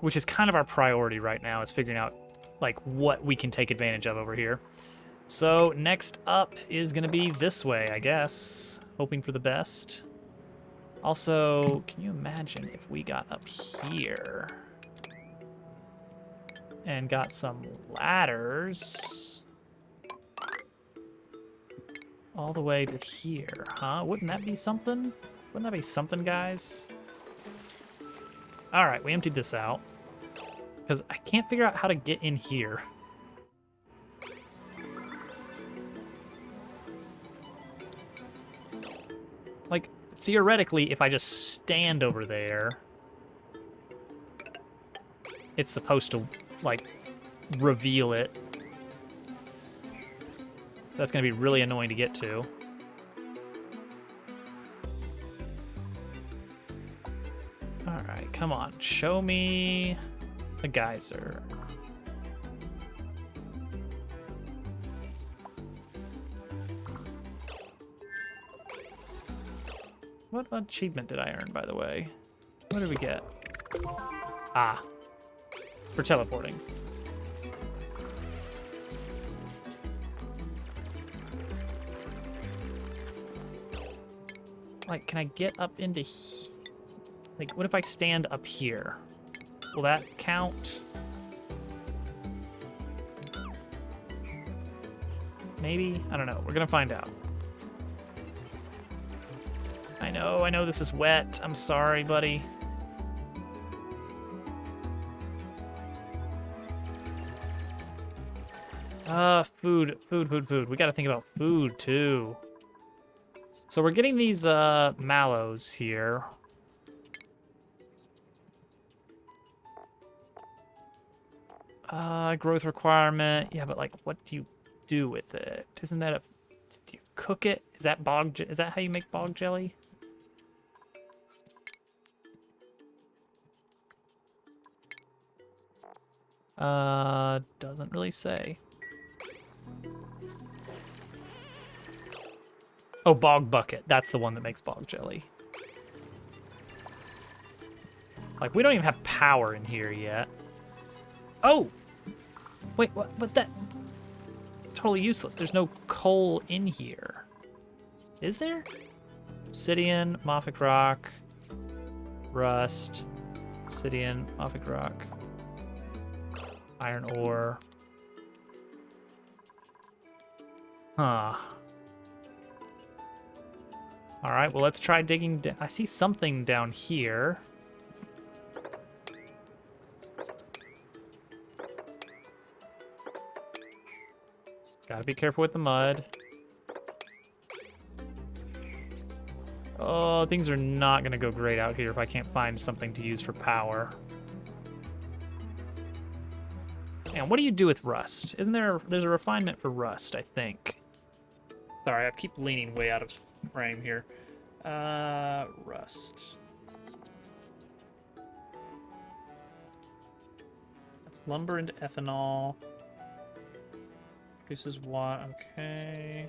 Which is kind of our priority right now, is figuring out like what we can take advantage of over here. So next up is gonna be this way, I guess. Hoping for the best. Also, can you imagine if we got up here and got some ladders all the way to here, huh? Wouldn't that be something? Wouldn't that be something, guys? All right, we emptied this out because I can't figure out how to get in here. Like, theoretically, if I just stand over there, it's supposed to, like, reveal it. That's gonna be really annoying to get to. All right, come on, show me a geyser. What achievement did I earn, by the way? What did we get? Ah, for teleporting. Like, can I get up into here? Like, what if I stand up here? Will that count? Maybe? I don't know. We're gonna find out. I know this is wet. I'm sorry, buddy. Food. We gotta think about food, too. So we're getting these, mallows here. Growth requirement. Yeah, but, like, what do you do with it? Isn't that do you cook it? Is that is that how you make bog jelly? Doesn't really say. Oh, bog bucket. That's the one that makes bog jelly. Like, we don't even have power in here yet. Oh! Wait, what? But that... Totally useless. There's no coal in here. Is there? Obsidian, Moffic rock, rust, obsidian, Moffic rock, iron ore. Huh. All right, well, let's try digging. I see something down here. Gotta be careful with the mud. Oh, things are not gonna go great out here if I can't find something to use for power. And what do you do with rust? Isn't there's a refinement for rust, I think. Sorry, I keep leaning way out of frame here. Rust. That's lumber into ethanol. This is what, okay.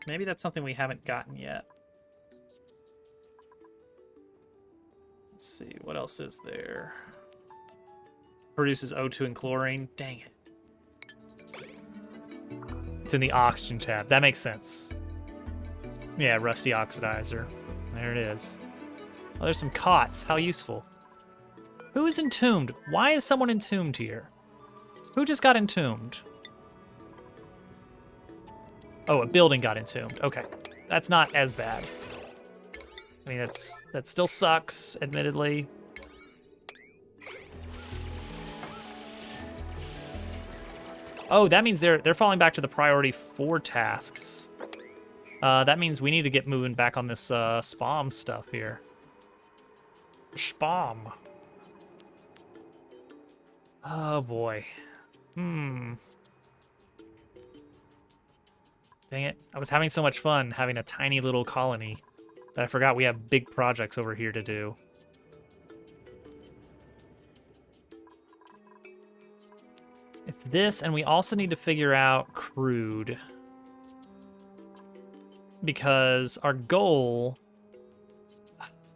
Maybe that's something we haven't gotten yet. Let's see, what else is there? Produces O2 and chlorine. Dang it. It's in the oxygen tab. That makes sense. Yeah, rusty oxidizer. There it is. Oh, there's some cots. How useful. Who is entombed? Why is someone entombed here? Who just got entombed? Oh, a building got entombed. Okay. That's not as bad. I mean, that still sucks, admittedly. Oh, that means they're falling back to the priority 4 tasks. That means we need to get moving back on this spam stuff here. Spam. Oh boy. Dang it. I was having so much fun having a tiny little colony that I forgot we have big projects over here to do. It's this, and we also need to figure out crude. Because our goal...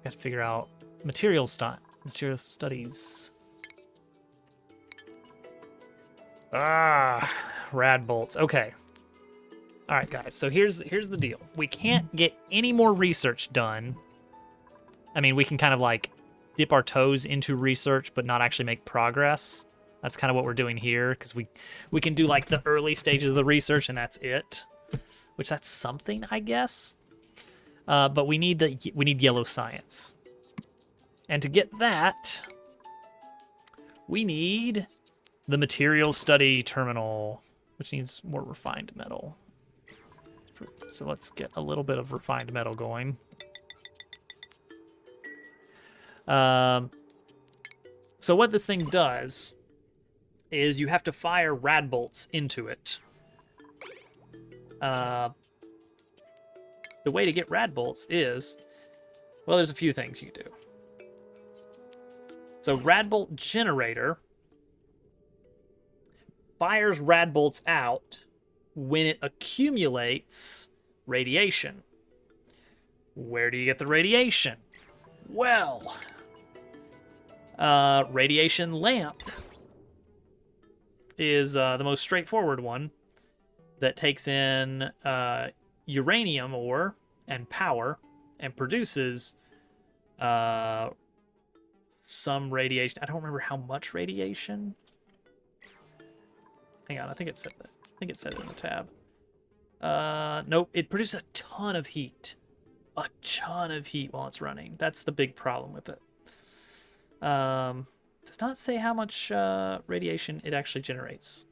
Gotta figure out Material studies. Ah, rad bolts. Okay. All right, guys. So here's the deal. We can't get any more research done. I mean, we can kind of like dip our toes into research, but not actually make progress. That's kind of what we're doing here, because we can do like the early stages of the research, and that's it. Which that's something, I guess. But we need yellow science, and to get that, we need the material study terminal, which needs more refined metal. So let's get a little bit of refined metal going. So what this thing does is you have to fire rad bolts into it. The way to get rad bolts is, well, there's a few things you can do. So rad bolt generator fires rad bolts out when it accumulates radiation. Where do you get the radiation? Well, radiation lamp is the most straightforward one that takes in uranium ore and power and produces some radiation. I don't remember how much radiation. Hang on, I think it said that. I think it said it in the tab. Nope, it produces a ton of heat. A ton of heat while it's running. That's the big problem with it. Does not say how much radiation it actually generates.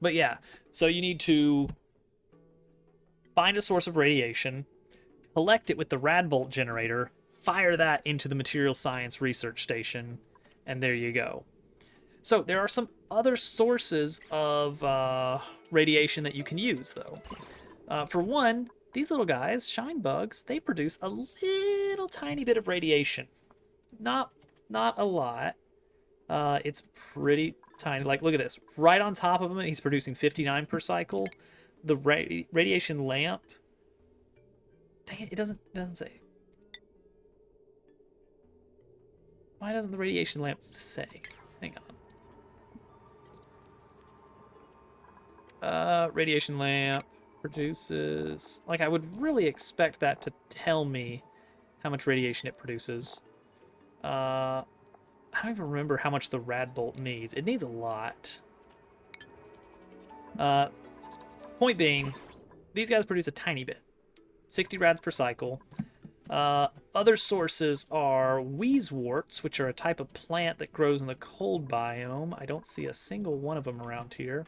But yeah, so you need to find a source of radiation, collect it with the rad bolt generator, fire that into the material science research station, and there you go. So there are some other sources of radiation that you can use, though. For one, these little guys, shine bugs, they produce a little tiny bit of radiation. Not a lot. It's pretty tiny. Like, look at this. Right on top of him, he's producing 59 per cycle. The radiation lamp. Dang it, it doesn't say. Why doesn't the radiation lamp say? Hang on. Radiation lamp produces... Like, I would really expect that to tell me how much radiation it produces. I don't even remember how much the rad bolt needs. It needs a lot. Point being, these guys produce a tiny bit. 60 rads per cycle. Other sources are wheezeworts, which are a type of plant that grows in the cold biome. I don't see a single one of them around here.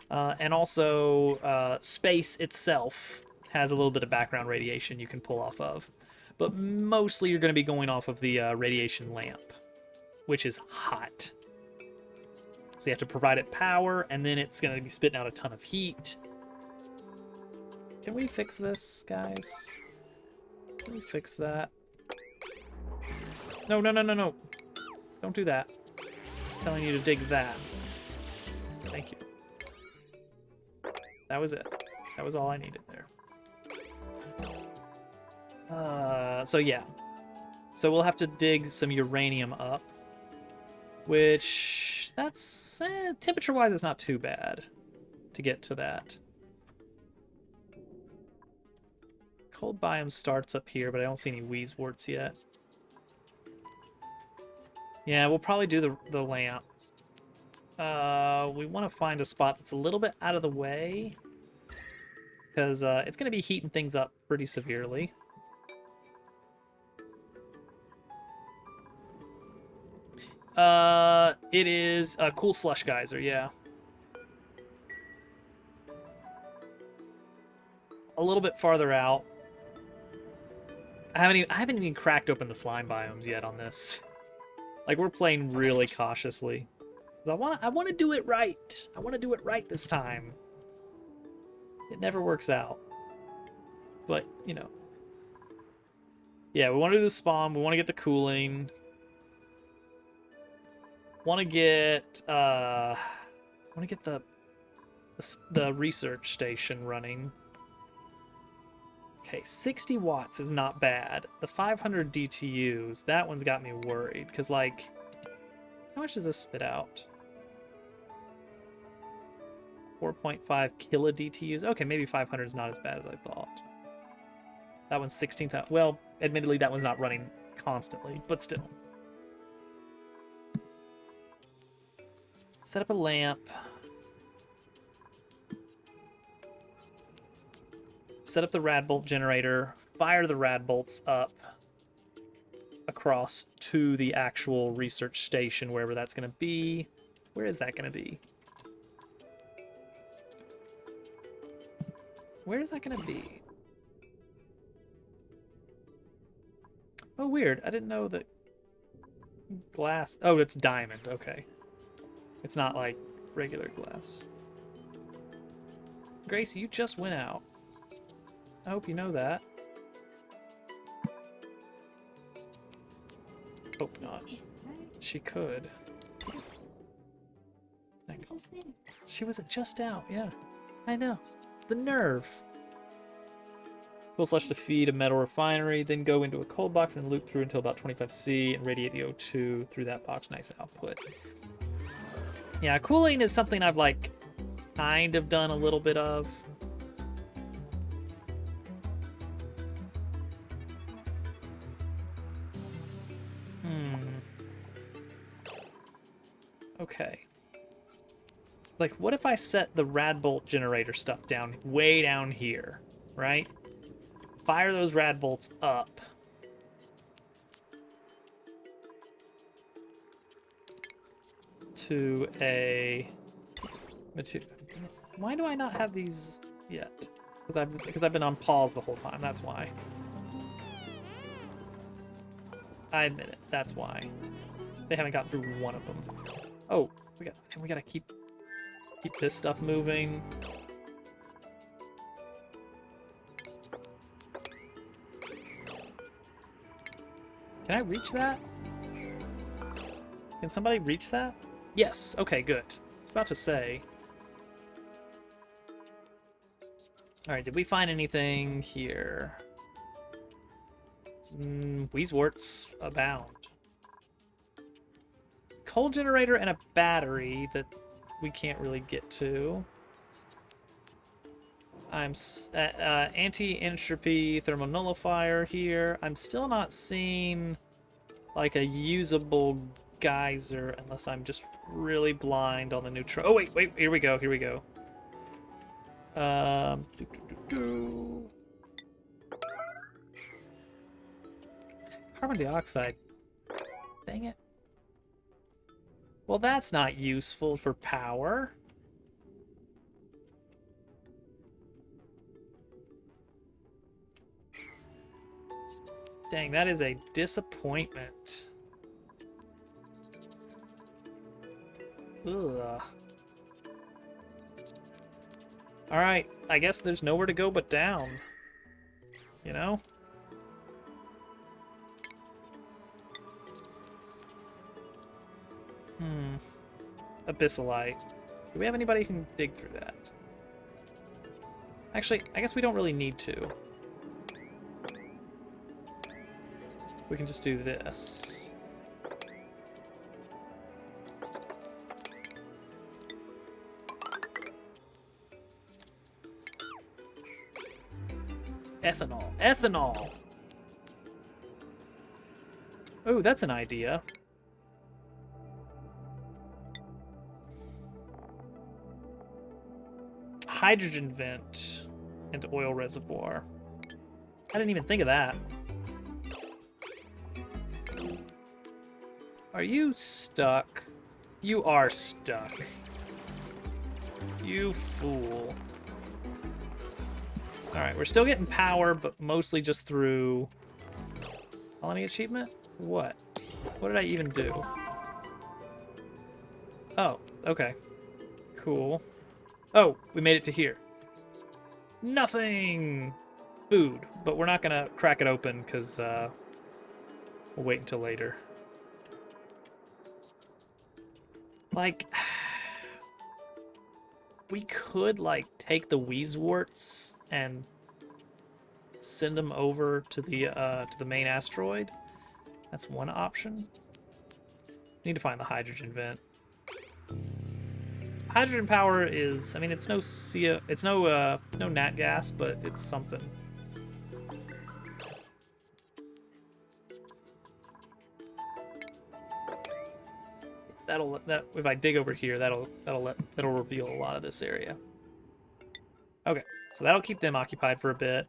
And also, space itself has a little bit of background radiation you can pull off of. But mostly you're going to be going off of the radiation lamp, which is hot. So you have to provide it power, and then it's going to be spitting out a ton of heat. Can we fix this, guys? Can we fix that? No. Don't do that. I'm telling you to dig that. Thank you. That was it. That was all I needed there. So yeah. So we'll have to dig some uranium up. Which, that's... temperature-wise, it's not too bad to get to that. Cold biome starts up here, but I don't see any wheezeworts yet. Yeah, we'll probably do the lamp. We want to find a spot that's a little bit out of the way, because it's going to be heating things up pretty severely. It is a cool slush geyser, yeah. A little bit farther out. I haven't even cracked open the slime biomes yet on this. Like, we're playing really cautiously. I want to do it right. I want to do it right this time. It never works out. But, you know. Yeah, we want to do the spawn. We want to get the cooling. Want to get the research station running. Okay, 60 watts is not bad. The 500 DTUs, that one's got me worried. Because, like, how much does this spit out? 4.5 kilo DTUs. Okay, maybe 500 is not as bad as I thought. That one's 16,000. Well, admittedly, that one's not running constantly, but still. Set up a lamp. Set up the rad bolt generator. Fire the rad bolts up across to the actual research station, wherever that's going to be. Where is that going to be? Where is that going to be? Oh, weird. I didn't know that glass... Oh, it's diamond. Okay. It's not like regular glass. Gracie, you just went out. I hope you know that. Hope not. She could. She was just out, yeah. I know. The nerve. Full slush to feed a metal refinery, then go into a cold box and loop through until about 25C and radiate the O2 through that box. Nice output. Yeah, cooling is something I've, like, kind of done a little bit of. Okay. Like, what if I set the rad bolt generator stuff down, way down here, right? Fire those rad bolts up. To a material. Why do I not have these yet? Because I've been on pause the whole time. That's why. I admit it. That's why. They haven't gotten through one of them. Oh, we gotta keep this stuff moving. Can I reach that? Can somebody reach that? Yes. Okay, good. I was about to say. All right, did we find anything here? Wheezeworts abound. Coal generator and a battery that we can't really get to. I'm anti-entropy thermonullifier here. I'm still not seeing like a usable geyser unless I'm just really blind on the neutron. Oh wait, here we go. Carbon dioxide. Dang it. Well, that's not useful for power. Dang, that is a disappointment. Ugh. Alright, I guess there's nowhere to go but down. You know? Abyssalite. Do we have anybody who can dig through that? Actually, I guess we don't really need to. We can just do this. Ethanol! Oh, that's an idea. Hydrogen vent and oil reservoir. I didn't even think of that. Are you stuck? You are stuck. You fool. Alright, we're still getting power, but mostly just through... Colony achievement? What? What did I even do? Oh, okay. Cool. Oh, we made it to here. Nothing! Food. But we're not gonna crack it open, because, we'll wait until later. Like... We could, like, take the Wheezeworts and send them over to the main asteroid. That's one option. Need to find the hydrogen vent. Hydrogen power is, I mean, it's no no nat gas, but it's something. That if I dig over here, that'll reveal a lot of this area. Okay, so that'll keep them occupied for a bit.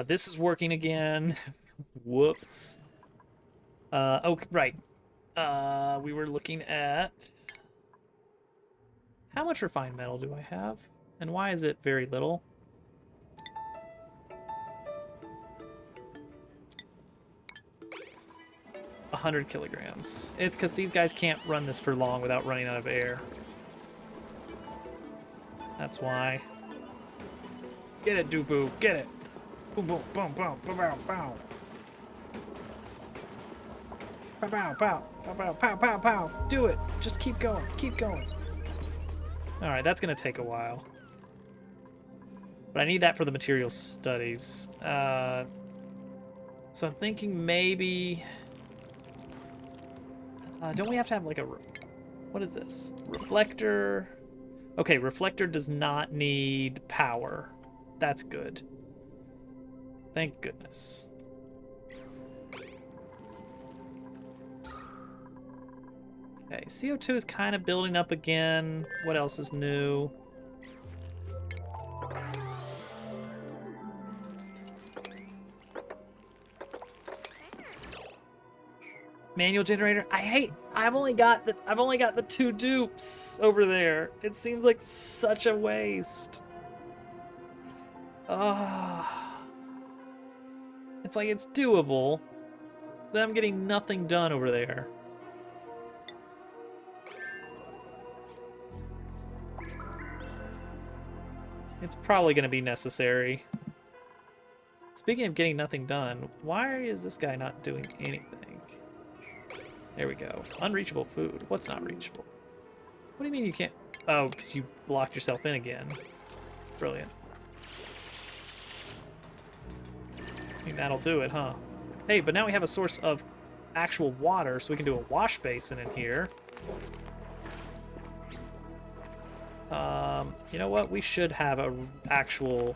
This is working again. Whoops. Okay, right. We were looking at how much refined metal do I have, and why is it very little? A 100 kilograms. It's because these guys can't run this for long without running out of air. That's why. Get it, Dubu. Get it. Boom, boom, boom, boom, boom, boom, boom. Pow, pow, pow, pow, pow, pow, pow, pow. Do it. Just keep going. Keep going. All right, that's gonna take a while. But I need that for the material studies. So I'm thinking maybe. Don't we have to have like a? What is this? Reflector. Okay, reflector does not need power. That's good. Thank goodness. Okay, CO2 is kind of building up again. What else is new? Manual generator. I've only got the 2 dupes over there. It seems like such a waste. It's like it's doable. Then I'm getting nothing done over there. It's probably going to be necessary. Speaking of getting nothing done, why is this guy not doing anything? There we go. Unreachable food. What's not reachable? What do you mean you can't? Oh, because you blocked yourself in again. Brilliant. I think that'll do it, huh? Hey, but now we have a source of actual water, so we can do a wash basin in here. You know what? We should have an actual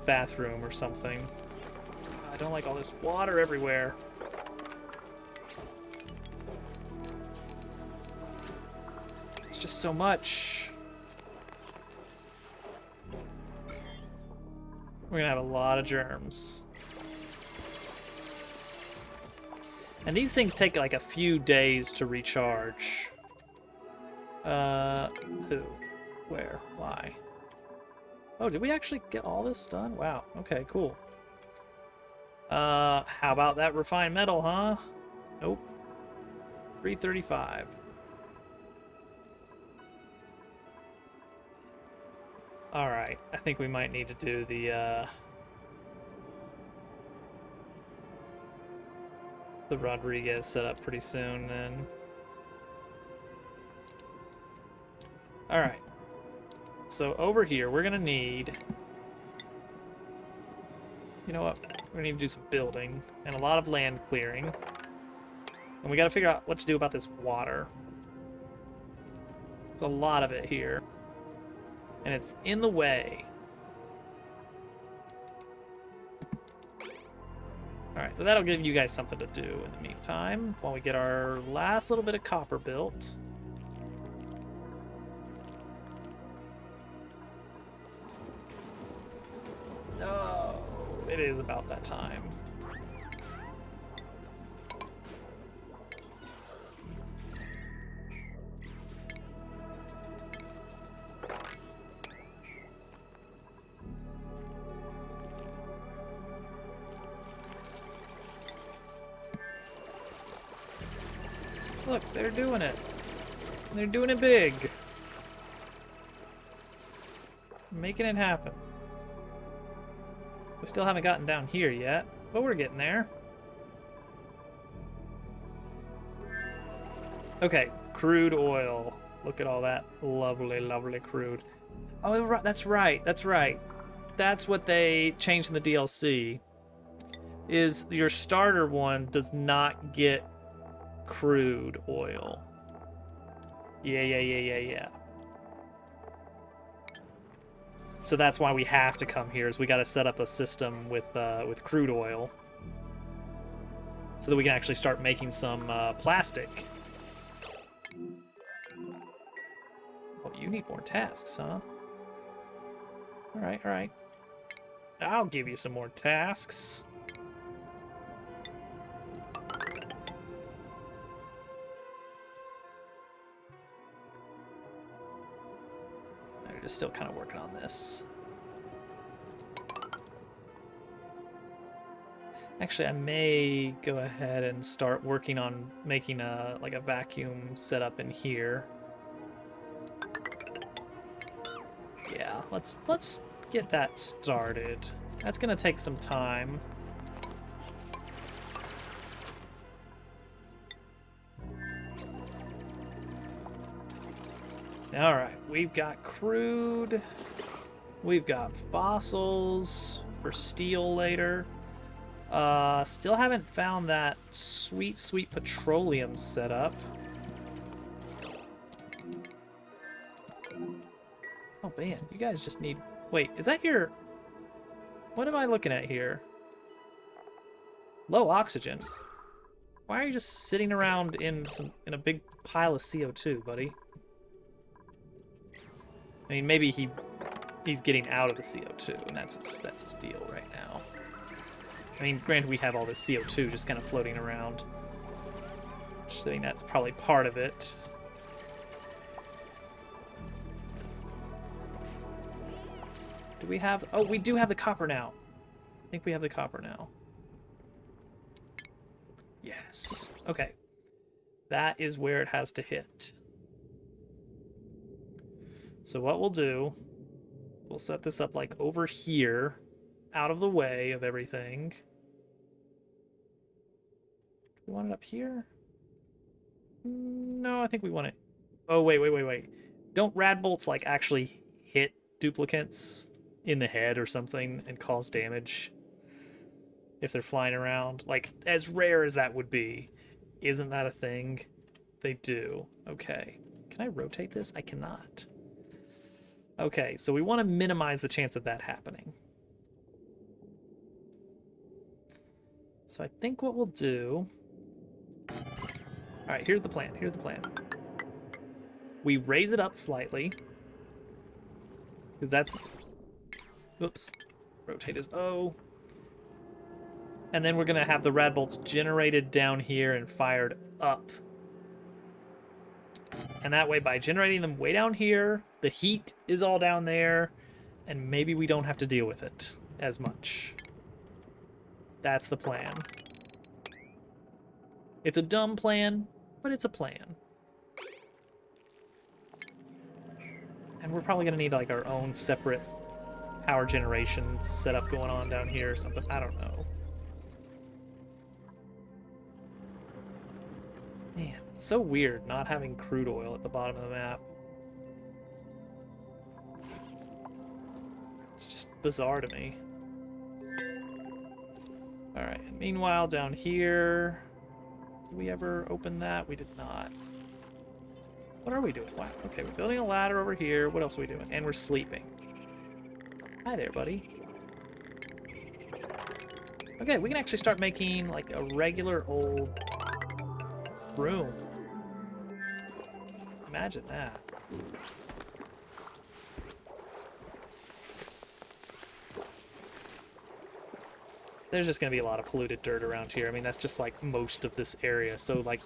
bathroom or something. I don't like all this water everywhere. It's just so much. We're gonna have a lot of germs. And these things take like a few days to recharge. Who? Where? Why? Oh, did we actually get all this done? Wow. Okay, cool. How about that refined metal, huh? Nope. 335. Alright, I think we might need to do the Rodriguez setup pretty soon then. Alright. So over here, we're gonna need... You know what? We're gonna need to do some building and a lot of land clearing. And we gotta figure out what to do about this water. There's a lot of it here. And it's in the way. Alright, so that'll give you guys something to do in the meantime, while we get our last little bit of copper built. Oh, it is about that time. Look, they're doing it. They're doing it big. Making it happen. We still haven't gotten down here yet, but we're getting there. Okay, crude oil. Look at all that lovely, lovely crude. Oh, that's right, that's right. that's what they changed in the DLC. Is your starter one does not get crude oil. Yeah. So that's why we have to come here. Is we got to set up a system with crude oil, so that we can actually start making some plastic. Oh, you need more tasks, huh? All right. I'll give you some more tasks. They're just still kind of working on this. Actually, I may go ahead and start working on making a vacuum setup in here. Yeah, let's get that started. That's gonna take some time. All right, we've got crude. We've got fossils for steel later. Still haven't found that sweet petroleum setup. Oh man, you guys just need... Wait, is that your... What am I looking at here? Low oxygen. Why are you just sitting around in a big pile of CO2, buddy? I mean, maybe he's getting out of the CO2, and that's his deal right now. I mean, granted, we have all this CO2 just kind of floating around. I think that's probably part of it. Do we have... Oh, we do have the copper now. I think we have the copper now. Yes. Okay. That is where it has to hit. So what we'll do, we'll set this up like over here, out of the way of everything. Do we want it up here? No, I think we want it... Oh, wait. Don't rad bolts like actually hit duplicates in the head or something and cause damage if they're flying around? Like, as rare as that would be, isn't that a thing? They do. Okay. Can I rotate this? I cannot. Okay, so we want to minimize the chance of that happening. So I think what we'll do... Alright, here's the plan. We raise it up slightly. Because that's... Oops. Rotate is O. And then we're going to have the rad bolts generated down here and fired up. And that way, by generating them way down here, the heat is all down there, and maybe we don't have to deal with it as much. That's the plan. It's a dumb plan, but it's a plan. And we're probably going to need like our own separate power generation setup going on down here or something. I don't know. Man, it's so weird not having crude oil at the bottom of the map. It's just bizarre to me. Alright, and meanwhile down here... Did we ever open that? We did not. What are we doing? Wow. Okay, we're building a ladder over here. What else are we doing? And we're sleeping. Hi there, buddy. Okay, we can actually start making like a regular old room. Imagine that. There's just going to be a lot of polluted dirt around here. I mean, that's just like most of this area. So like,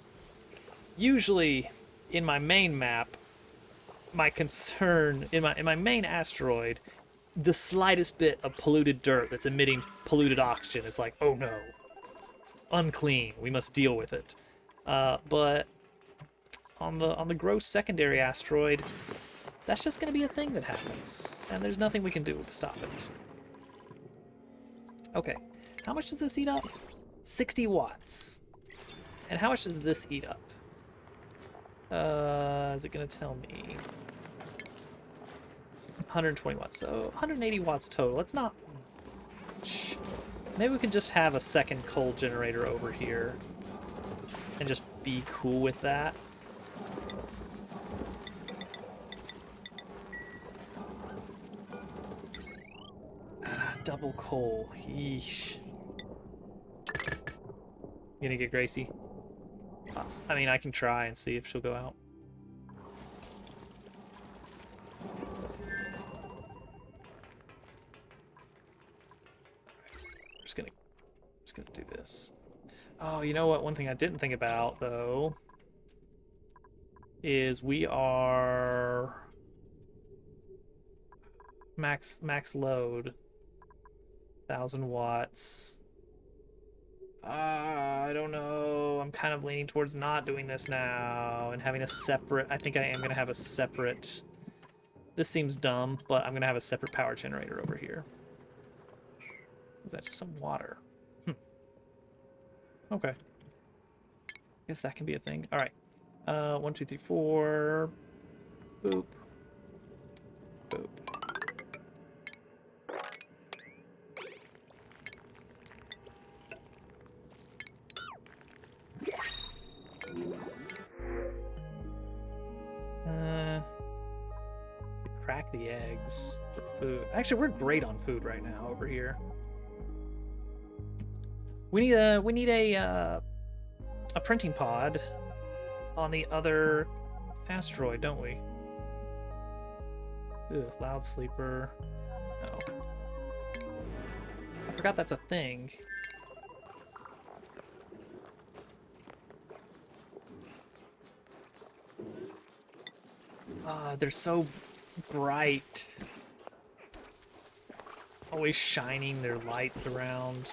usually in my main map, my concern, in my main asteroid, the slightest bit of polluted dirt that's emitting polluted oxygen is like, oh no, unclean, we must deal with it. But on the gross secondary asteroid, that's just going to be a thing that happens, and there's nothing we can do to stop it. Okay, how much does this eat up? 60 watts. And how much does this eat up? Is it going to tell me? 120 watts, so 180 watts total. It's not much. Maybe we can just have a second coal generator over here and just be cool with that. Double coal. Yeesh. You gonna get Gracie? I mean, I can try and see if she'll go out. Just gonna do this. Oh, you know what? One thing I didn't think about though is we are max load, 1,000 watts. I don't know. I'm kind of leaning towards not doing this now and having a separate. I think I am gonna have a separate. This seems dumb, but I'm gonna have a separate power generator over here. Is that just some water? Okay. Guess that can be a thing. All right. 1, 2, 3, 4. Boop. Boop. Crack the eggs for food. Actually, we're great on food right now over here. We need a printing pod on the other asteroid, don't we? Ugh, loud sleeper. No. I forgot that's a thing. They're so bright. Always shining their lights around.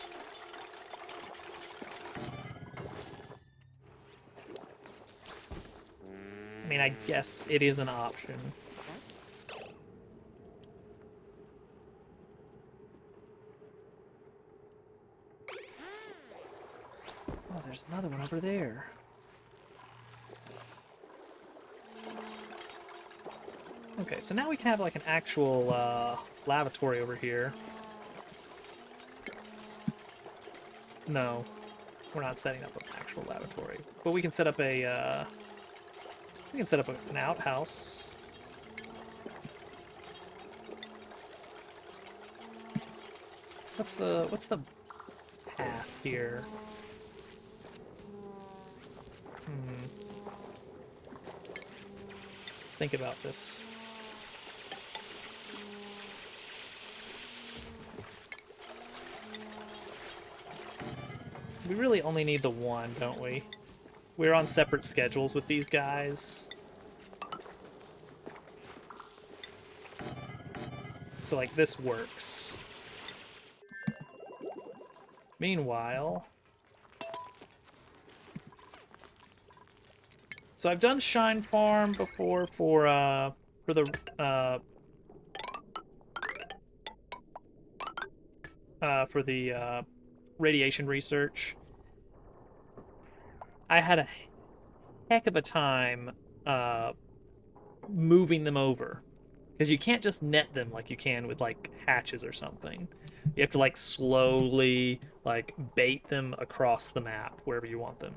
I mean, I guess it is an option. Oh, there's another one over there. Okay, so now we can have like an actual lavatory over here. No, we're not setting up an actual lavatory, but we can set up a an outhouse. What's the path here? Think about this. We really only need the one, don't we? We're on separate schedules with these guys. So, like, this works. Meanwhile... So I've done Shine Farm before for the radiation research. I had a heck of a time moving them over, because you can't just net them like you can with like hatches or something. You have to like slowly like bait them across the map wherever you want them.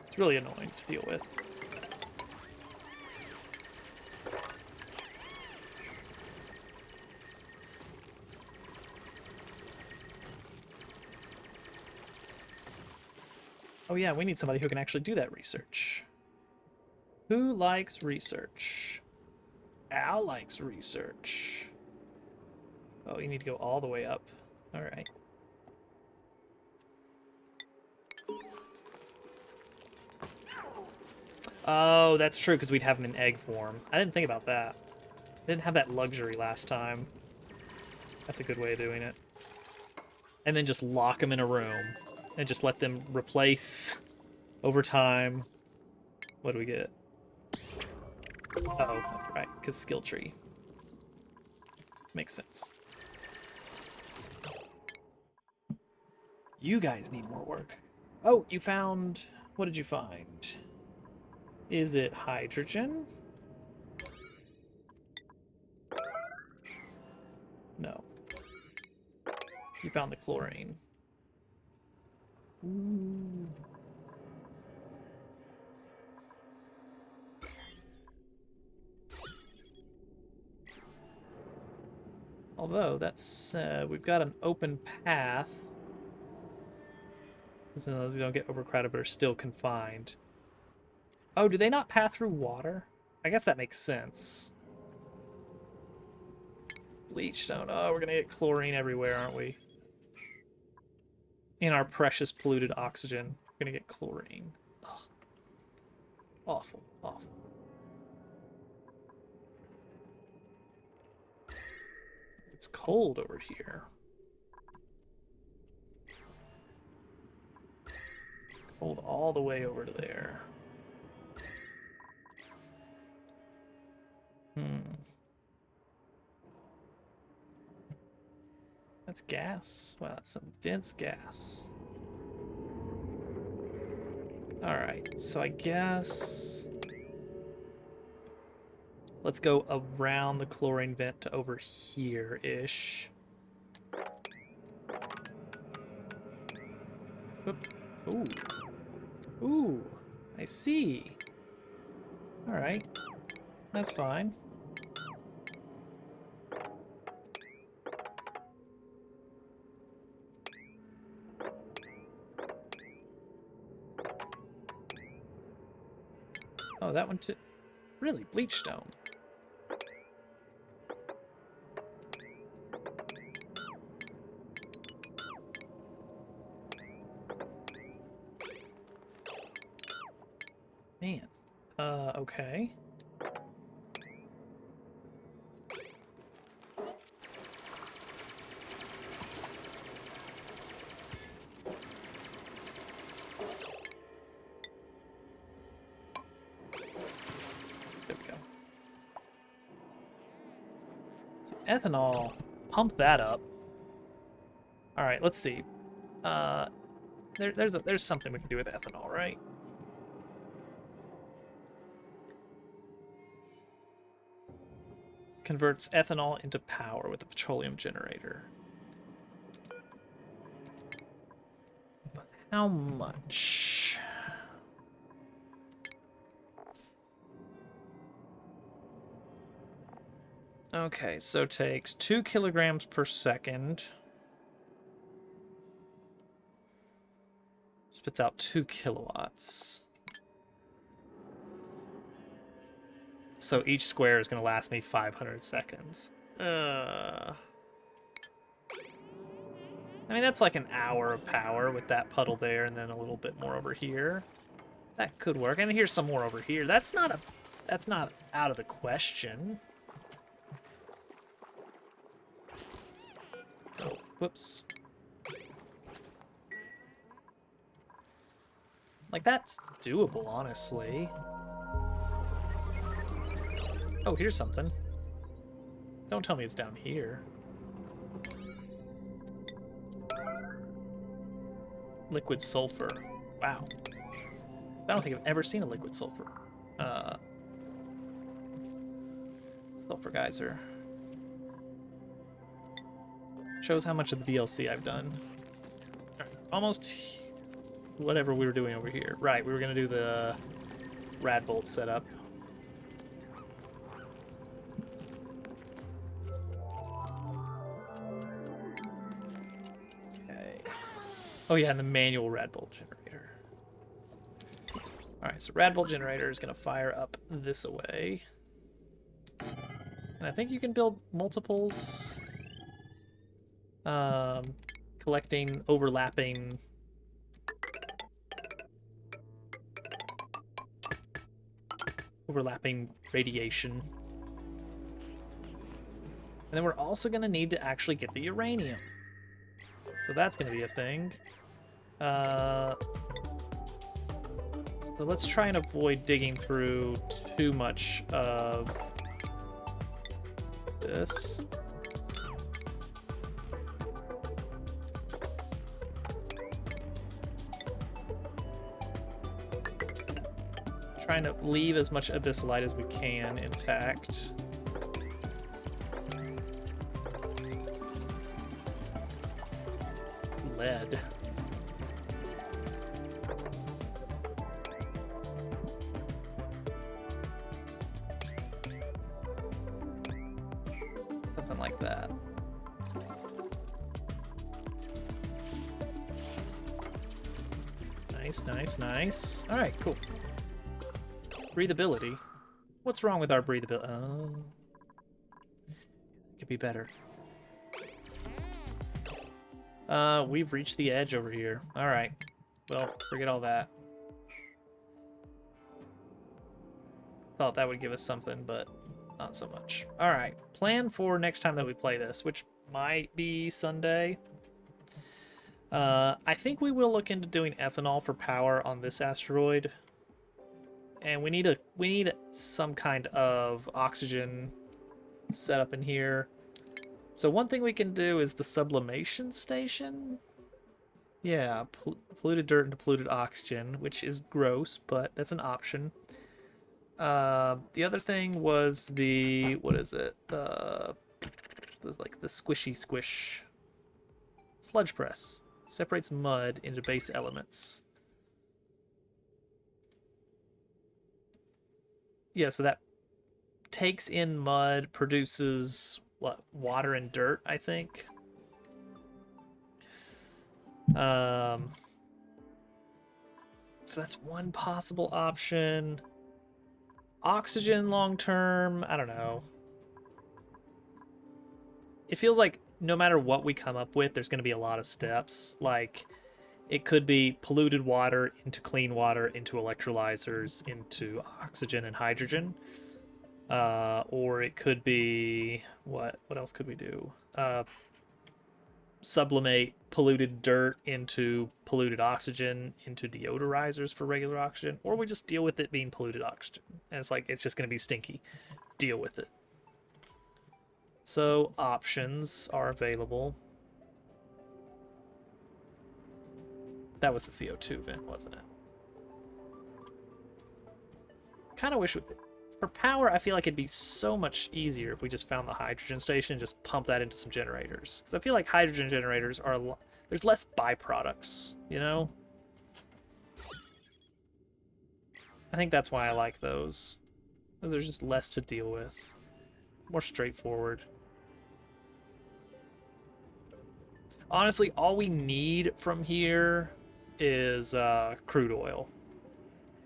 It's really annoying to deal with. Oh yeah, we need somebody who can actually do that research. Who likes research? Al likes research. Oh, you need to go all the way up. All right. Oh, that's true, because we'd have them in egg form. I didn't think about that. I didn't have that luxury last time. That's a good way of doing it. And then just lock them in a room and just let them replace over time. What do we get? Oh, right, because skill tree. Makes sense. You guys need more work. Oh, you found... What did you find? Is it hydrogen? No. You found the chlorine. Ooh. Although, that's... we've got an open path. So those don't get overcrowded but are still confined. Oh, do they not pass through water? I guess that makes sense. Bleachstone. Oh, we're gonna get chlorine everywhere, aren't we? In our precious polluted oxygen. We're gonna get chlorine. Ugh. Awful, awful. It's cold over here. Cold all the way over to there. That's gas. Wow, that's some dense gas. Alright, so I guess... Let's go around the chlorine vent to over here-ish. Oop. Ooh. Ooh, I see. Alright, that's fine. Oh, that one too. Really, bleachstone. Man. Okay. There we go. So ethanol. Pump that up. All right, let's see. There's something we can do with ethanol, right? Converts ethanol into power with a petroleum generator. But how much? Okay, so takes 2 kilograms per second. Spits out 2 kilowatts. So each square is going to last me 500 seconds. I mean, that's like an hour of power with that puddle there and then a little bit more over here. That could work. And here's some more over here. That's not out of the question. Oh, whoops. Like, that's doable, honestly. Oh, here's something. Don't tell me it's down here. Liquid sulfur. Wow. I don't think I've ever seen a liquid sulfur. Sulfur geyser. Shows how much of the DLC I've done. Alright, almost whatever we were doing over here. Right, we were gonna do the rad bolt setup. Oh yeah, and the manual rad bolt generator. Alright, so rad bolt generator is going to fire up this away. And I think you can build multiples. Collecting overlapping... radiation. And then we're also going to need to actually get the uranium. So that's going to be a thing. So let's try and avoid digging through too much of this. Trying to leave as much abyssalite as we can intact. Lead. Something like that. Nice, nice, nice. All right, cool. Breathability. What's wrong with our breathability? Oh. Could be better. We've reached the edge over here. All right. Well, forget all that. Thought that would give us something, but not so much. All right. Plan for next time that we play this, which might be Sunday. I think we will look into doing ethanol for power on this asteroid. And we need some kind of oxygen set up in here. So one thing we can do is the sublimation station. Yeah, polluted dirt into polluted oxygen, which is gross, but that's an option. The other thing was the, what is it? Like the squishy squish sludge press. Separates mud into base elements. Yeah, so that takes in mud, produces what, water and dirt, I think. So that's one possible option. Oxygen long term, I don't know. It feels like no matter what we come up with, there's going to be a lot of steps. Like, it could be polluted water into clean water, into electrolyzers, into oxygen and hydrogen. Or it could be, what else could we do? Sublimate polluted dirt into polluted oxygen, into deodorizers for regular oxygen, or we just deal with it being polluted oxygen. And it's like, it's just going to be stinky. Deal with it. So options are available. That was the CO2 vent, wasn't it? Kind of wish for power, I feel like it'd be so much easier if we just found the hydrogen station and just pump that into some generators. Because I feel like hydrogen generators are there's less byproducts, you know? I think that's why I like those. Because there's just less to deal with. More straightforward. Honestly, all we need from here is crude oil.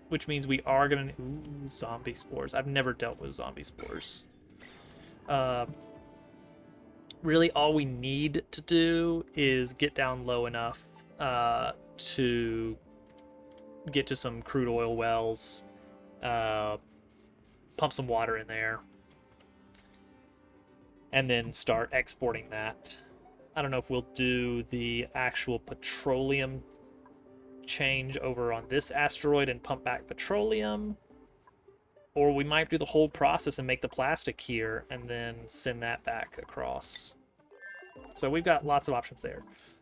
Which means we are going to... Ooh, zombie spores. I've never dealt with zombie spores. Really, all we need to do is get down low enough to get to some crude oil wells, pump some water in there, and then start exporting that. I don't know if we'll do the actual petroleum change over on this asteroid and pump back petroleum, or we might do the whole process and make the plastic here and then send that back across. So we've got lots of options there.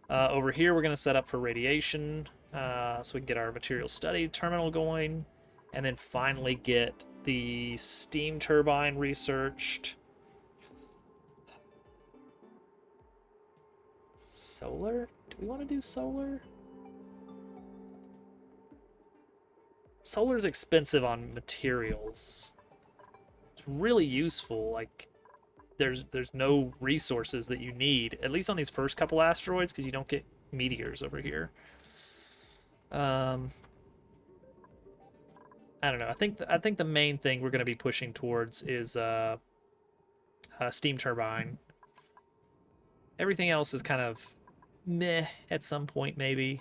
Over here we're going to set up for radiation, so we can get our material study terminal going, and then finally get the steam turbine researched. Solar? Do we want to do solar? Solar's expensive on materials. It's really useful. Like, there's no resources that you need, at least on these first couple asteroids, because you don't get meteors over here. I don't know. I think the main thing we're going to be pushing towards is a steam turbine. Everything else is kind of meh at some point, maybe.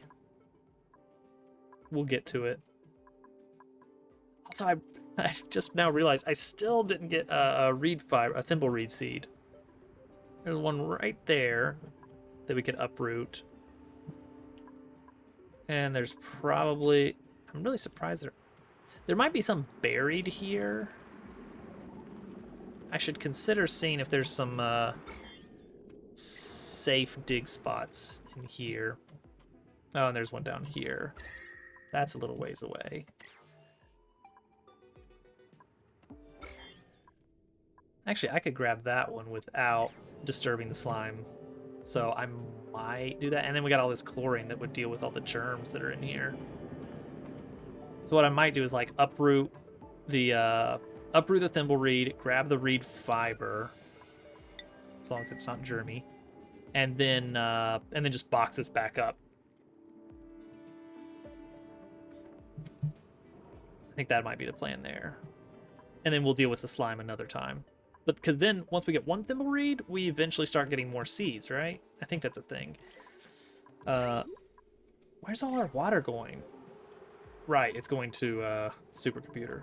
We'll get to it. Also, I just now realized I still didn't get a reed fiber, a thimble reed seed. There's one right there that we could uproot. And there's probably... I'm really surprised there might be some buried here. I should consider seeing if there's some safe dig spots in here. Oh, and there's one down here. That's a little ways away. Actually, I could grab that one without disturbing the slime. So I might do that. And then we got all this chlorine that would deal with all the germs that are in here. So what I might do is like uproot the thimble reed, grab the reed fiber, as long as it's not germy, and then just box this back up. I think that might be the plan there. And then we'll deal with the slime another time. But because then once we get one thimble reed, we eventually start getting more seeds, right? I think that's a thing. Where's all our water going? Right, it's going to supercomputer.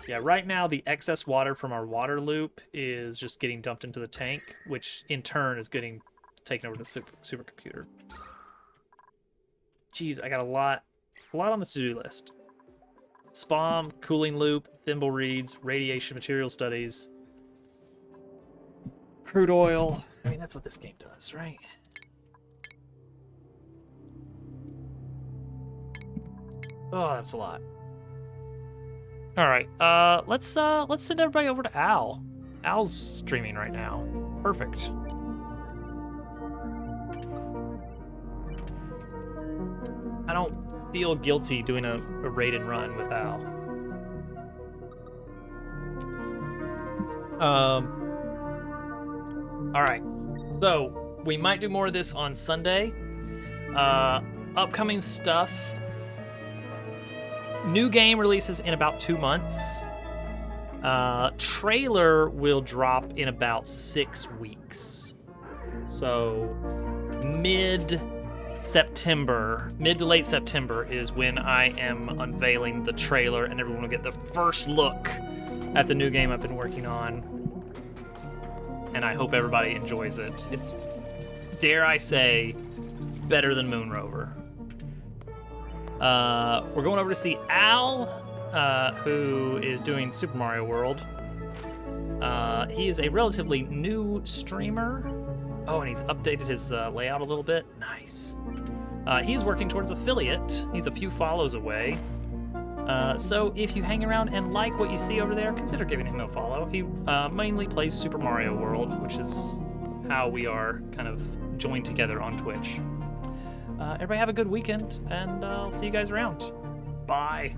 Yeah, right now the excess water from our water loop is just getting dumped into the tank, which in turn is getting taken over to the supercomputer. Jeez, I got a lot on the to-do list. SPOM, cooling loop, thimble reeds, radiation material studies, crude oil. I mean, that's what this game does, right? Oh, that's a lot. All right, let's send everybody over to Al. Al's streaming right now. Perfect. I don't feel guilty doing a raid and run with Al. All right, so we might do more of this on Sunday. Upcoming stuff. New game releases in about 2 months. Trailer will drop in about 6 weeks. So mid-September, mid to late September is when I am unveiling the trailer and everyone will get the first look at the new game I've been working on. And I hope everybody enjoys it. It's, dare I say, better than Moon Rover. We're going over to see Al, who is doing Super Mario World. He is a relatively new streamer. Oh, and he's updated his layout a little bit. Nice. He's working towards affiliate. He's a few follows away. So if you hang around and like what you see over there, consider giving him a follow. He mainly plays Super Mario World, which is how we are kind of joined together on Twitch. Everybody have a good weekend, and I'll see you guys around. Bye.